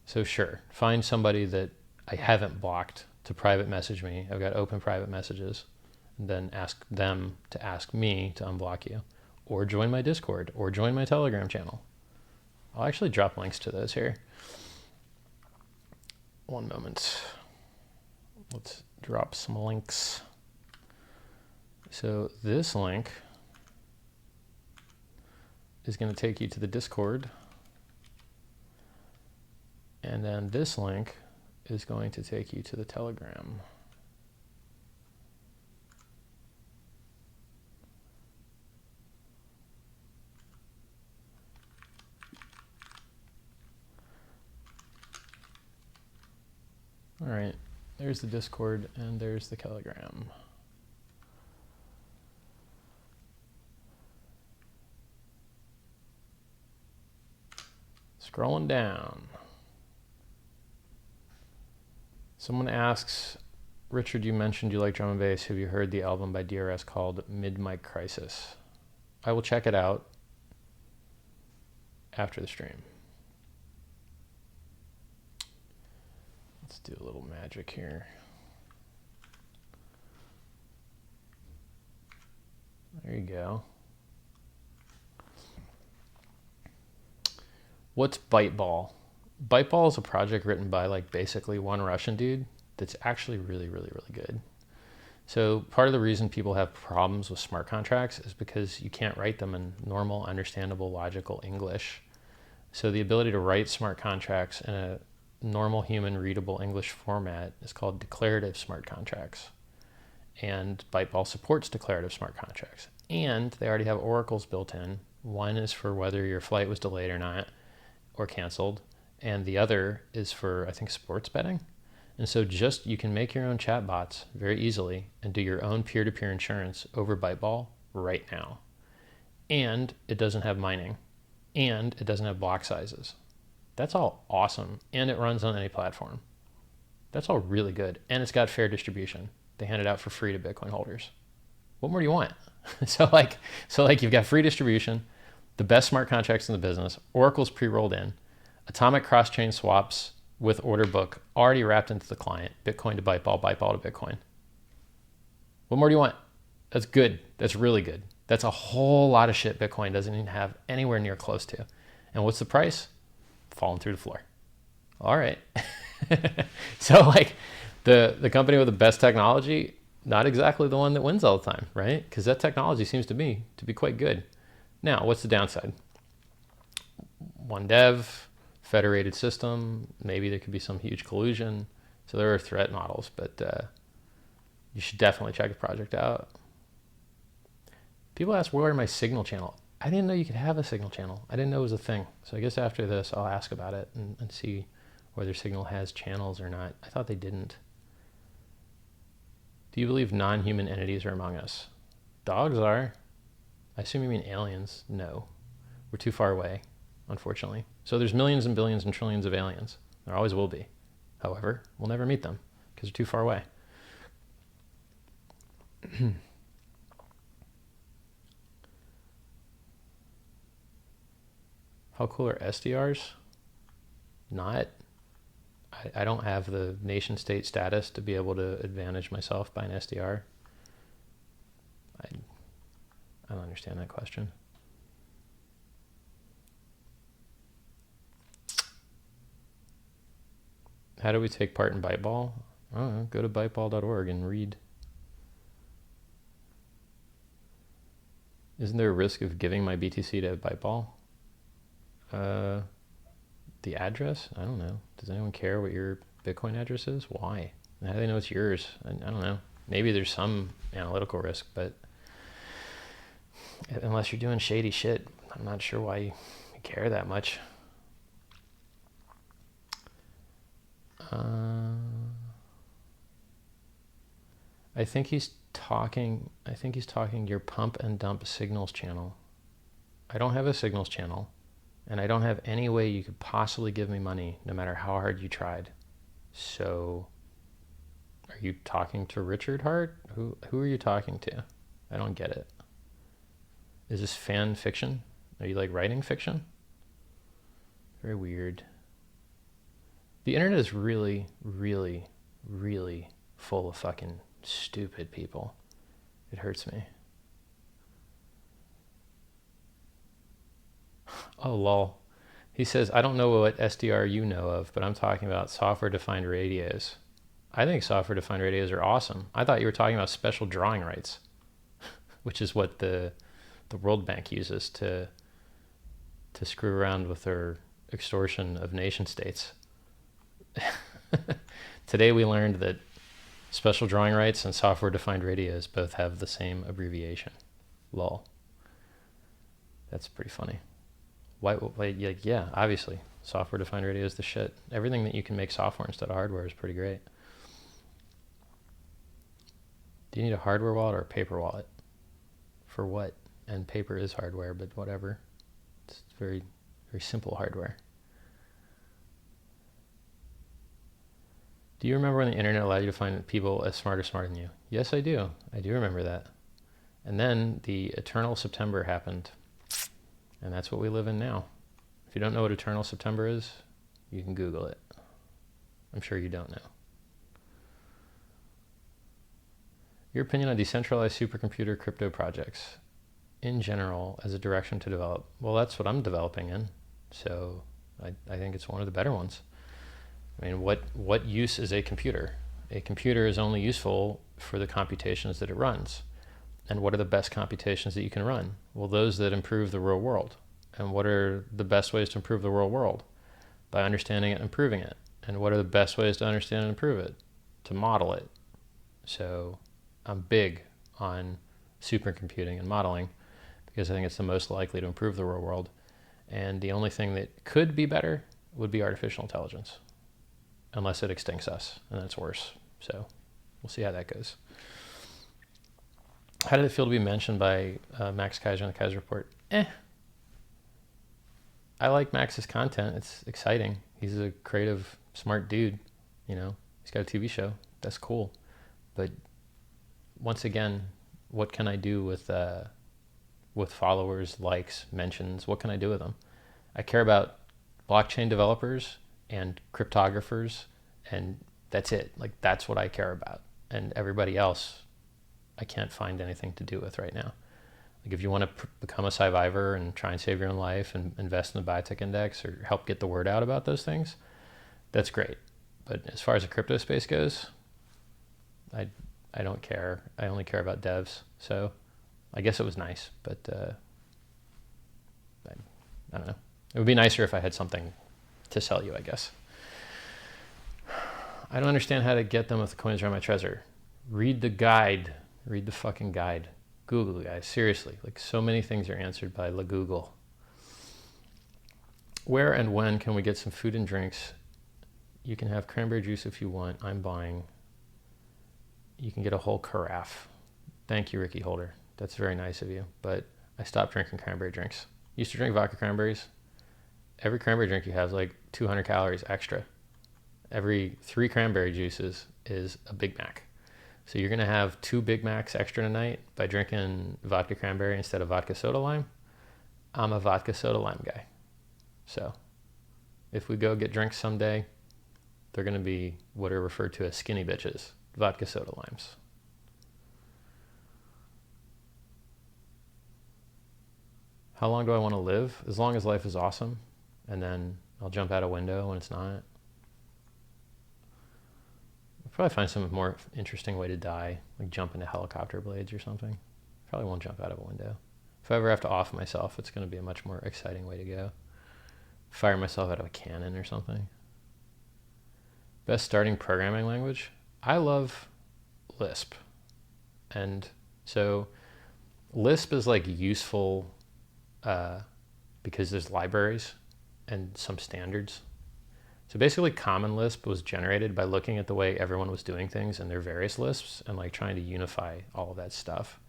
So sure, find somebody that I haven't blocked to private message me. I've got open private messages. And then ask them to ask me to unblock you. Or join my Discord, or join my Telegram channel. I'll actually drop links to those here. One moment. Let's drop some links. So this link is going to take you to the Discord. And then this link is going to take you to the Telegram. All right, there's the Discord and there's the Telegram. Scrolling down. Someone asks, Richard, you mentioned you like drum and bass. Have you heard the album by DRS called Mid-Mic Crisis? I will check it out after the stream. Let's do a little magic here. There you go. What's Byteball? Byteball is a project written by like basically one Russian dude that's actually really, really, really good. So part of the reason people have problems with smart contracts is because you can't write them in normal, understandable, logical English. So the ability to write smart contracts in a normal human readable English format is called declarative smart contracts. And Byteball supports declarative smart contracts. And they already have oracles built in. One is for whether your flight was delayed or not, or canceled. And the other is for, I think, sports betting. And so just, you can make your own chatbots very easily and do your own peer-to-peer insurance over Byteball right now. And it doesn't have mining. And it doesn't have block sizes. That's all awesome. And it runs on any platform. That's all really good. And it's got fair distribution. They hand it out for free to Bitcoin holders. What more do you want? So you've got free distribution, the best smart contracts in the business, Oracle's pre-rolled in, atomic cross-chain swaps with order book already wrapped into the client, Bitcoin to Byteball, Byteball to Bitcoin. What more do you want? That's good. That's really good. That's a whole lot of shit Bitcoin doesn't even have anywhere near close to. And what's the price? Falling through the floor. All right. So like the company with the best technology, not exactly the one that wins all the time, right? Because that technology seems to me to be quite good. Now, what's the downside? One dev, federated system, maybe there could be some huge collusion. So there are threat models, but you should definitely check the project out. People ask, where my signal channel? I didn't know you could have a signal channel. I didn't know it was a thing. So I guess after this, I'll ask about it and see whether Signal has channels or not. I thought they didn't. Do you believe non-human entities are among us? Dogs are. I assume you mean aliens. No. We're too far away, unfortunately. So there's millions and billions and trillions of aliens. There always will be. However, we'll never meet them because they're too far away. How cool are SDRs? Not. I don't have the nation state status to be able to advantage myself by an SDR. I don't understand that question. How do we take part in Byteball? I don't know, go to byteball.org and read. Isn't there a risk of giving my BTC to Byteball? The address? I don't know. Does anyone care what your Bitcoin address is? Why? How do they know it's yours? I don't know. Maybe there's some analytical risk, but unless you're doing shady shit, I'm not sure why you care that much. I think he's talking your pump and dump signals channel. I don't have a signals channel. And I don't have any way you could possibly give me money, no matter how hard you tried. So, are you talking to Richard Hart? Who are you talking to? I don't get it. Is this fan fiction? Are you like writing fiction? Very weird. The internet is really, really, really full of fucking stupid people. It hurts me. Oh, lol. He says, I don't know what SDR you know of, but I'm talking about software-defined radios. I think software-defined radios are awesome. I thought you were talking about special drawing rights, which is what the World Bank uses to screw around with their extortion of nation states. Today we learned that special drawing rights and software-defined radios both have the same abbreviation. LOL. That's pretty funny. Why, yeah, obviously. Software-defined radio is the shit. Everything that you can make software instead of hardware is pretty great. Do you need a hardware wallet or a paper wallet? For what? And paper is hardware, but whatever. It's very, very simple hardware. Do you remember when the internet allowed you to find people as smarter than you? Yes, I do. I do remember that. And then the Eternal September happened. And that's what we live in now. If you don't know what Eternal September is, you can Google it. I'm sure you don't know. Your opinion on decentralized supercomputer crypto projects in general as a direction to develop? Well, that's what I'm developing in. So I think it's one of the better ones. I mean, what use is a computer? A computer is only useful for the computations that it runs. And what are the best computations that you can run? Well, those that improve the real world. And what are the best ways to improve the real world? By understanding it and improving it. And what are the best ways to understand and improve it? To model it. So I'm big on supercomputing and modeling because I think it's the most likely to improve the real world. And the only thing that could be better would be artificial intelligence. Unless it extincts us, and that's worse. So we'll see how that goes. How did it feel to be mentioned by Max Kaiser on the Kaiser Report? I like Max's content. It's exciting. He's a creative, smart dude. You know, he's got a TV show. That's cool. But once again, what can I do with followers, likes, mentions? What can I do with them? I care about blockchain developers and cryptographers, and that's it. Like, that's what I care about. And everybody else, I can't find anything to do with right now. Like, if you want to become a survivor and try and save your own life and invest in the biotech index or help get the word out about those things, that's great. But as far as the crypto space goes, I don't care. I only care about devs. So I guess it was nice, but I don't know. It would be nicer if I had something to sell you, I guess. I don't understand how to get them if the coins are on my treasure. Read the guide. Read the fucking guide. Google, guys. Seriously. Like, so many things are answered by Google. Where and when can we get some food and drinks? You can have cranberry juice if you want. I'm buying. You can get a whole carafe. Thank you, Ricky Holder. That's very nice of you. But I stopped drinking cranberry drinks. Used to drink vodka cranberries. Every cranberry drink you have is like 200 calories extra. Every 3 cranberry juices is a Big Mac. So you're going to have 2 Big Macs extra tonight by drinking vodka cranberry instead of vodka soda lime. I'm a vodka soda lime guy. So if we go get drinks someday, they're going to be what are referred to as skinny bitches, vodka soda limes. How long do I want to live? As long as life is awesome. And then I'll jump out a window when it's not. I'll probably find some more interesting way to die, like jump into helicopter blades or something. Probably won't jump out of a window. If I ever have to off myself, it's going to be a much more exciting way to go. Fire myself out of a cannon or something. Best starting programming language? I love Lisp. And so Lisp is like useful because there's libraries and some standards. So basically Common Lisp was generated by looking at the way everyone was doing things in their various Lisps and like trying to unify all of that stuff.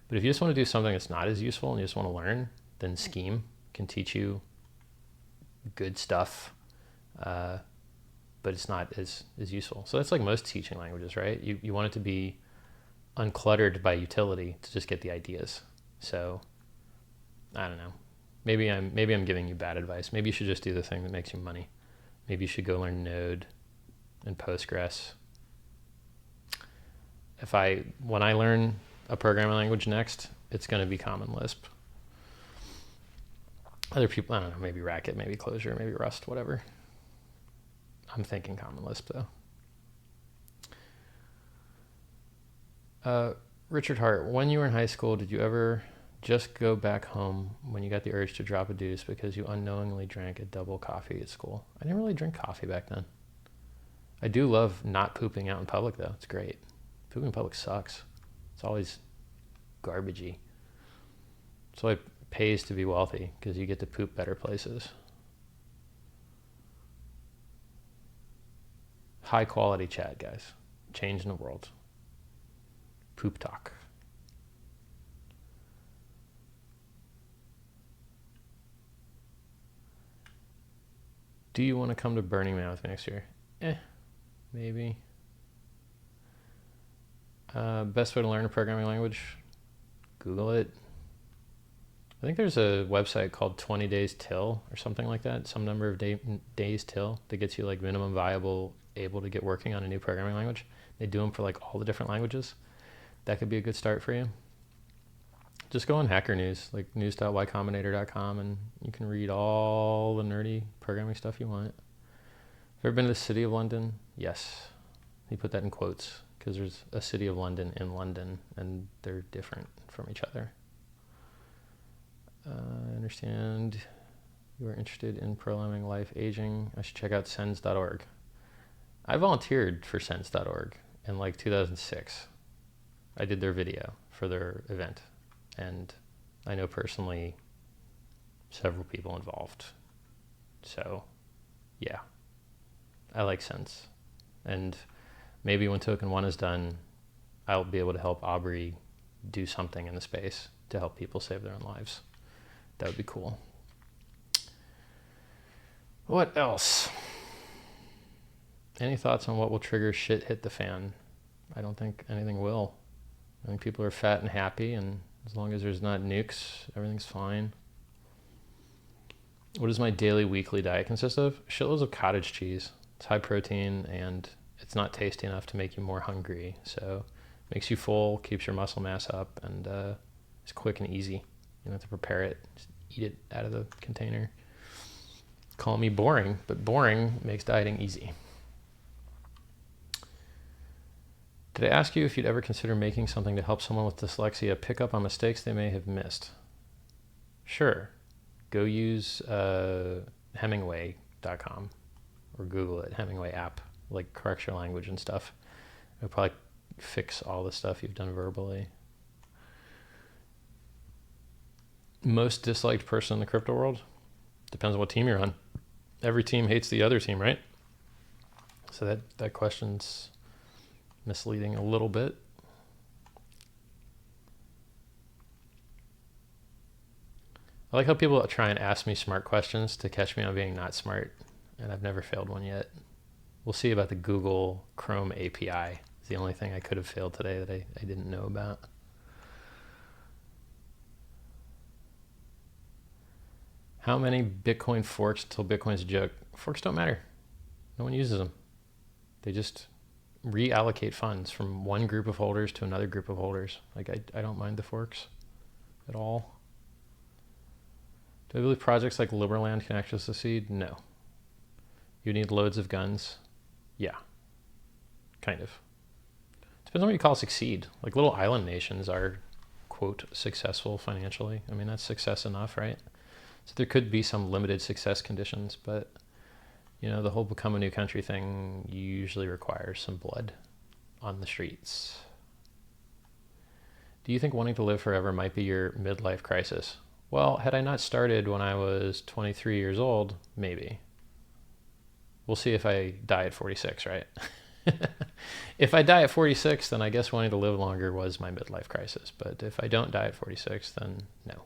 But if you just want to do something that's not as useful and you just want to learn, then Scheme can teach you good stuff, but it's not as useful. So that's like most teaching languages, right? You want it to be uncluttered by utility to just get the ideas. So I don't know. Maybe I'm giving you bad advice. Maybe you should just do the thing that makes you money. Maybe you should go learn Node and Postgres. When I learn a programming language next, it's going to be Common Lisp. Other people, I don't know, maybe Racket, maybe Clojure, maybe Rust, whatever. I'm thinking Common Lisp though. Richard Hart, when you were in high school, did you ever just go back home when you got the urge to drop a deuce because you unknowingly drank a double coffee at school? I didn't really drink coffee back then. I do love not pooping out in public, though. It's great. Pooping in public sucks. It's always garbagey. So it pays to be wealthy, because you get to poop better places. High quality chat, guys. Changing the world. Poop talk. Do you want to come to Burning Man with me next year? Maybe. Best way to learn a programming language? Google it. I think there's a website called 20 Days Till or something like that. Some number of days till that gets you like minimum viable, able to get working on a new programming language. They do them for like all the different languages. That could be a good start for you. Just go on Hacker News, like news.ycombinator.com, and you can read all the nerdy programming stuff you want. Have you ever been to the City of London? Yes. You put that in quotes because there's a City of London in London, and they're different from each other. I understand you are interested in prolonging life aging. I should check out sens.org. I volunteered for sens.org in like 2006. I did their video for their event, and I know personally several people involved. So yeah, I like Sens. And maybe when Token 1 is done, I'll be able to help Aubrey do something in the space to help people save their own lives. That would be cool. What else? Any thoughts on what will trigger shit hit the fan? I don't think anything will. I think people are fat and happy, and as long as there's not nukes, everything's fine. What does my daily, weekly diet consist of? Shitloads of cottage cheese. It's high protein, and it's not tasty enough to make you more hungry. So it makes you full, keeps your muscle mass up, and it's quick and easy. You don't have to prepare it. Just eat it out of the container. Call me boring, but boring makes dieting easy. Did I ask you if you'd ever consider making something to help someone with dyslexia pick up on mistakes they may have missed? Sure. Go use Hemingway.com or Google it, Hemingway app, like corrects your language and stuff. It'll probably fix all the stuff you've done verbally. Most disliked person in the crypto world? Depends on what team you're on. Every team hates the other team, right? So that question's misleading a little bit. I like how people try and ask me smart questions to catch me on being not smart, and I've never failed one yet. We'll see about the Google Chrome API. It's the only thing I could have failed today that I didn't know about. How many Bitcoin forks until Bitcoin's a joke? Forks don't matter. No one uses them. They just reallocate funds from one group of holders to another group of holders. Like I don't mind the forks at all. Do I believe projects like Liberland can actually succeed? No. You need loads of guns? Yeah. Kind of. Depends on what you call succeed. Like little island nations are, quote, successful financially. I mean, that's success enough, right? So there could be some limited success conditions, but you know, the whole become a new country thing usually requires some blood on the streets. Do you think wanting to live forever might be your midlife crisis? Well, had I not started when I was 23 years old, maybe. We'll see if I die at 46, right? If I die at 46, then I guess wanting to live longer was my midlife crisis. But if I don't die at 46, then no.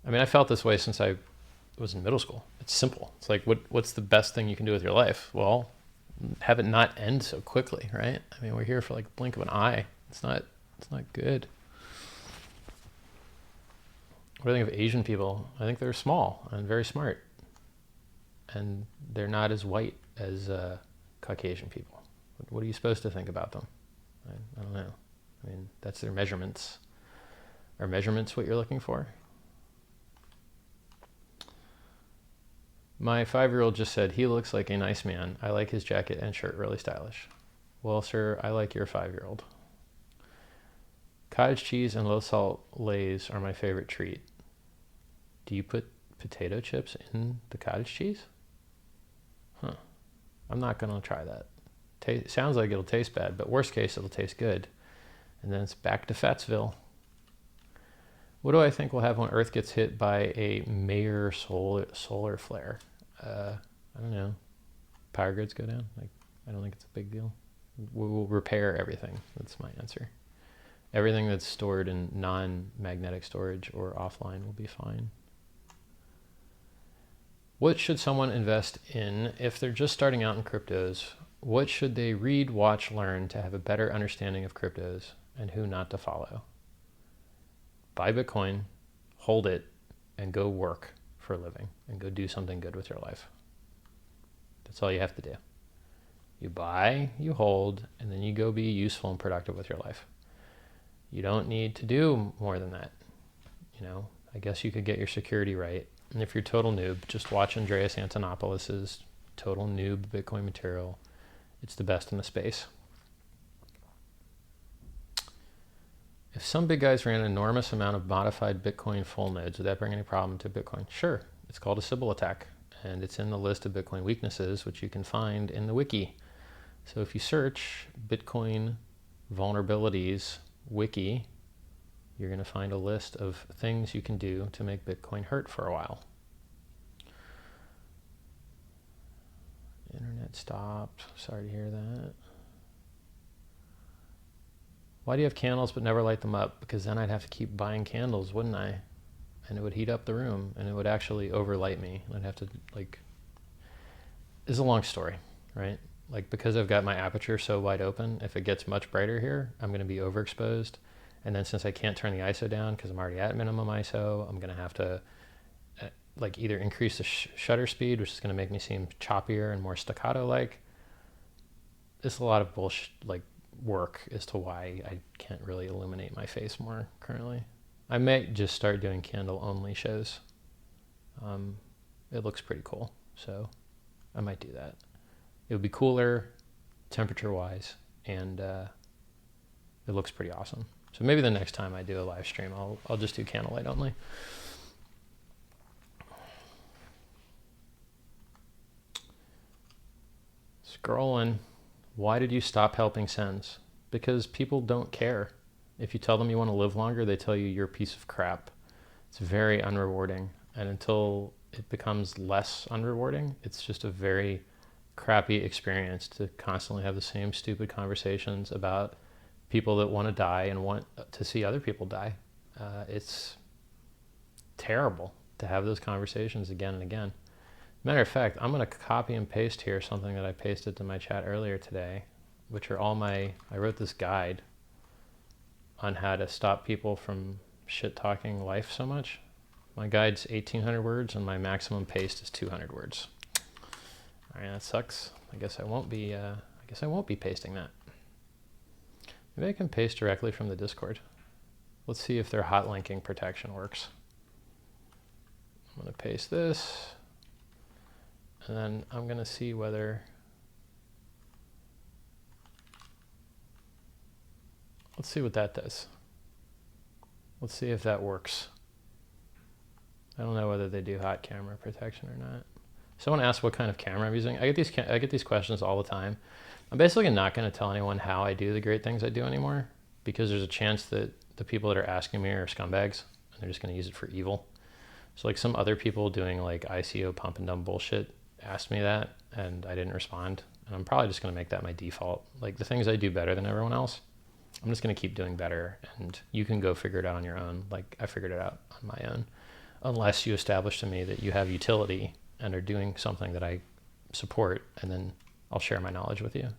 I mean, I felt this way since I was in middle school. It's simple. It's like, what's the best thing you can do with your life? Well, have it not end so quickly, right? I mean, we're here for like a blink of an eye. It's not good. What do I think of Asian people? I think they're small and very smart. And they're not as white as Caucasian people. What are you supposed to think about them? I don't know. I mean, that's their measurements. Are measurements what you're looking for? My 5-year-old just said, he looks like a nice man. I like his jacket and shirt, really stylish. Well, sir, I like your 5-year-old. Cottage cheese and low salt Lay's are my favorite treat. Do you put potato chips in the cottage cheese? Huh. I'm not going to try that. Sounds like it'll taste bad, but worst case, it'll taste good. And then it's back to Fatsville. What do I think will happen when Earth gets hit by a major solar flare? I don't know. Power grids go down? Like, I don't think it's a big deal. We'll repair everything. That's my answer. Everything that's stored in non-magnetic storage or offline will be fine. What should someone invest in if they're just starting out in cryptos? What should they read, watch, learn to have a better understanding of cryptos and who not to follow? Buy Bitcoin, hold it, and go work for a living and go do something good with your life. That's all you have to do. You buy, you hold, and then you go be useful and productive with your life. You don't need to do more than that. You know, I guess you could get your security right. And if you're total noob, just watch Andreas Antonopoulos' Total Noob Bitcoin material. It's the best in the space. If some big guys ran an enormous amount of modified Bitcoin full nodes, would that bring any problem to Bitcoin? Sure. It's called a Sybil attack, and it's in the list of Bitcoin weaknesses, which you can find in the wiki. So if you search Bitcoin vulnerabilities wiki, you're going to find a list of things you can do to make Bitcoin hurt for a while. Internet stopped. Sorry to hear that. Why do you have candles but never light them up? Because then I'd have to keep buying candles, wouldn't I? And it would heat up the room, and it would actually overlight me. I'd have to, like, it's a long story, right? Like, because I've got my aperture so wide open, if it gets much brighter here, I'm going to be overexposed. And then since I can't turn the ISO down because I'm already at minimum ISO, I'm going to have to like either increase the shutter speed, which is going to make me seem choppier and more staccato-like. It's a lot of bullshit, like, work as to why I can't really illuminate my face more currently. I might just start doing candle only shows. It looks pretty cool, so I might do that. It would be cooler temperature wise, and it looks pretty awesome. So maybe the next time I do a live stream, I'll just do candlelight only. Scrolling. Why did you stop helping sends? Because people don't care. If you tell them you want to live longer, they tell you you're a piece of crap. It's very unrewarding. And until it becomes less unrewarding, it's just a very crappy experience to constantly have the same stupid conversations about people that want to die and want to see other people die. It's terrible to have those conversations again and again. Matter of fact, I'm going to copy and paste here something that I pasted to my chat earlier today, which are all I wrote this guide on how to stop people from shit talking life so much. My guide's 1,800 words and my maximum paste is 200 words. All right, that sucks. I guess I won't be pasting that. Maybe I can paste directly from the Discord. Let's see if their hot linking protection works. I'm going to paste this, and then I'm going to see whether, let's see what that does. Let's see if that works. I don't know whether they do hot camera protection or not. Someone asked what kind of camera I'm using. I get these questions all the time. I'm basically not going to tell anyone how I do the great things I do anymore, because there's a chance that the people that are asking me are scumbags and they're just going to use it for evil. So like some other people doing like ICO pump and dump bullshit asked me that and I didn't respond. And I'm probably just going to make that my default. Like the things I do better than everyone else, I'm just going to keep doing better, and you can go figure it out on your own. Like I figured it out on my own, unless you establish to me that you have utility and are doing something that I support, and then I'll share my knowledge with you.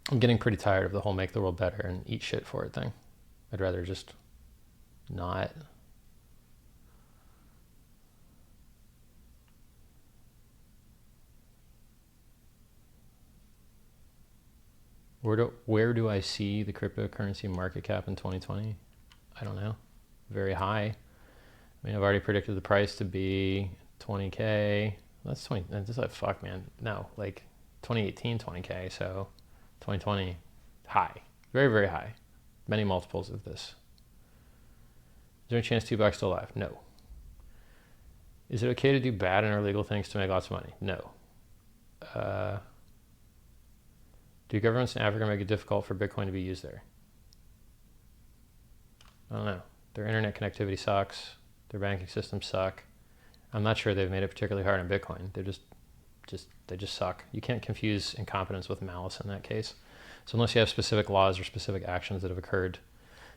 I'm getting pretty tired of the whole make the world better and eat shit for it thing. I'd rather just not. Where do I see the cryptocurrency market cap in 2020? I don't know. Very high. I mean, I've already predicted the price to be 20K. That's 20. That's like, fuck, man. No, like 2018, 20K. So 2020, high. Very, very high. Many multiples of this. Is there a chance Tupac still alive? No. Is it okay to do bad and illegal things to make lots of money? No. Do governments in Africa make it difficult for Bitcoin to be used there? I don't know. Their internet connectivity sucks. Their banking systems suck. I'm not sure they've made it particularly hard on Bitcoin. They just suck. You can't confuse incompetence with malice in that case. So unless you have specific laws or specific actions that have occurred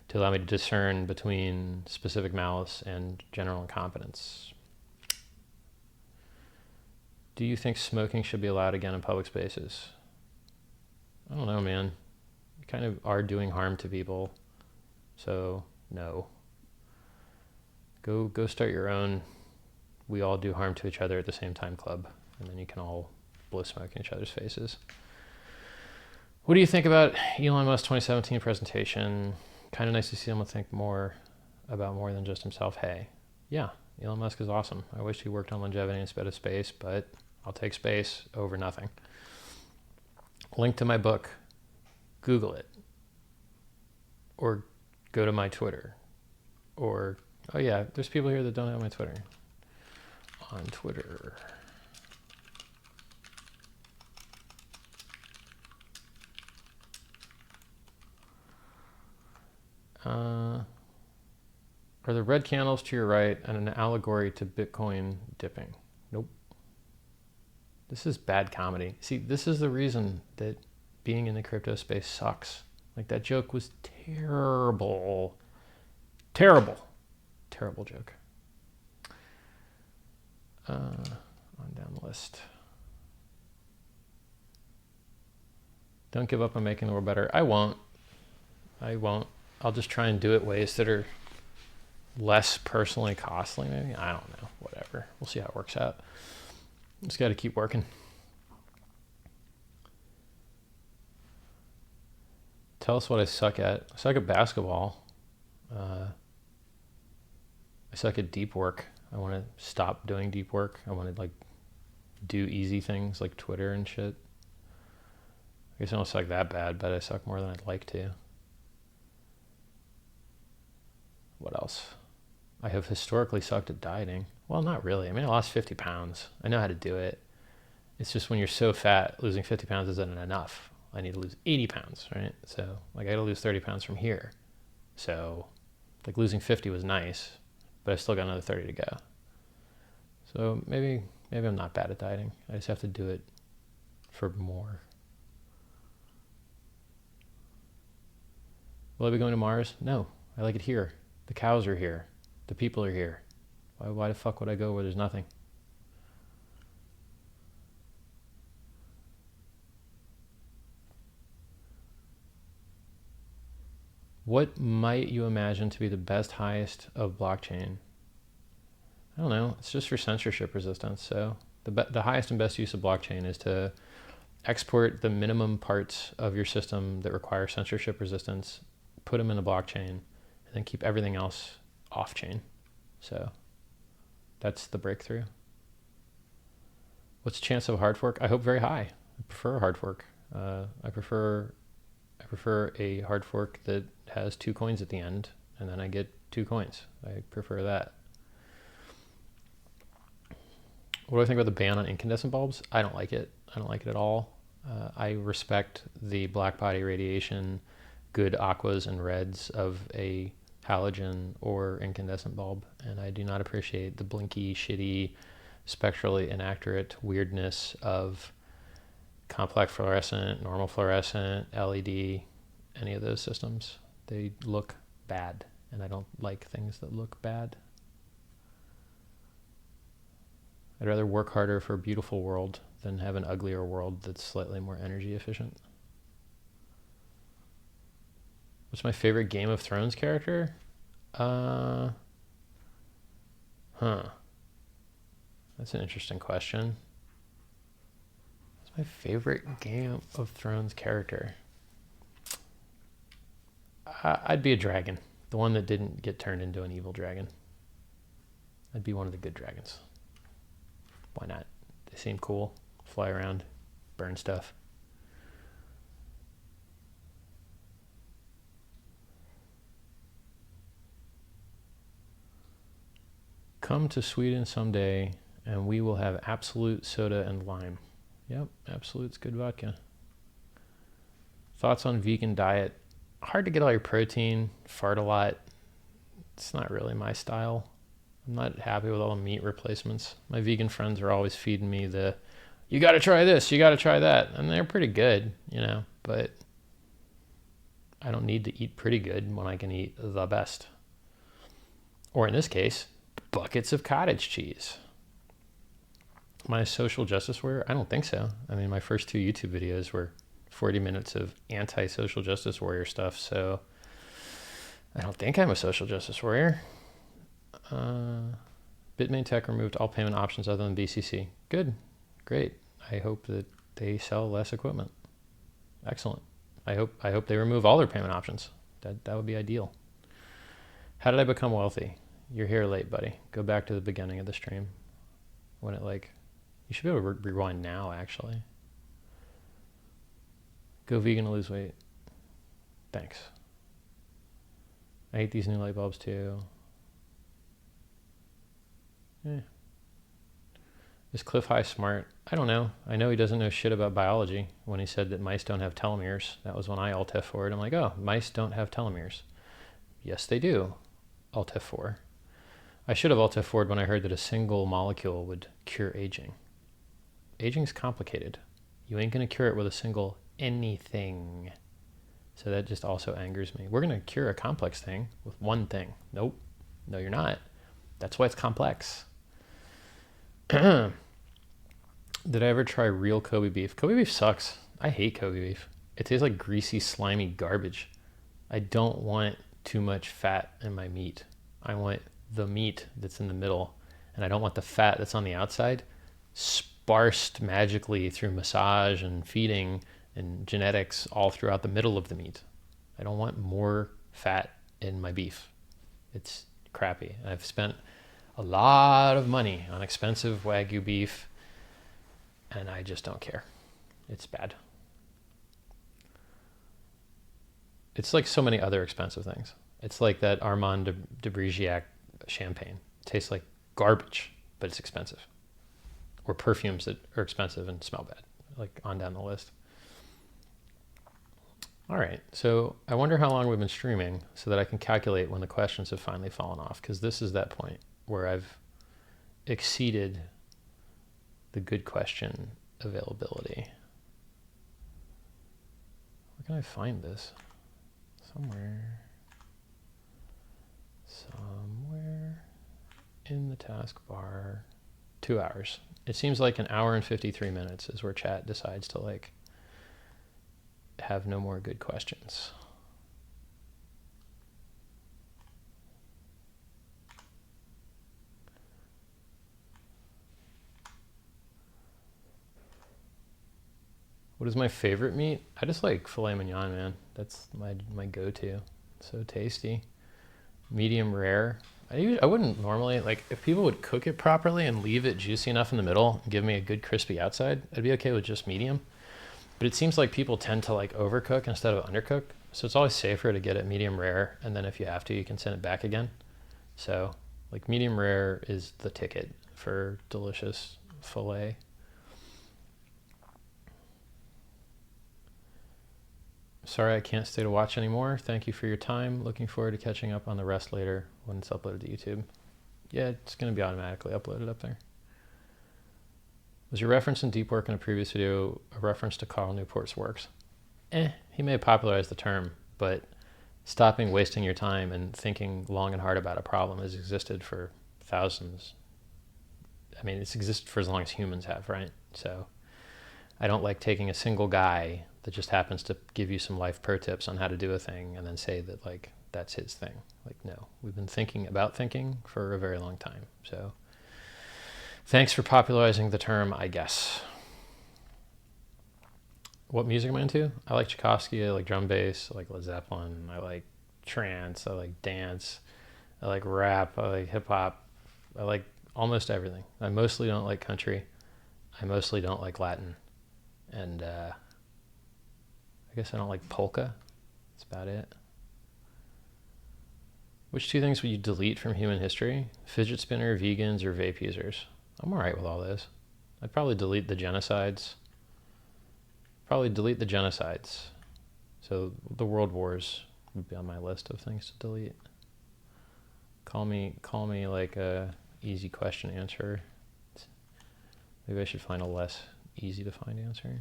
to allow me to discern between specific malice and general incompetence. Do you think smoking should be allowed again in public spaces? I don't know, man. You kind of are doing harm to people. So, no. Go start your own we all do harm to each other at the same time club, and then you can all blow smoke in each other's faces. What do you think about Elon Musk's 2017 presentation? Kind of nice to see him think more about more than just himself. Hey, yeah, Elon Musk is awesome. I wish he worked on longevity instead of space, but I'll take space over nothing. Link to my book. Google it. Or go to my Twitter. Or, oh yeah, there's people here that don't have my Twitter. On Twitter. Are the red candles to your right and an allegory to Bitcoin dipping? Nope. This is bad comedy. See, this is the reason that being in the crypto space sucks. Like, that joke was terrible. Terrible. Terrible joke. On down the list. Don't give up on making the world better. I won't. I'll just try and do it ways that are less personally costly, maybe. I don't know. Whatever. We'll see how it works out. Just got to keep working. Tell us what I suck at. I suck at basketball. I suck at deep work. I want to stop doing deep work. I want to do easy things like Twitter and shit. I guess I don't suck that bad, but I suck more than I'd like to. What else? I have historically sucked at dieting. Well, not really. I mean, I lost 50 pounds. I know how to do it. It's just when you're so fat, losing 50 pounds isn't enough. I need to lose 80 pounds, right? So, I got to lose 30 pounds from here. So, losing 50 was nice, but I still got another 30 to go. So, maybe I'm not bad at dieting. I just have to do it for more. Will I be going to Mars? No. I like it here. The cows are here. The people are here. Why the fuck would I go where there's nothing? What might you imagine to be the best highest of blockchain? I don't know. It's just for censorship resistance. So the highest and best use of blockchain is to export the minimum parts of your system that require censorship resistance, put them in a blockchain, and then keep everything else off chain. So that's the breakthrough. What's the chance of a hard fork? I hope very high. I prefer a hard fork. I prefer a hard fork that has 2 coins at the end, and then I get 2 coins. I prefer that. What do I think about the ban on incandescent bulbs? I don't like it. I don't like it at all. I respect the black body radiation, good aquas and reds of a halogen or incandescent bulb, and I do not appreciate the blinky, shitty, spectrally inaccurate weirdness of complex fluorescent, normal fluorescent, LED, any of those systems. They look bad, and I don't like things that look bad. I'd rather work harder for a beautiful world than have an uglier world that's slightly more energy efficient. What's my favorite Game of Thrones character? That's an interesting question. What's my favorite Game of Thrones character? I'd be a dragon. The one that didn't get turned into an evil dragon. I'd be one of the good dragons. Why not? They seem cool. Fly around, burn stuff. Come to Sweden someday and we will have Absolute soda and lime. Yep, Absolute's good vodka. Thoughts on vegan diet? Hard to get all your protein, fart a lot. It's not really my style. I'm not happy with all the meat replacements. My vegan friends are always feeding me you got to try this, you got to try that. And they're pretty good, but I don't need to eat pretty good when I can eat the best. Or in this case, buckets of cottage cheese. Am I a social justice warrior? I don't think so. I mean, my first 2 YouTube videos were 40 minutes of anti-social justice warrior stuff, so I don't think I'm a social justice warrior. Bitmain Tech removed all payment options other than BCC. Good. Great. I hope that they sell less equipment. Excellent. I hope they remove all their payment options. That would be ideal. How did I become wealthy? You're here late, buddy. Go back to the beginning of the stream. When you should be able to rewind now, actually. Go vegan to lose weight. Thanks. I hate these new light bulbs too. Is Cliff High smart? I don't know. I know he doesn't know shit about biology when he said that mice don't have telomeres. That was when I alt F4'd. I'm like, oh, mice don't have telomeres. Yes, they do. Alt F4. I should have alt F4'd when I heard that a single molecule would cure aging. Aging's complicated. You ain't going to cure it with a single anything. So that just also angers me. We're going to cure a complex thing with one thing. Nope. No, you're not. That's why it's complex. Did I ever try real Kobe beef? Kobe beef sucks. I hate Kobe beef. It tastes like greasy, slimy garbage. I don't want too much fat in my meat. I want the meat that's in the middle, and I don't want the fat that's on the outside sparsed magically through massage and feeding and genetics all throughout the middle of the meat. I don't want more fat in my beef. It's crappy. I've spent a lot of money on expensive Wagyu beef, and I just don't care. It's bad. It's like so many other expensive things. It's like that Armand de Brigiac champagne. It tastes like garbage, but it's expensive. Or perfumes that are expensive and smell bad, like on down the list. All right, so I wonder how long we've been streaming so that I can calculate when the questions have finally fallen off, because this is that point where I've exceeded the good question availability. Where can I find this? Somewhere in the taskbar. 2 hours. It seems like 1 hour and 53 minutes is where chat decides to have no more good questions. What is my favorite meat? I just like filet mignon, man. That's my go-to. So tasty. Medium rare. I wouldn't normally, if people would cook it properly and leave it juicy enough in the middle and give me a good crispy outside, I'd be okay with just medium. But it seems like people tend to overcook instead of undercook. So it's always safer to get it medium rare, and then if you have to, you can send it back again. So medium rare is the ticket for delicious filet. Sorry I can't stay to watch anymore. Thank you for your time. Looking forward to catching up on the rest later when it's uploaded to YouTube. Yeah, it's going to be automatically uploaded up there. Was your reference in deep work in a previous video a reference to Carl Newport's works? He may have popularized the term, but stopping wasting your time and thinking long and hard about a problem has existed for thousands. I mean, it's existed for as long as humans have, right? So I don't like taking a single guy that just happens to give you some life pro tips on how to do a thing and then say that that's his thing. No, we've been thinking about thinking for a very long time. So thanks for popularizing the term, I guess. What music am I into? I like Tchaikovsky, I like drum bass, I like Led Zeppelin, I like trance, I like dance, I like rap, I like hip hop, I like almost everything. I mostly don't like country. I mostly don't like Latin. And I guess I don't like polka. That's about it. Which 2 things would you delete from human history? Fidget spinner, vegans, or vape users? I'm all right with all those. I'd probably delete the genocides. Probably delete the genocides. So the world wars would be on my list of things to delete. Call me like a easy question answer. Maybe I should find a less easy to find answer.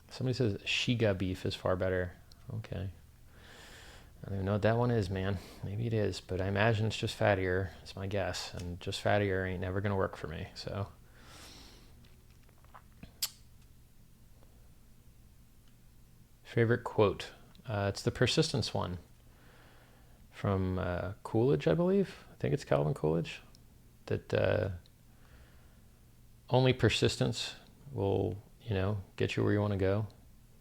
Somebody says Shiga beef is far better. Okay. I don't even know what that one is, man. Maybe it is, but I imagine it's just fattier. It's my guess, and just fattier ain't never gonna work for me. So. Favorite quote? It's the persistence one from Coolidge, I believe. I think it's Calvin Coolidge. That only persistence will, get you where you want to go,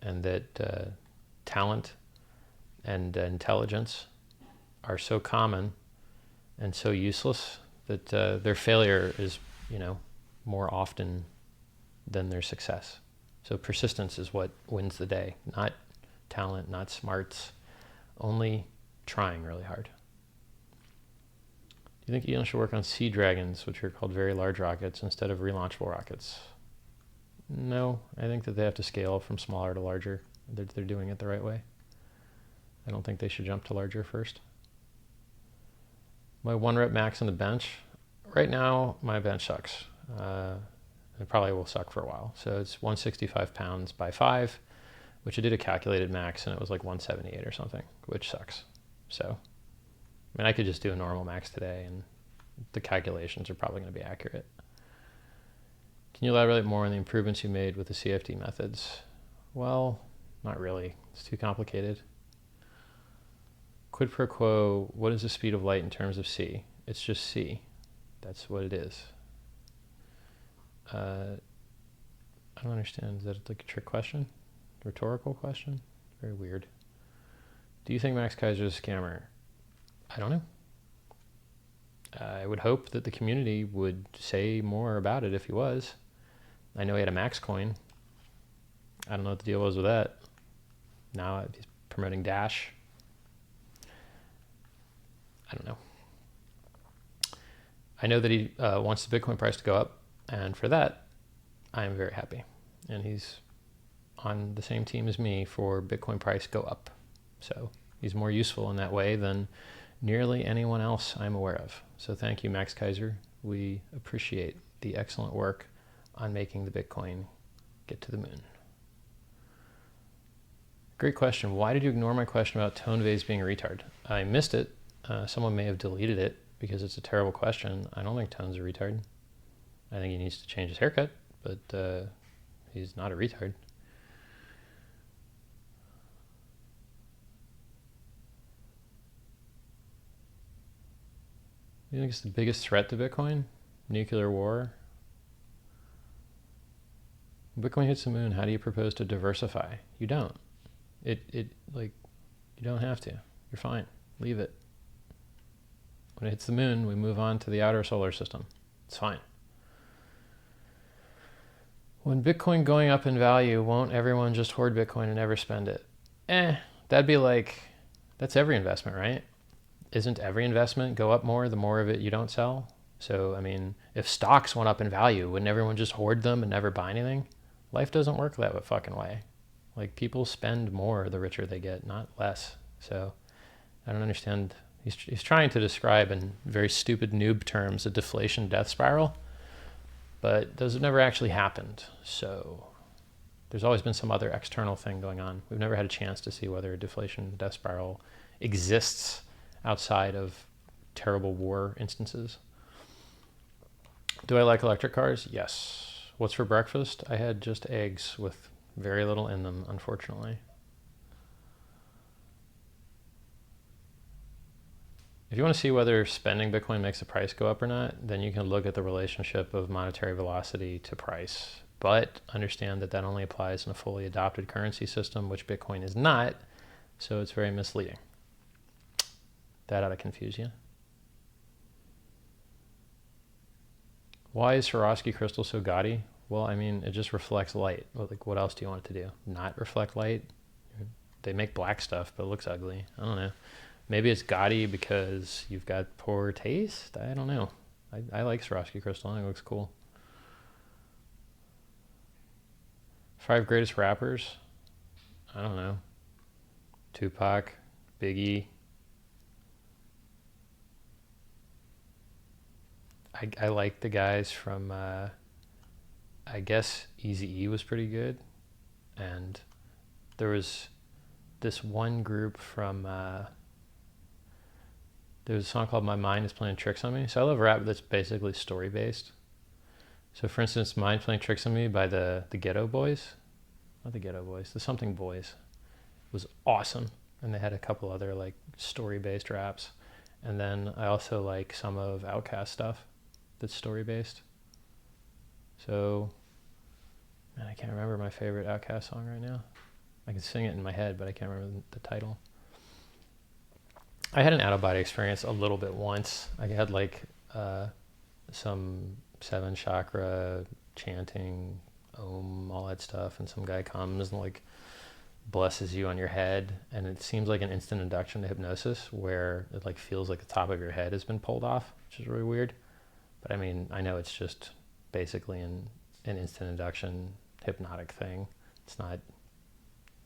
and that talent and intelligence are so common and so useless that their failure is, more often than their success. So persistence is what wins the day, not talent, not smarts, only trying really hard. Do you think Elon should work on Sea Dragons, which are called very large rockets, instead of relaunchable rockets? No, I think that they have to scale from smaller to larger. They're doing it the right way. I don't think they should jump to larger first. My 1 rep max on the bench. Right now, my bench sucks. It probably will suck for a while. So it's 165 pounds by 5, which I did a calculated max, and it was like 178 or something, which sucks. So, I could just do a normal max today, and the calculations are probably going to be accurate. Can you elaborate more on the improvements you made with the CFD methods? Well, not really. It's too complicated. Quid pro quo, what is the speed of light in terms of c? It's just c. That's what it is. I don't understand. Is that like a trick question? Rhetorical question? Very weird. Do you think Max Keiser is a scammer? I don't know. I would hope that the community would say more about it if he was. I know he had a Max coin. I don't know what the deal was with that. Now he's promoting Dash. I don't know. I know that he wants the Bitcoin price to go up, and for that, I am very happy. And he's on the same team as me for Bitcoin price go up. So he's more useful in that way than nearly anyone else I'm aware of. So thank you, Max Keiser. We appreciate the excellent work on making the Bitcoin get to the moon. Great question. Why did you ignore my question about Tonevase being a retard? I missed it. Someone may have deleted it because it's a terrible question. I don't think Tone's a retard. I think he needs to change his haircut, but he's not a retard. You think it's the biggest threat to Bitcoin? Nuclear war? When Bitcoin hits the moon, how do you propose to diversify? You don't. You don't have to. You're fine. Leave it. When it hits the moon, we move on to the outer solar system. It's fine. When Bitcoin going up in value, won't everyone just hoard Bitcoin and never spend it? That'd be like, that's every investment, right? Isn't every investment go up more the more of it you don't sell? So, if stocks went up in value, wouldn't everyone just hoard them and never buy anything? Life doesn't work that fucking way. Like, people spend more the richer they get, not less. So, I don't understand. He's trying to describe in very stupid noob terms a deflation death spiral, but those have never actually happened. So there's always been some other external thing going on. We've never had a chance to see whether a deflation death spiral exists outside of terrible war instances. Do I like electric cars? Yes. What's for breakfast? I had just eggs with very little in them, unfortunately. If you want to see whether spending Bitcoin makes the price go up or not, then you can look at the relationship of monetary velocity to price. But understand that that only applies in a fully adopted currency system, which Bitcoin is not, so it's very misleading. That ought to confuse you. Why is Swarovski crystal so gaudy? Well, it just reflects light. Like, what else do you want it to do? Not reflect light? They make black stuff, but it looks ugly. I don't know. Maybe it's gaudy because you've got poor taste? I don't know. I like Swarovski crystal. I think it looks cool. 5 greatest rappers? I don't know. Tupac, Biggie. I like the guys from, I guess Eazy-E was pretty good. And there was this one group from, there was a song called My Mind is Playing Tricks on Me. So I love rap that's basically story-based. So for instance, Mind Playing Tricks on Me by the Ghetto Boys. Not the Ghetto Boys, the Something Boys. Was awesome. And they had a couple other like story-based raps. And then I also like some of Outkast stuff that's story-based. So, man, I can't remember my favorite Outkast song right now. I can sing it in my head, but I can't remember the title. I had an out-of-body experience a little bit once. I had like some 7 chakra chanting, Om, all that stuff, and some guy comes and like blesses you on your head, and it seems like an instant induction to hypnosis where it like feels like the top of your head has been pulled off, which is really weird. But I mean, I know it's just basically an instant induction hypnotic thing. It's not,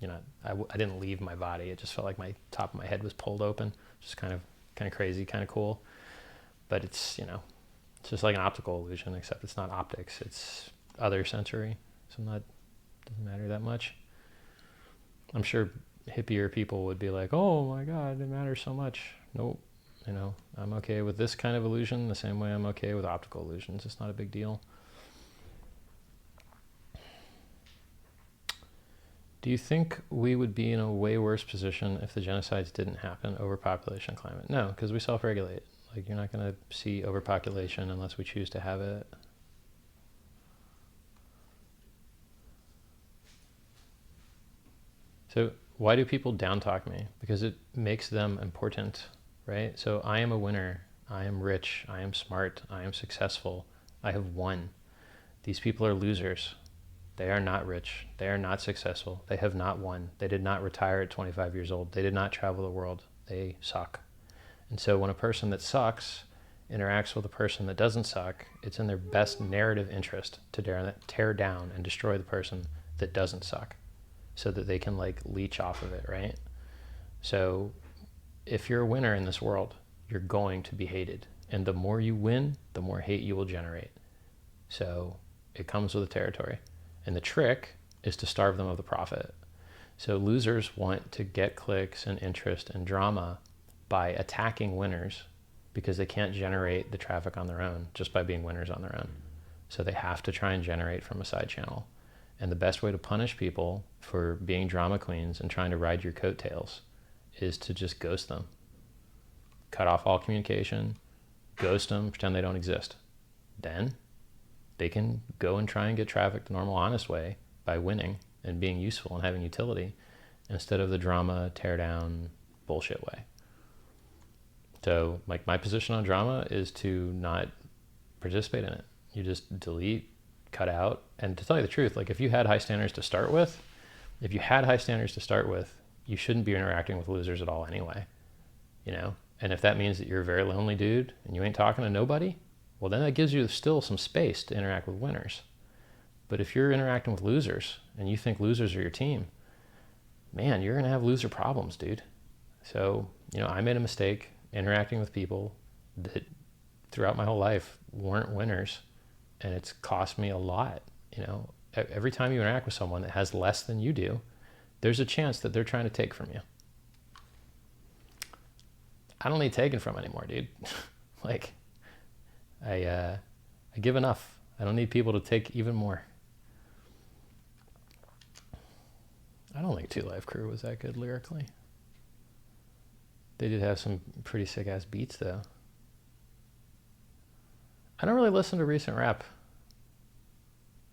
you know, I didn't leave my body. It just felt like my top of my head was pulled open. Just kind of crazy, kind of cool. But it's, you know, it's just like an optical illusion, except it's not optics. It's other sensory. So doesn't matter that much. I'm sure hippier people would be like, oh my God, it matters so much. Nope. You know, I'm okay with this kind of illusion the same way I'm okay with optical illusions. It's not a big deal. Do you think we would be in a way worse position if the genocides didn't happen, overpopulation, climate? No, because we self-regulate. Like, you're not going to see overpopulation unless we choose to have it. So why do people down talk me? Because it makes them important, right? So I am a winner. I am rich. I am smart. I am successful. I have won. These people are losers. They are not rich. They are not successful. They have not won. They did not retire at 25 years old. They did not travel the world. They suck. And so when a person that sucks interacts with a person that doesn't suck, it's in their best narrative interest to tear down and destroy the person that doesn't suck, so that they can like leech off of it, right? So if you're a winner in this world, you're going to be hated. And the more you win, the more hate you will generate. So it comes with the territory. And the trick is to starve them of the profit. So losers want to get clicks and interest and drama by attacking winners because they can't generate the traffic on their own just by being winners on their own. So they have to try and generate from a side channel. And the best way to punish people for being drama queens and trying to ride your coattails is to just ghost them. Cut off all communication, ghost them, pretend they don't exist. Then they can go and try and get traffic the normal, honest way by winning and being useful and having utility instead of the drama, tear down, bullshit way. So like my position on drama is to not participate in it. You just delete, cut out. And to tell you the truth, like if you had high standards to start with, you shouldn't be interacting with losers at all anyway, you know? And if that means that you're a very lonely dude and you ain't talking to nobody, well then that gives you still some space to interact with winners. But if you're interacting with losers and you think losers are your team, man, you're gonna have loser problems, dude. So, you know, I made a mistake interacting with people that throughout my whole life weren't winners, and it's cost me a lot. You know, every time you interact with someone that has less than you do, there's a chance that they're trying to take from you. I don't need taken from anymore, dude. Like, I give enough. I don't need people to take even more. I don't think 2 Live Crew was that good lyrically. They did have some pretty sick ass beats though. I don't really listen to recent rap.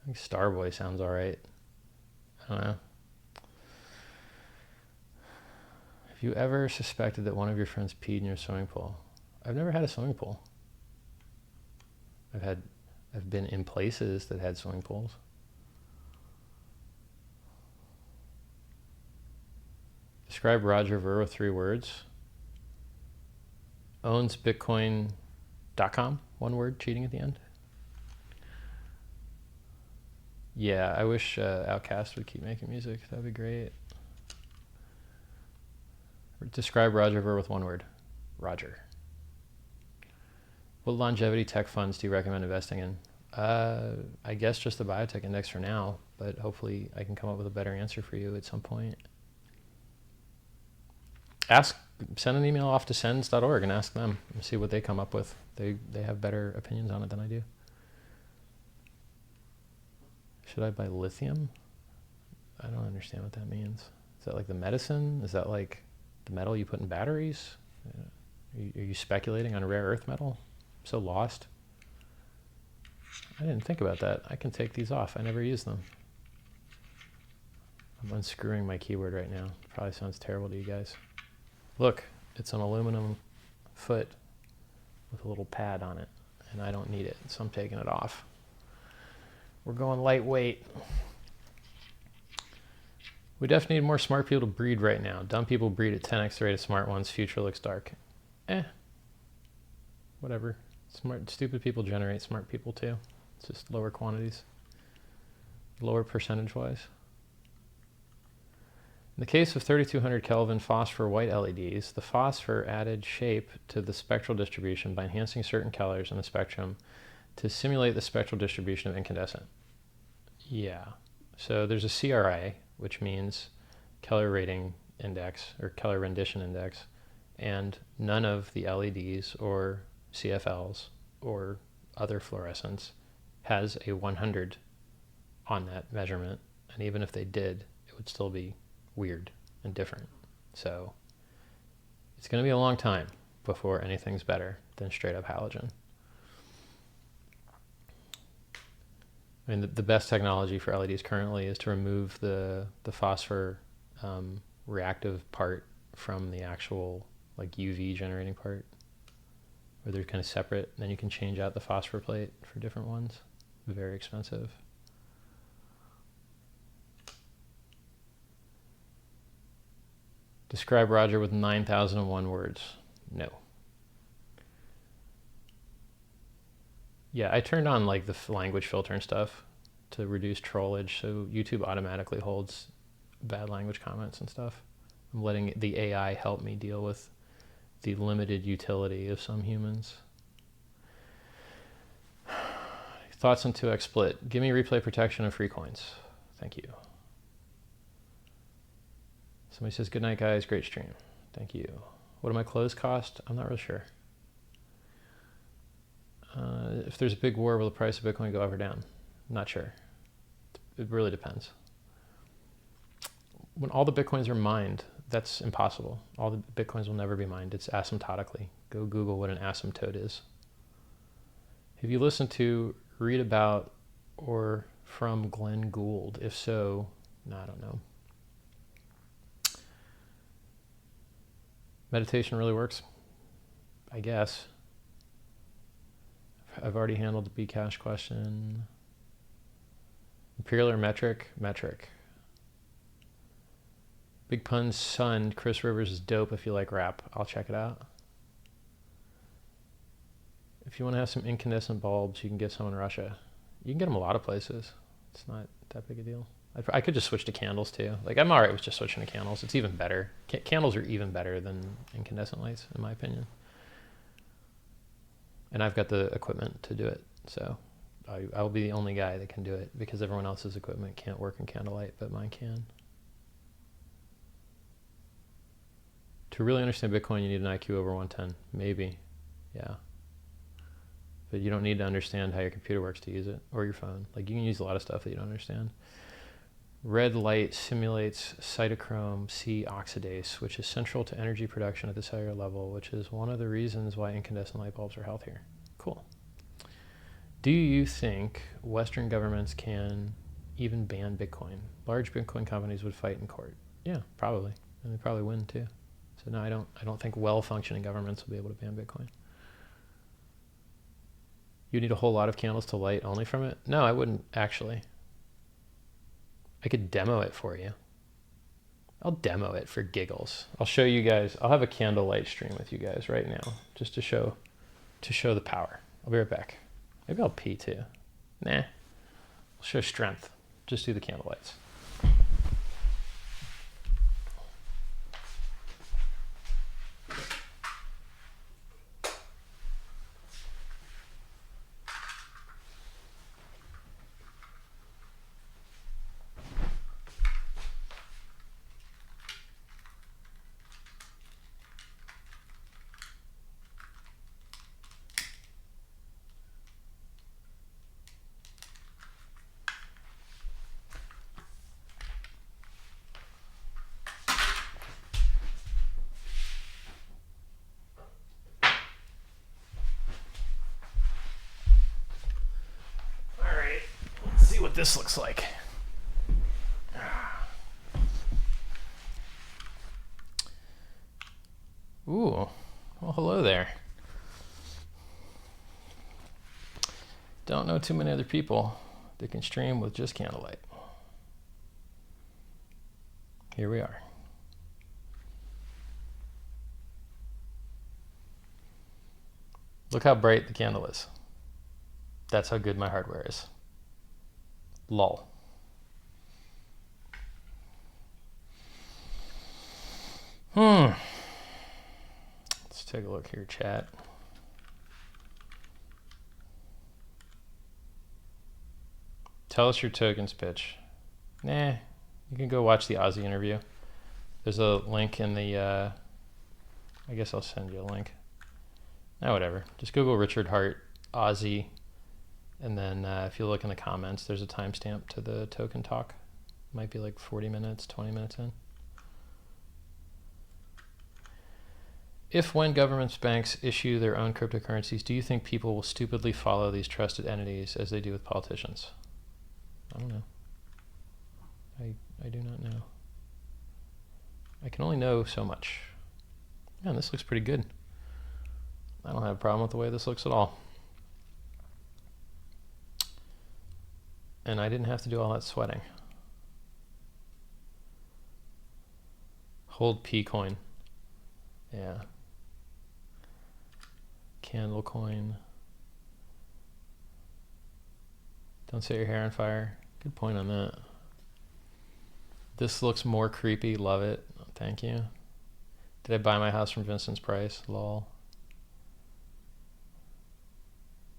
I think Starboy sounds alright. I don't know. Have you ever suspected that one of your friends peed in your swimming pool? I've never had a swimming pool. I've been in places that had swimming pools. Describe Roger Ver with 3 words. Owns Bitcoin.com, 1 word, cheating at the end. Yeah, I wish Outkast would keep making music. That'd be great. Describe Roger Ver with one word. Roger. What longevity tech funds do you recommend investing in? I guess just the biotech index for now, but hopefully I can come up with a better answer for you at some point. Send an email off to sends.org and ask them and see what they come up with. They have better opinions on it than I do. Should I buy lithium? I don't understand what that means. Is that like the medicine? Is that like the metal you put in batteries? Are you speculating on rare earth metal? I'm so lost. I didn't think about that. I can take these off. I never use them. I'm unscrewing my keyboard right now. Probably sounds terrible to you guys. Look, it's an aluminum foot with a little pad on it, and I don't need it, so I'm taking it off. We're going lightweight. We definitely need more smart people to breed right now. Dumb people breed at 10x the rate of smart ones. Future looks dark. Whatever. Stupid people generate smart people too. It's just lower quantities, lower percentage-wise. In the case of 3200 Kelvin phosphor white LEDs, the phosphor added shape to the spectral distribution by enhancing certain colors in the spectrum to simulate the spectral distribution of incandescent. Yeah. So there's a CRI, which means color rating index or color rendition index, and none of the LEDs or CFLs or other fluorescents has a 100 on that measurement. And even if they did, it would still be weird and different. So it's going to be a long time before anything's better than straight up halogen. I mean, the best technology for LEDs currently is to remove the phosphor reactive part from the actual like UV generating part, where they're kind of separate. Then you can change out the phosphor plate for different ones. Very expensive. Describe Roger with 9,001 words. No. Yeah, I turned on like the language filter and stuff to reduce trollage, so YouTube automatically holds bad language comments and stuff. I'm letting the AI help me deal with the limited utility of some humans. Thoughts on 2x split. Give me replay protection and free coins. Thank you. Somebody says, good night, guys. Great stream. Thank you. What do my clothes cost? I'm not really sure. If there's a big war, will the price of Bitcoin go up or down? Not sure. It really depends. When all the Bitcoins are mined, that's impossible. All the Bitcoins will never be mined. It's asymptotically. Go Google what an asymptote is. Have you listened to, read about, or from Glenn Gould? If so, no, I don't know. Meditation really works, I guess. I've already handled the Bcash question. Imperial or metric? Metric. Big Pun's son, Chris Rivers, is dope if you like rap. I'll check it out. If you want to have some incandescent bulbs, you can get some in Russia. You can get them a lot of places. It's not that big a deal. I could just switch to candles too. Like, I'm all right with just switching to candles. It's even better. Candles are even better than incandescent lights, in my opinion. And I've got the equipment to do it. So I'll be the only guy that can do it because everyone else's equipment can't work in candlelight, but mine can. To really understand Bitcoin, you need an IQ over 110. Maybe. Yeah. But you don't need to understand how your computer works to use it, or your phone. Like, you can use a lot of stuff that you don't understand. Red light simulates cytochrome C oxidase, which is central to energy production at the cellular level, which is one of the reasons why incandescent light bulbs are healthier. Cool. Do you think Western governments can even ban Bitcoin? Large Bitcoin companies would fight in court. Yeah, probably. And they probably win too. So no, I don't think well-functioning governments will be able to ban Bitcoin. You need a whole lot of candles to light only from it? No, I wouldn't actually. I could demo it for you. I'll demo it for giggles. I'll show you guys. I'll have a candlelight stream with you guys right now, just to show the power. I'll be right back. Maybe I'll pee too. Nah. I'll show strength. just do the candlelights. See what this looks like. Ooh, well, hello there. Don't know too many other people that can stream with just candlelight. Here we are. Look how bright the candle is. That's how good my hardware is. Lol. Let's take a look here, chat. Tell us your tokens pitch. Nah, you can go watch the Ozzy interview. There's a link in the, I guess I'll send you a link. Whatever. Just Google Richard Hart, Ozzy, and then if you look in the comments, there's a timestamp to the token talk. Might be like 40 minutes, 20 minutes in. If when governments, banks issue their own cryptocurrencies, do you think people will stupidly follow these trusted entities as they do with politicians? I don't know. I do not know. I can only know so much. Man, this looks pretty good. I don't have a problem with the way this looks at all. And I didn't have to do all that sweating. Hold P coin. Yeah. Candle coin. Don't set your hair on fire. Good point on that. This looks more creepy. Love it. Thank you. Did I buy my house from Vincent's Price? Lol.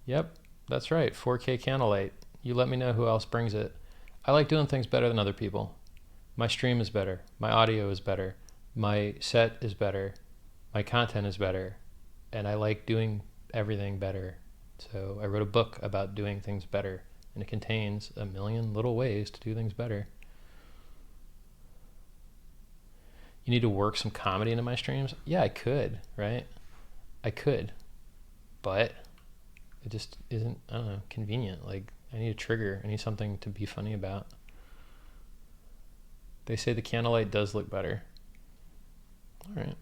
Yep, that's right. 4K candlelight. You let me know who else brings it. I like doing things better than other people. My stream is better. My audio is better. My set is better. My content is better. And I like doing everything better. So I wrote a book about doing things better. And it contains a million little ways to do things better. You need to work some comedy into my streams? Yeah, I could, right? I could. But it just isn't, I don't know, convenient. Like, I need a trigger. I need something to be funny about. They say the candlelight does look better. All right.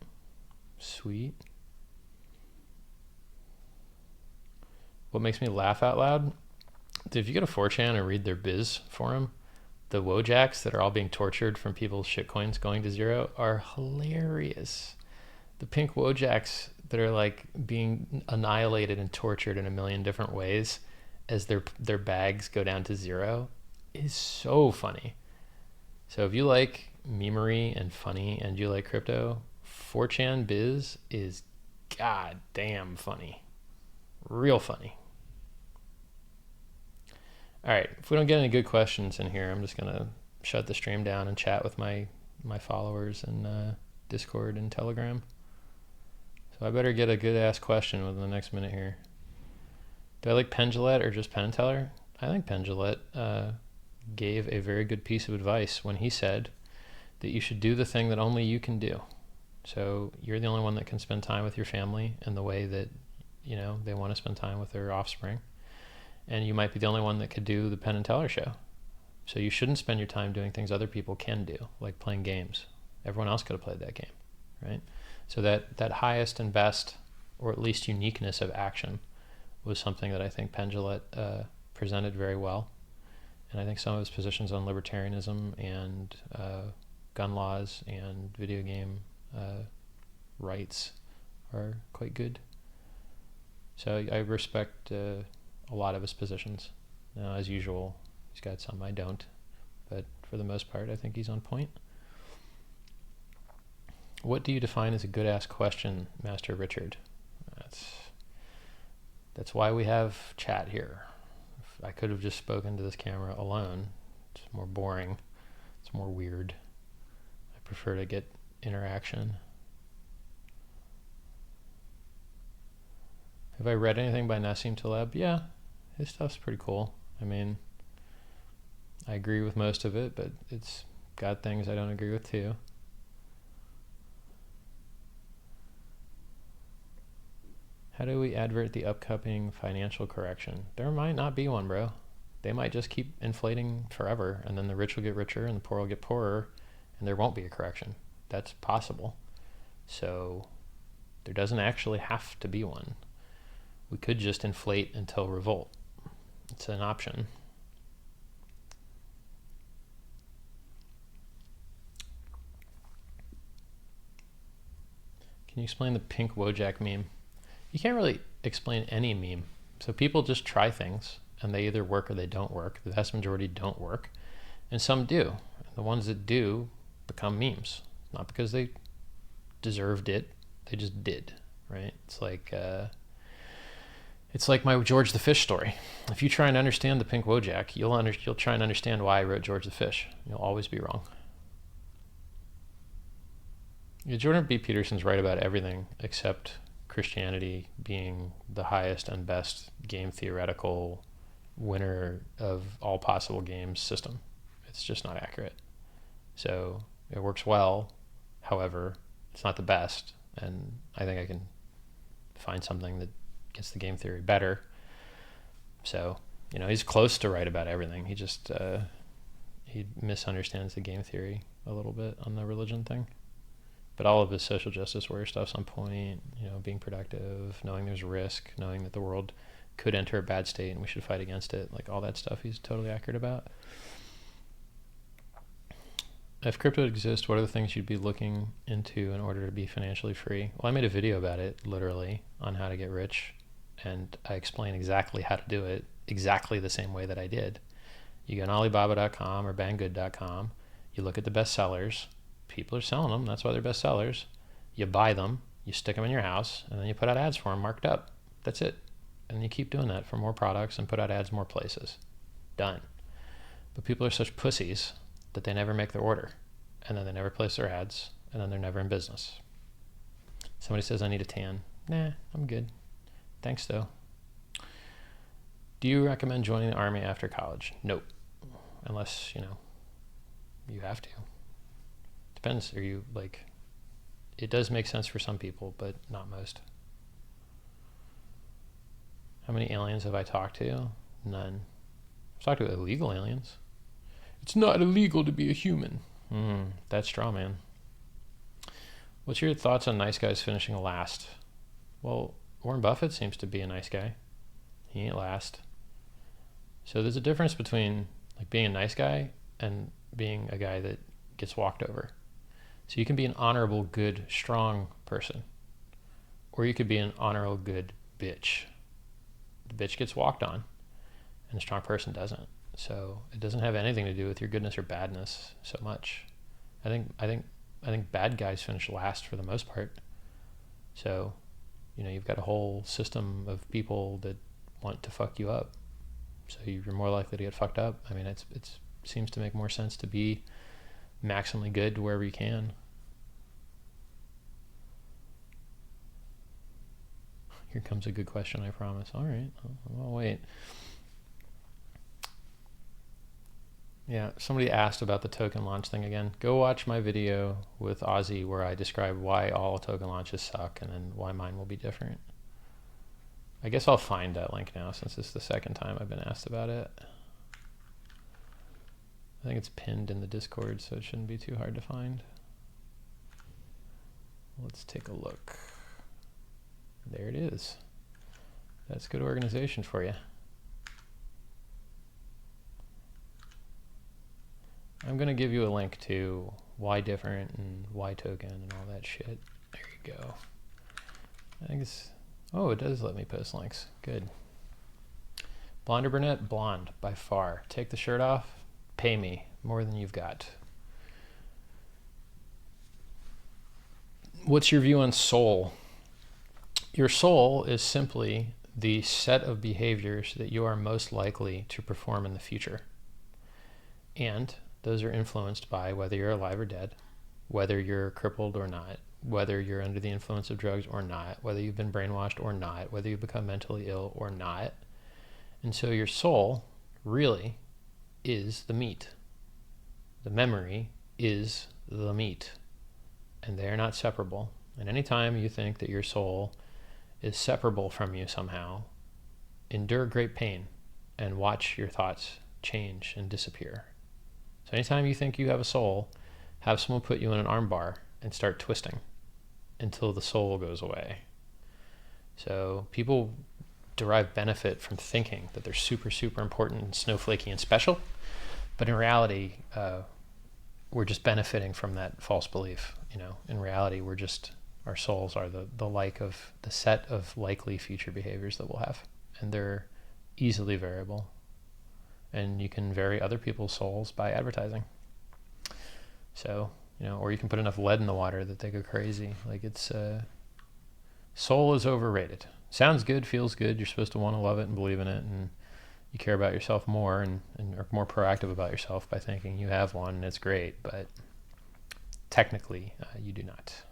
Sweet. What makes me laugh out loud? If you go to 4chan and read their biz forum, the Wojaks that are all being tortured from people's shitcoins going to zero are hilarious. The pink Wojaks that are like being annihilated and tortured in a million different ways as their bags go down to zero is so funny. So if you like memery and funny and you like crypto, 4chan biz is goddamn funny. Real funny. All right, if we don't get any good questions in here, I'm just gonna shut the stream down and chat with my followers in Discord and Telegram. So I better get a good ass question within the next minute here. Do I like Penn Jillette or just Penn and Teller? I think Penn Jillette gave a very good piece of advice when he said that you should do the thing that only you can do. So you're the only one that can spend time with your family in the way that, you know, they want to spend time with their offspring. And you might be the only one that could do the Penn and Teller show. So you shouldn't spend your time doing things other people can do, like playing games. Everyone else could have played that game, right? So that highest and best, or at least uniqueness of action, was something that I think Penn Jillette presented very well. And I think some of his positions on libertarianism and gun laws and video game rights are quite good. So I respect a lot of his positions. Now, as usual, he's got some I don't. but for the most part, I think he's on point. What do you define as a good-ass question, Master Richard? That's why we have chat here. If I could have just spoken to this camera alone. It's more boring. It's more weird. I prefer to get interaction. Have I read anything by Nassim Taleb? Yeah, his stuff's pretty cool. I mean, I agree with most of it, but it's got things I don't agree with too. How do we advert the upcoming financial correction? There might not be one, bro. They might just keep inflating forever, and then the rich will get richer and the poor will get poorer, and there won't be a correction. That's possible. So there doesn't actually have to be one. We could just inflate until revolt. It's an option. Can you explain the pink Wojak meme? You can't really explain any meme. So people just try things, and they either work or they don't work. The vast majority don't work, and some do. The ones that do become memes, not because they deserved it, they just did, right? It's like my George the Fish story. If you try and understand the pink Wojak, you'll try and understand why I wrote George the Fish. You'll always be wrong. Yeah, Jordan B. Peterson's right about everything except Christianity being the highest and best game theoretical winner of all possible games system. It's just not accurate. So it works well. However, it's not the best. And I think I can find something that gets the game theory better. So, he's close to right about everything. He just, he misunderstands the game theory a little bit on the religion thing. But all of his social justice warrior stuff's on point, being productive, knowing there's risk, knowing that the world could enter a bad state and we should fight against it. Like all that stuff he's totally accurate about. If crypto exists, what are the things you'd be looking into in order to be financially free? Well, I made a video about it, literally, on how to get rich. And I explain exactly how to do it, exactly the same way that I did. You go on Alibaba.com or Banggood.com, you look at the best sellers. People are selling them. That's why they're best sellers. You buy them, you stick them in your house, and then you put out ads for them marked up. That's it. And you keep doing that for more products and put out ads more places. Done. But people are such pussies that they never make their order. And then they never place their ads. And then they're never in business. Somebody says, I need a tan. Nah, I'm good. Thanks, though. Do you recommend joining the Army after college? Nope. Unless, you have to. Depends. Are you it does make sense for some people, but not most. How many aliens have I talked to? None. I've talked to illegal aliens. It's not illegal to be a human. That's straw man. What's your thoughts on nice guys finishing last? Well, Warren Buffett seems to be a nice guy. He ain't last. So there's a difference between being a nice guy and being a guy that gets walked over. So you can be an honorable, good, strong person. Or you could be an honorable, good bitch. The bitch gets walked on, and the strong person doesn't. So it doesn't have anything to do with your goodness or badness so much. I think bad guys finish last for the most part. So, you've got a whole system of people that want to fuck you up. So you're more likely to get fucked up. I mean, it seems to make more sense to be maximally good wherever you can. Here comes a good question, I promise. All right, I'll wait. Yeah, somebody asked about the token launch thing again. Go watch my video with Ozzy where I describe why all token launches suck and then why mine will be different. I guess I'll find that link now since it's the second time I've been asked about it. I think it's pinned in the Discord, so it shouldn't be too hard to find. Let's take a look. There it is. That's good organization for you. I'm going to give you a link to why different and why token and all that shit. There you go. I think it's... Oh, it does let me post links. Good. Blonde or brunette? Blonde, by far. Take the shirt off. Pay me. more than you've got. What's your view on soul? Your soul is simply the set of behaviors that you are most likely to perform in the future. And those are influenced by whether you're alive or dead, whether you're crippled or not, whether you're under the influence of drugs or not, whether you've been brainwashed or not, whether you've become mentally ill or not. And so your soul really is the meat. The memory is the meat. And they're not separable. And anytime you think that your soul is separable from you somehow, endure great pain and watch your thoughts change and disappear. So anytime you think you have a soul, have someone put you in an arm bar and start twisting until the soul goes away. So people derive benefit from thinking that they're super, super important and snowflakey and special. But in reality, we're just benefiting from that false belief. In reality, our souls are the set of likely future behaviors that we'll have. And they're easily variable. And you can vary other people's souls by advertising. So, or you can put enough lead in the water that they go crazy. Soul is overrated. Sounds good, feels good. You're supposed to want to love it and believe in it. And you care about yourself more and are more proactive about yourself by thinking you have one and it's great. But technically, you do not.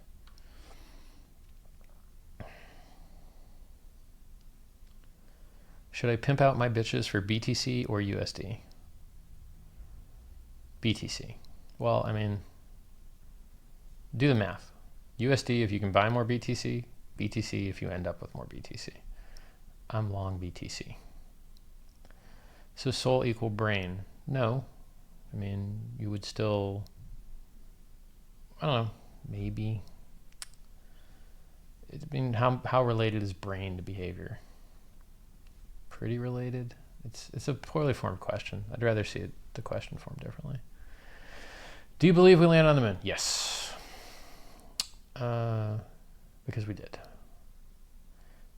Should I pimp out my bitches for BTC or USD? BTC. Well, do the math. USD if you can buy more BTC, BTC if you end up with more BTC. I'm long BTC. So soul equal brain? No. You would still, I don't know, maybe. How related is brain to behavior? Pretty related. It's a poorly formed question. I'd rather see the question formed differently. Do you believe we landed on the moon? Yes. Because we did.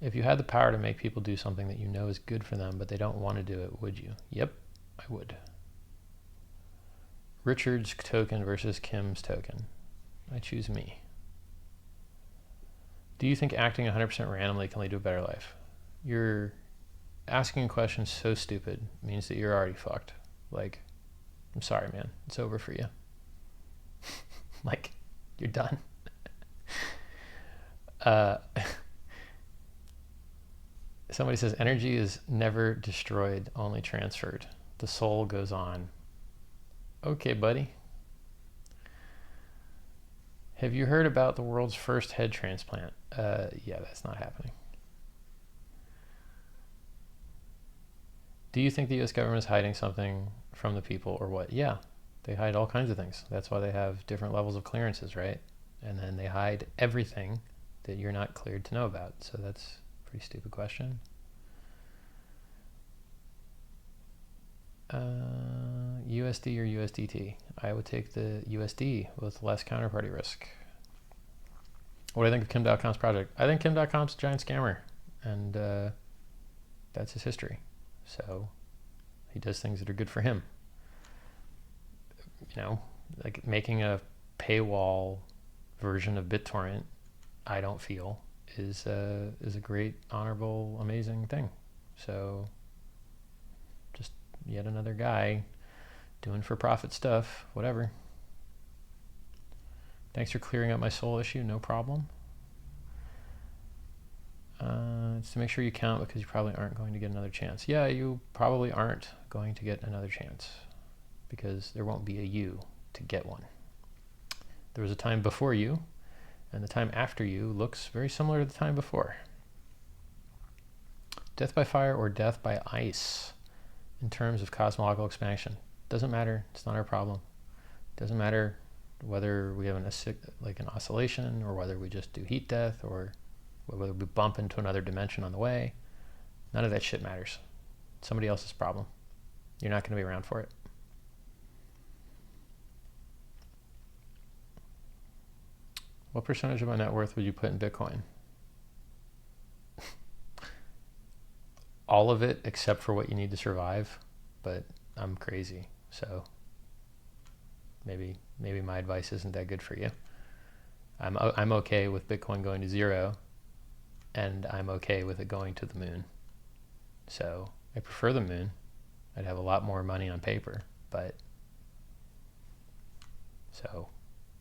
If you had the power to make people do something that you know is good for them, but they don't want to do it, would you? Yep, I would. Richard's token versus Kim's token. I choose me. Do you think acting 100% randomly can lead to a better life? You're asking a question so stupid means that you're already fucked. I'm sorry, man. It's over for you. You're done. Somebody says energy is never destroyed, only transferred. The soul goes on. Okay, buddy. Have you heard about the world's first head transplant? Yeah, that's not happening. Do you think the U.S. government is hiding something from the people or what? Yeah, they hide all kinds of things. That's why they have different levels of clearances, right? And then they hide everything that you're not cleared to know about. So that's a pretty stupid question. USD or USDT? I would take the USD with less counterparty risk. What do I think of Kim.com's project? I think Kim.com's a giant scammer, and that's his history. So he does things that are good for him. Making a paywall version of BitTorrent, I don't feel is a great, honorable, amazing thing. So just yet another guy doing for-profit stuff, whatever. Thanks for clearing up my soul issue, no problem. It's to make sure you count because you probably aren't going to get another chance. Yeah, you probably aren't going to get another chance because there won't be a you to get one. There was a time before you, and the time after you looks very similar to the time before. Death by fire or death by ice in terms of cosmological expansion. Doesn't matter. It's not our problem. Doesn't matter whether we have an oscillation or whether we just do heat death or whether we bump into another dimension on the way. None of that shit matters. It's somebody else's problem. You're not going to be around for it. What percentage of my net worth would you put in Bitcoin? All of it except for what you need to survive, but I'm crazy, so maybe my advice isn't that good for you. I'm okay with Bitcoin going to zero, and I'm okay with it going to the moon. So I prefer the moon. I'd have a lot more money on paper, but so,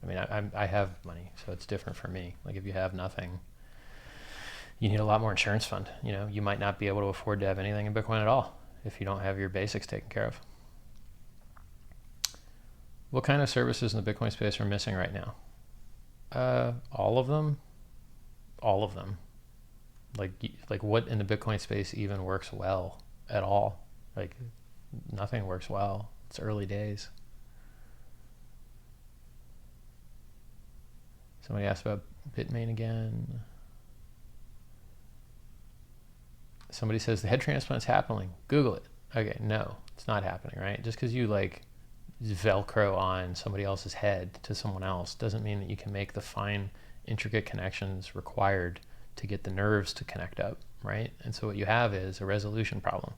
I mean, I have money, so it's different for me. Like if you have nothing, you need a lot more insurance fund. You know, you might not be able to afford to have anything in Bitcoin at all if you don't have your basics taken care of. What kind of services in the Bitcoin space are missing right now? All of them. All of them. Like what in the Bitcoin space even works well at all? Like nothing works well. It's early days. Somebody asked about Bitmain again. Somebody says the head transplant's happening. Google it. Okay, no, it's not happening, right? Just because you like Velcro on somebody else's head to someone else doesn't mean that you can make the fine, intricate connections required to get the nerves to connect up, right? And so what you have is a resolution problem.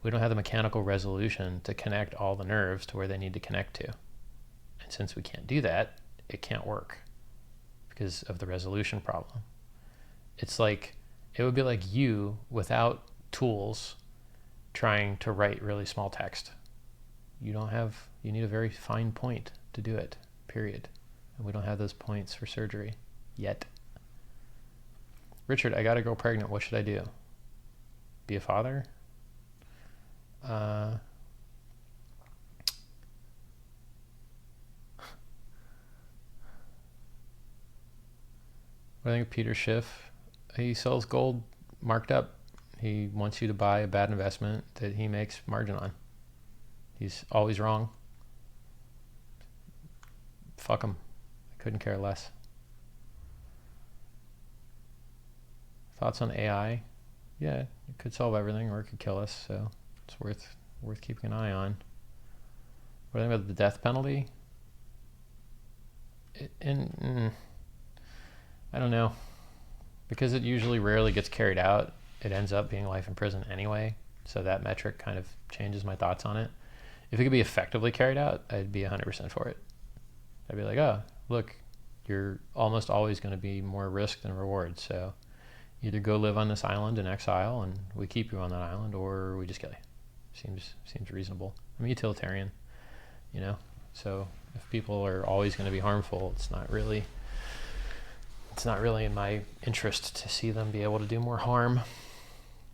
We don't have the mechanical resolution to connect all the nerves to where they need to connect to. And since we can't do that, it can't work because of the resolution problem. It's like, it would be like you without tools trying to write really small text. You need a very fine point to do it, period. And we don't have those points for surgery yet. Richard, I got a girl pregnant. What should I do? Be a father? What do I think of Peter Schiff? He sells gold marked up. He wants you to buy a bad investment that he makes margin on. He's always wrong. Fuck him. I couldn't care less. Thoughts on AI? Yeah, it could solve everything or it could kill us, so it's worth keeping an eye on. What do you think about the death penalty? I don't know. Because it usually rarely gets carried out, it ends up being life in prison anyway, so that metric kind of changes my thoughts on it. If it could be effectively carried out, I'd be 100% for it. I'd be like, oh, look, you're almost always going to be more risk than reward, so either go live on this island in exile and we keep you on that island, or we just kill you. Seems reasonable. I'm a utilitarian, you know, so if people are always going to be harmful, it's not really in my interest to see them be able to do more harm.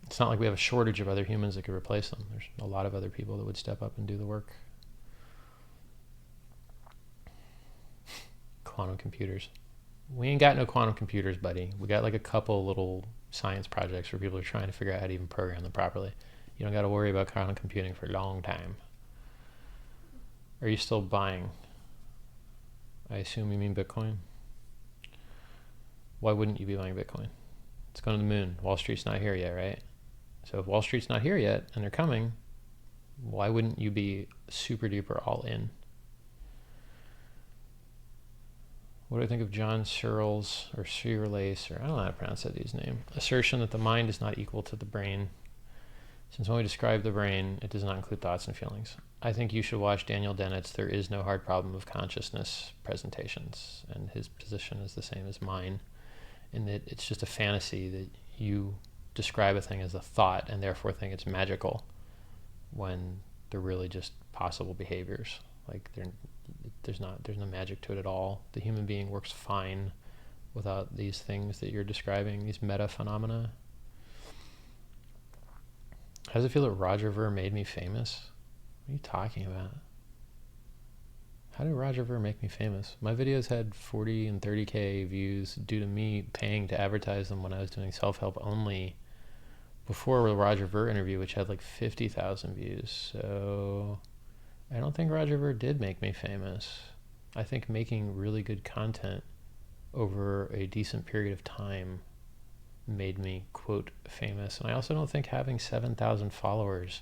It's not like we have a shortage of other humans that could replace them. There's a lot of other people that would step up and do the work. Quantum computers. We ain't got no quantum computers, buddy. We got like a couple little science projects where people are trying to figure out how to even program them properly. You don't got to worry about quantum computing for a long time. Are you still buying? I assume you mean Bitcoin. Why wouldn't you be buying Bitcoin? It's going to the moon. Wall Street's not here yet, right? So if Wall Street's not here yet and they're coming, why wouldn't you be super duper all in? What do I think of John Searle's or Searle's, or I don't know how to pronounce that dude's name, assertion that the mind is not equal to the brain? Since when we describe the brain, it does not include thoughts and feelings. I think you should watch Daniel Dennett's There Is No Hard Problem of Consciousness presentations, and his position is the same as mine, in that it's just a fantasy that you describe a thing as a thought and therefore think it's magical when they're really just possible behaviors. Like there's no magic to it at all. The human being works fine without these things that you're describing, these meta phenomena. How does it feel that Roger Ver made me famous? What are you talking about? How did Roger Ver make me famous? My videos had 40 and 30K views due to me paying to advertise them when I was doing self-help only before the Roger Ver interview, which had like 50,000 views. So I don't think Roger Ver did make me famous. I think making really good content over a decent period of time made me, quote, famous. And I also don't think having 7,000 followers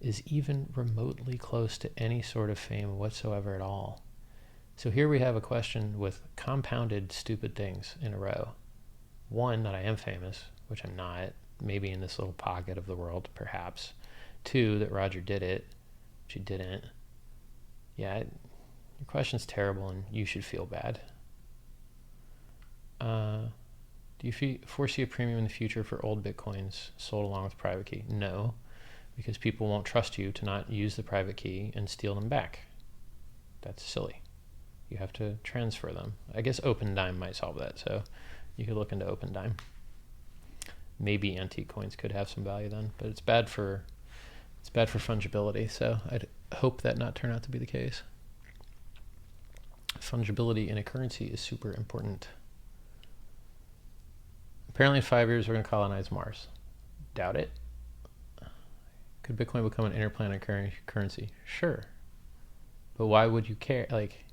is even remotely close to any sort of fame whatsoever at all. So here we have a question with compounded stupid things in a row. One, that I am famous, which I'm not, maybe in this little pocket of the world, perhaps. Two, that Roger did it, which he didn't. Yeah, Your question's terrible and you should feel bad. Do you foresee a premium in the future for old Bitcoins sold along with private key? No, because people won't trust you to not use the private key and steal them back. That's silly. You have to transfer them. I guess OpenDime might solve that, so you could look into OpenDime. Maybe antique coins could have some value then, but it's bad for fungibility, so I'd hope that not turn out to be the case. Fungibility in a currency is super important. Apparently in 5 years we're going to colonize Mars. Doubt it. Could Bitcoin become an interplanetary currency? Sure. But why would you care? Like,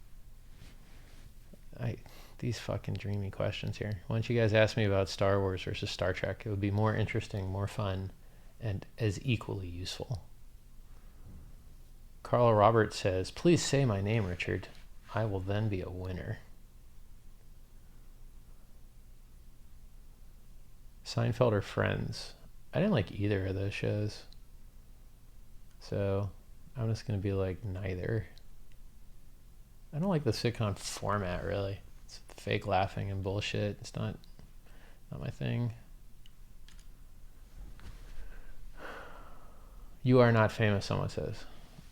these fucking dreamy questions here. Why don't you guys ask me about Star Wars versus Star Trek? It would be more interesting, more fun, and as equally useful. Carl Roberts says, please say my name, Richard. I will then be a winner. Seinfeld or Friends? I didn't like either of those shows. So I'm just going to be like neither. I don't like the sitcom format, really. It's fake laughing and bullshit. It's not my thing. You are not famous, someone says.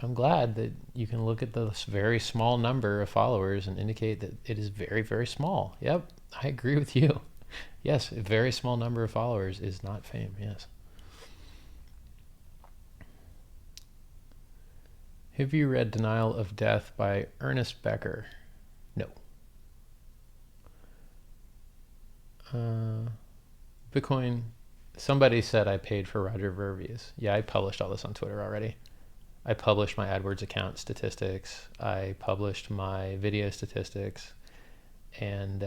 I'm glad that you can look at this very small number of followers and indicate that it is very, very small. Yep, I agree with you. Yes, a very small number of followers is not fame, yes. Have you read Denial of Death by Ernest Becker? No. Bitcoin, somebody said I paid for Roger Ver views. Yeah, I published all this on Twitter already. I published my AdWords account statistics. I published my video statistics. And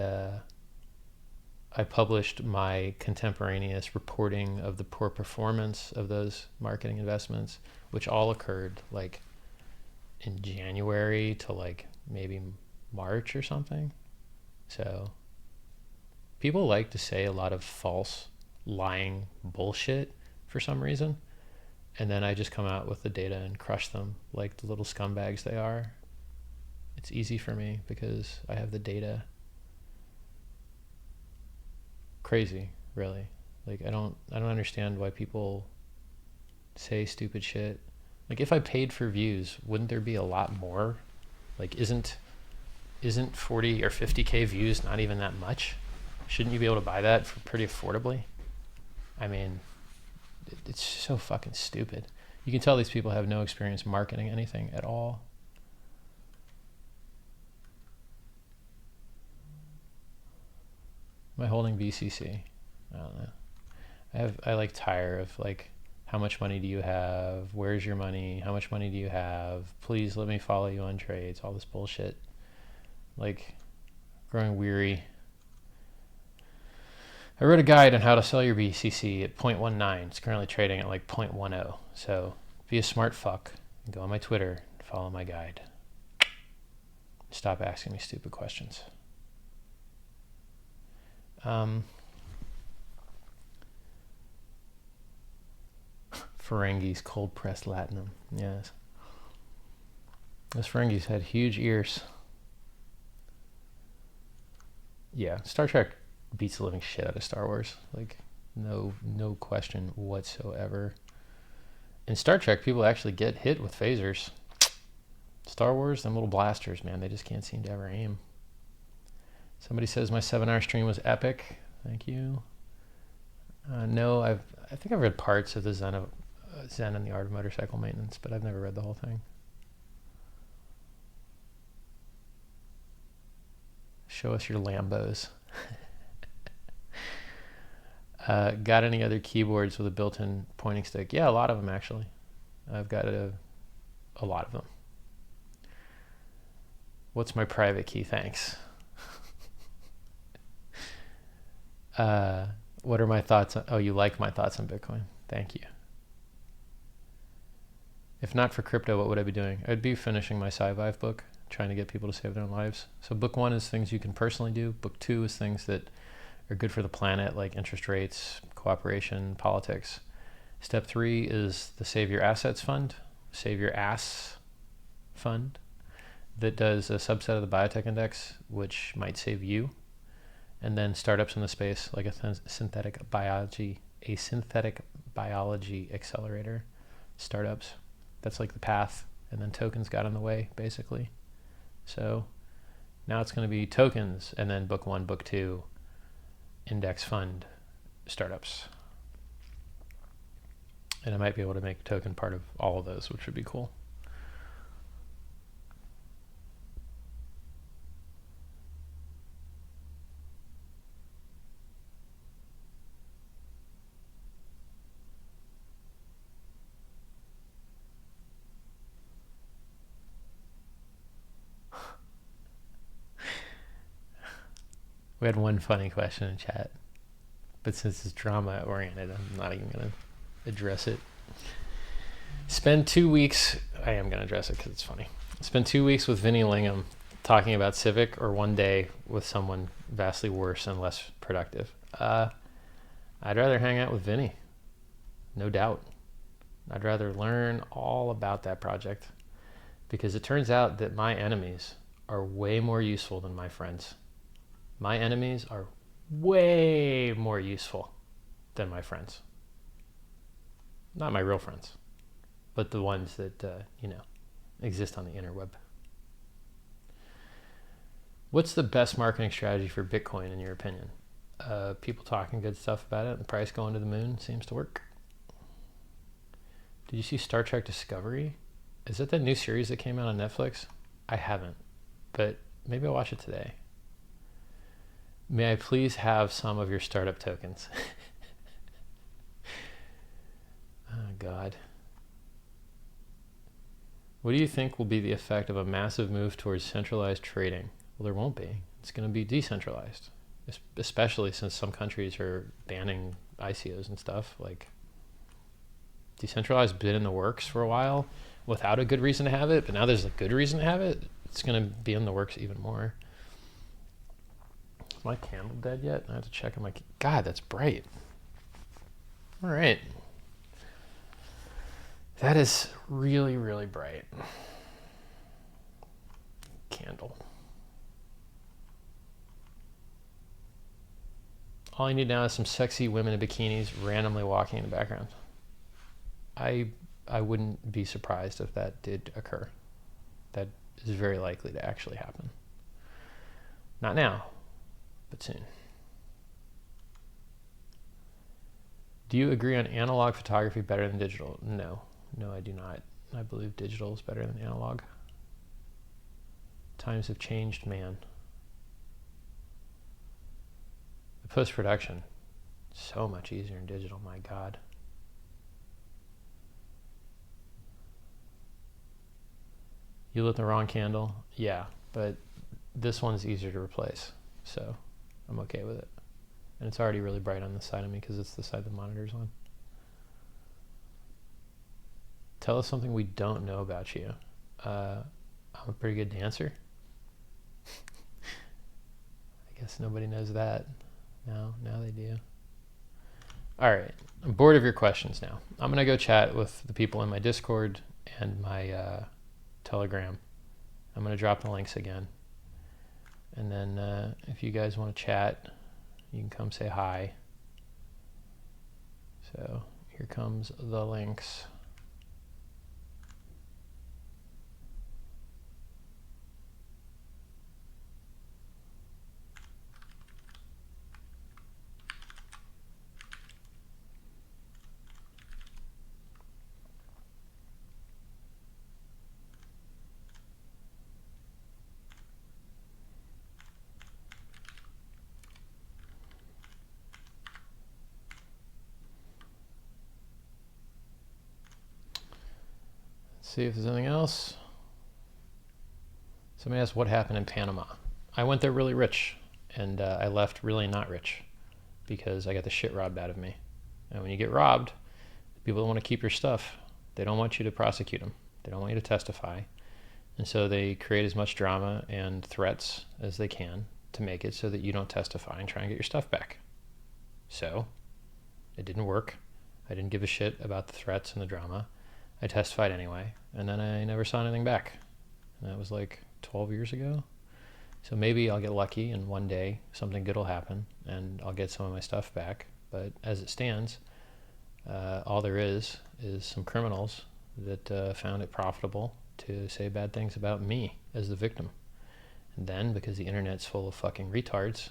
I published my contemporaneous reporting of the poor performance of those marketing investments, which all occurred like in January to like maybe March or something. So people like to say a lot of false, lying bullshit for some reason. And then I just come out with the data and crush them like the little scumbags they are. It's easy for me because I have the data. Crazy, really. Like I don't understand why people say stupid shit. Like if I paid for views, wouldn't there be a lot more? Like isn't 40 or 50k views not even that much? Shouldn't you be able to buy that for pretty affordably? I mean, it's so fucking stupid. You can tell these people have no experience marketing anything at all. Am I holding BCC? I don't know. I like tire of like, how much money do you have? Where's your money? How much money do you have? Please let me follow you on trades. All this bullshit. Like, growing weary. I wrote a guide on how to sell your BCC at 0.19. It's currently trading at like 0.10. So be a smart fuck and go on my Twitter and follow my guide. Stop asking me stupid questions. Ferengis cold pressed latinum. Yes. Those Ferengis had huge ears. Yeah, Star Trek beats the living shit out of Star Wars. Like, no question whatsoever. In Star Trek, people actually get hit with phasers. Star Wars, them little blasters, man, they just can't seem to ever aim. Somebody says my 7-hour stream was epic. Thank you. No, I think I've read parts of the Zen and the Art of Motorcycle Maintenance, but I've never read the whole thing. Show us your Lambos. Got any other keyboards with a built-in pointing stick? Yeah, a lot of them actually. I've got a lot of them. What's my private key? Thanks. What are my thoughts on, you like my thoughts on Bitcoin? Thank you. If not for crypto, what would I be doing? I'd be finishing my SciVive book, trying to get people to save their own lives. So book 1 is things you can personally do. Book 2 is things that are good for the planet, like interest rates, cooperation, politics. Step 3 is the Save Your Assets Fund, Save Your Ass Fund. that does a subset of the biotech index, which might save you, and then startups in the space like a synthetic biology accelerator, startups. That's like the path, and then tokens got in the way, basically. So now it's going to be tokens, and then book 1, book 2, index fund, startups. And I might be able to make a token part of all of those, which would be cool. We had one funny question in chat, but since it's drama oriented, I'm not even going to address it. Spend 2 weeks, I am going to address it because it's funny. Spend 2 weeks with Vinny Lingham talking about Civic, or 1 day with someone vastly worse and less productive. I'd rather hang out with Vinny, no doubt. I'd rather learn all about that project, because it turns out that my enemies are way more useful than my friends. My enemies are way more useful than my friends. Not my real friends, but the ones that, exist on the interweb. What's the best marketing strategy for Bitcoin in your opinion? People talking good stuff about it and the price going to the moon seems to work. Did you see Star Trek Discovery? Is that the new series that came out on Netflix? I haven't, but maybe I'll watch it today. May I please have some of your startup tokens? Oh, God. What do you think will be the effect of a massive move towards centralized trading? Well, there won't be. It's going to be decentralized, especially since some countries are banning ICOs and stuff. Like, decentralized been in the works for a while without a good reason to have it, but now there's a good reason to have it. It's going to be in the works even more. Is my candle dead yet? I have to check on my... God, that's bright. All right. That is really, really bright. Candle. All I need now is some sexy women in bikinis randomly walking in the background. I wouldn't be surprised if that did occur. That is very likely to actually happen. Not now, but soon. Do you agree on analog photography better than digital? No, I do not. I believe digital is better than analog. Times have changed, man. The post-production, so much easier in digital, my God. You lit the wrong candle? Yeah, but this one's easier to replace, so I'm okay with it. And it's already really bright on this side of me because it's the side the monitor's on. Tell us something we don't know about you. I'm a pretty good dancer. I guess nobody knows that. No, now they do. All right, I'm bored of your questions now. I'm gonna go chat with the people in my Discord and my Telegram. I'm gonna drop the links again. And then if you guys wanna chat, you can come say hi. So here comes the links. See if there's anything else. Somebody asked what happened in Panama. I went there really rich, and I left really not rich because I got the shit robbed out of me. And when you get robbed, people don't want to keep your stuff. They don't want you to prosecute them. They don't want you to testify. And so they create as much drama and threats as they can to make it so that you don't testify and try and get your stuff back. So it didn't work. I didn't give a shit about the threats and the drama. I testified anyway, and then I never saw anything back. And that was like 12 years ago. So maybe I'll get lucky and one day something good will happen and I'll get some of my stuff back. But as it stands, all there is some criminals that found it profitable to say bad things about me as the victim. And then, because the internet's full of fucking retards,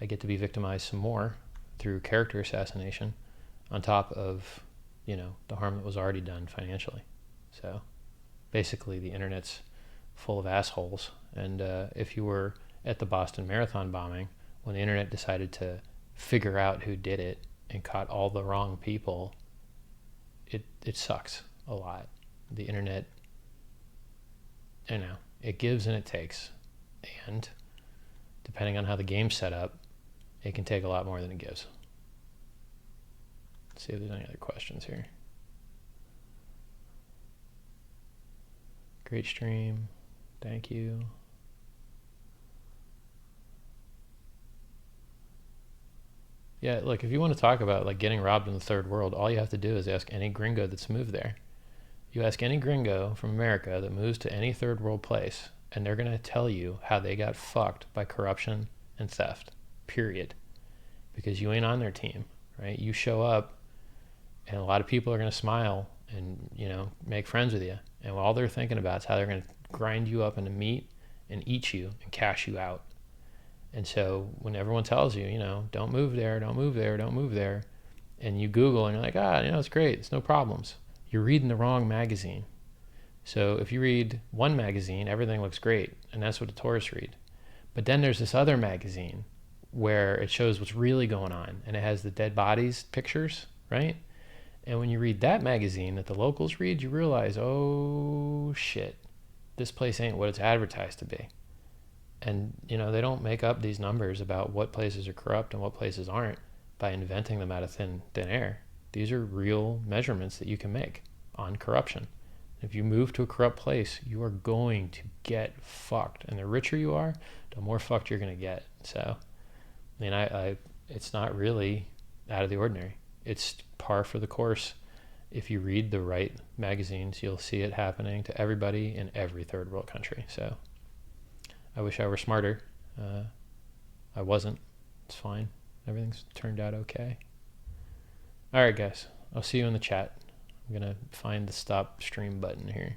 I get to be victimized some more through character assassination on top of, the harm that was already done financially. So basically the internet's full of assholes. And if you were at the Boston Marathon bombing, when the internet decided to figure out who did it and caught all the wrong people, it sucks a lot. The internet, it gives and it takes. And depending on how the game's set up, it can take a lot more than it gives. Let's see if there's any other questions here. Great stream. Thank you. Yeah, look, if you want to talk about like getting robbed in the third world, all you have to do is ask any gringo that's moved there. You ask any gringo from America that moves to any third world place, and they're going to tell you how they got fucked by corruption and theft, period. Because you ain't on their team, right? You show up, and a lot of people are going to smile and, make friends with you. And all they're thinking about is how they're going to grind you up into meat and eat you and cash you out. And so when everyone tells you, don't move there, don't move there, don't move there, and you Google and you're like, it's great, it's no problems, you're reading the wrong magazine. So if you read one magazine, everything looks great, and that's what the tourists read. But then there's this other magazine where it shows what's really going on, and it has the dead bodies pictures, right? And when you read that magazine that the locals read, you realize, oh shit, this place ain't what it's advertised to be. And, they don't make up these numbers about what places are corrupt and what places aren't by inventing them out of thin air. These are real measurements that you can make on corruption. If you move to a corrupt place, you are going to get fucked. And the richer you are, the more fucked you're going to get. So, it's not really out of the ordinary. It's par for the course. If you read the right magazines, you'll see it happening to everybody in every third world country. So I wish I were smarter. I wasn't. It's fine. Everything's turned out okay. All right, guys. I'll see you in the chat. I'm going to find the stop stream button here.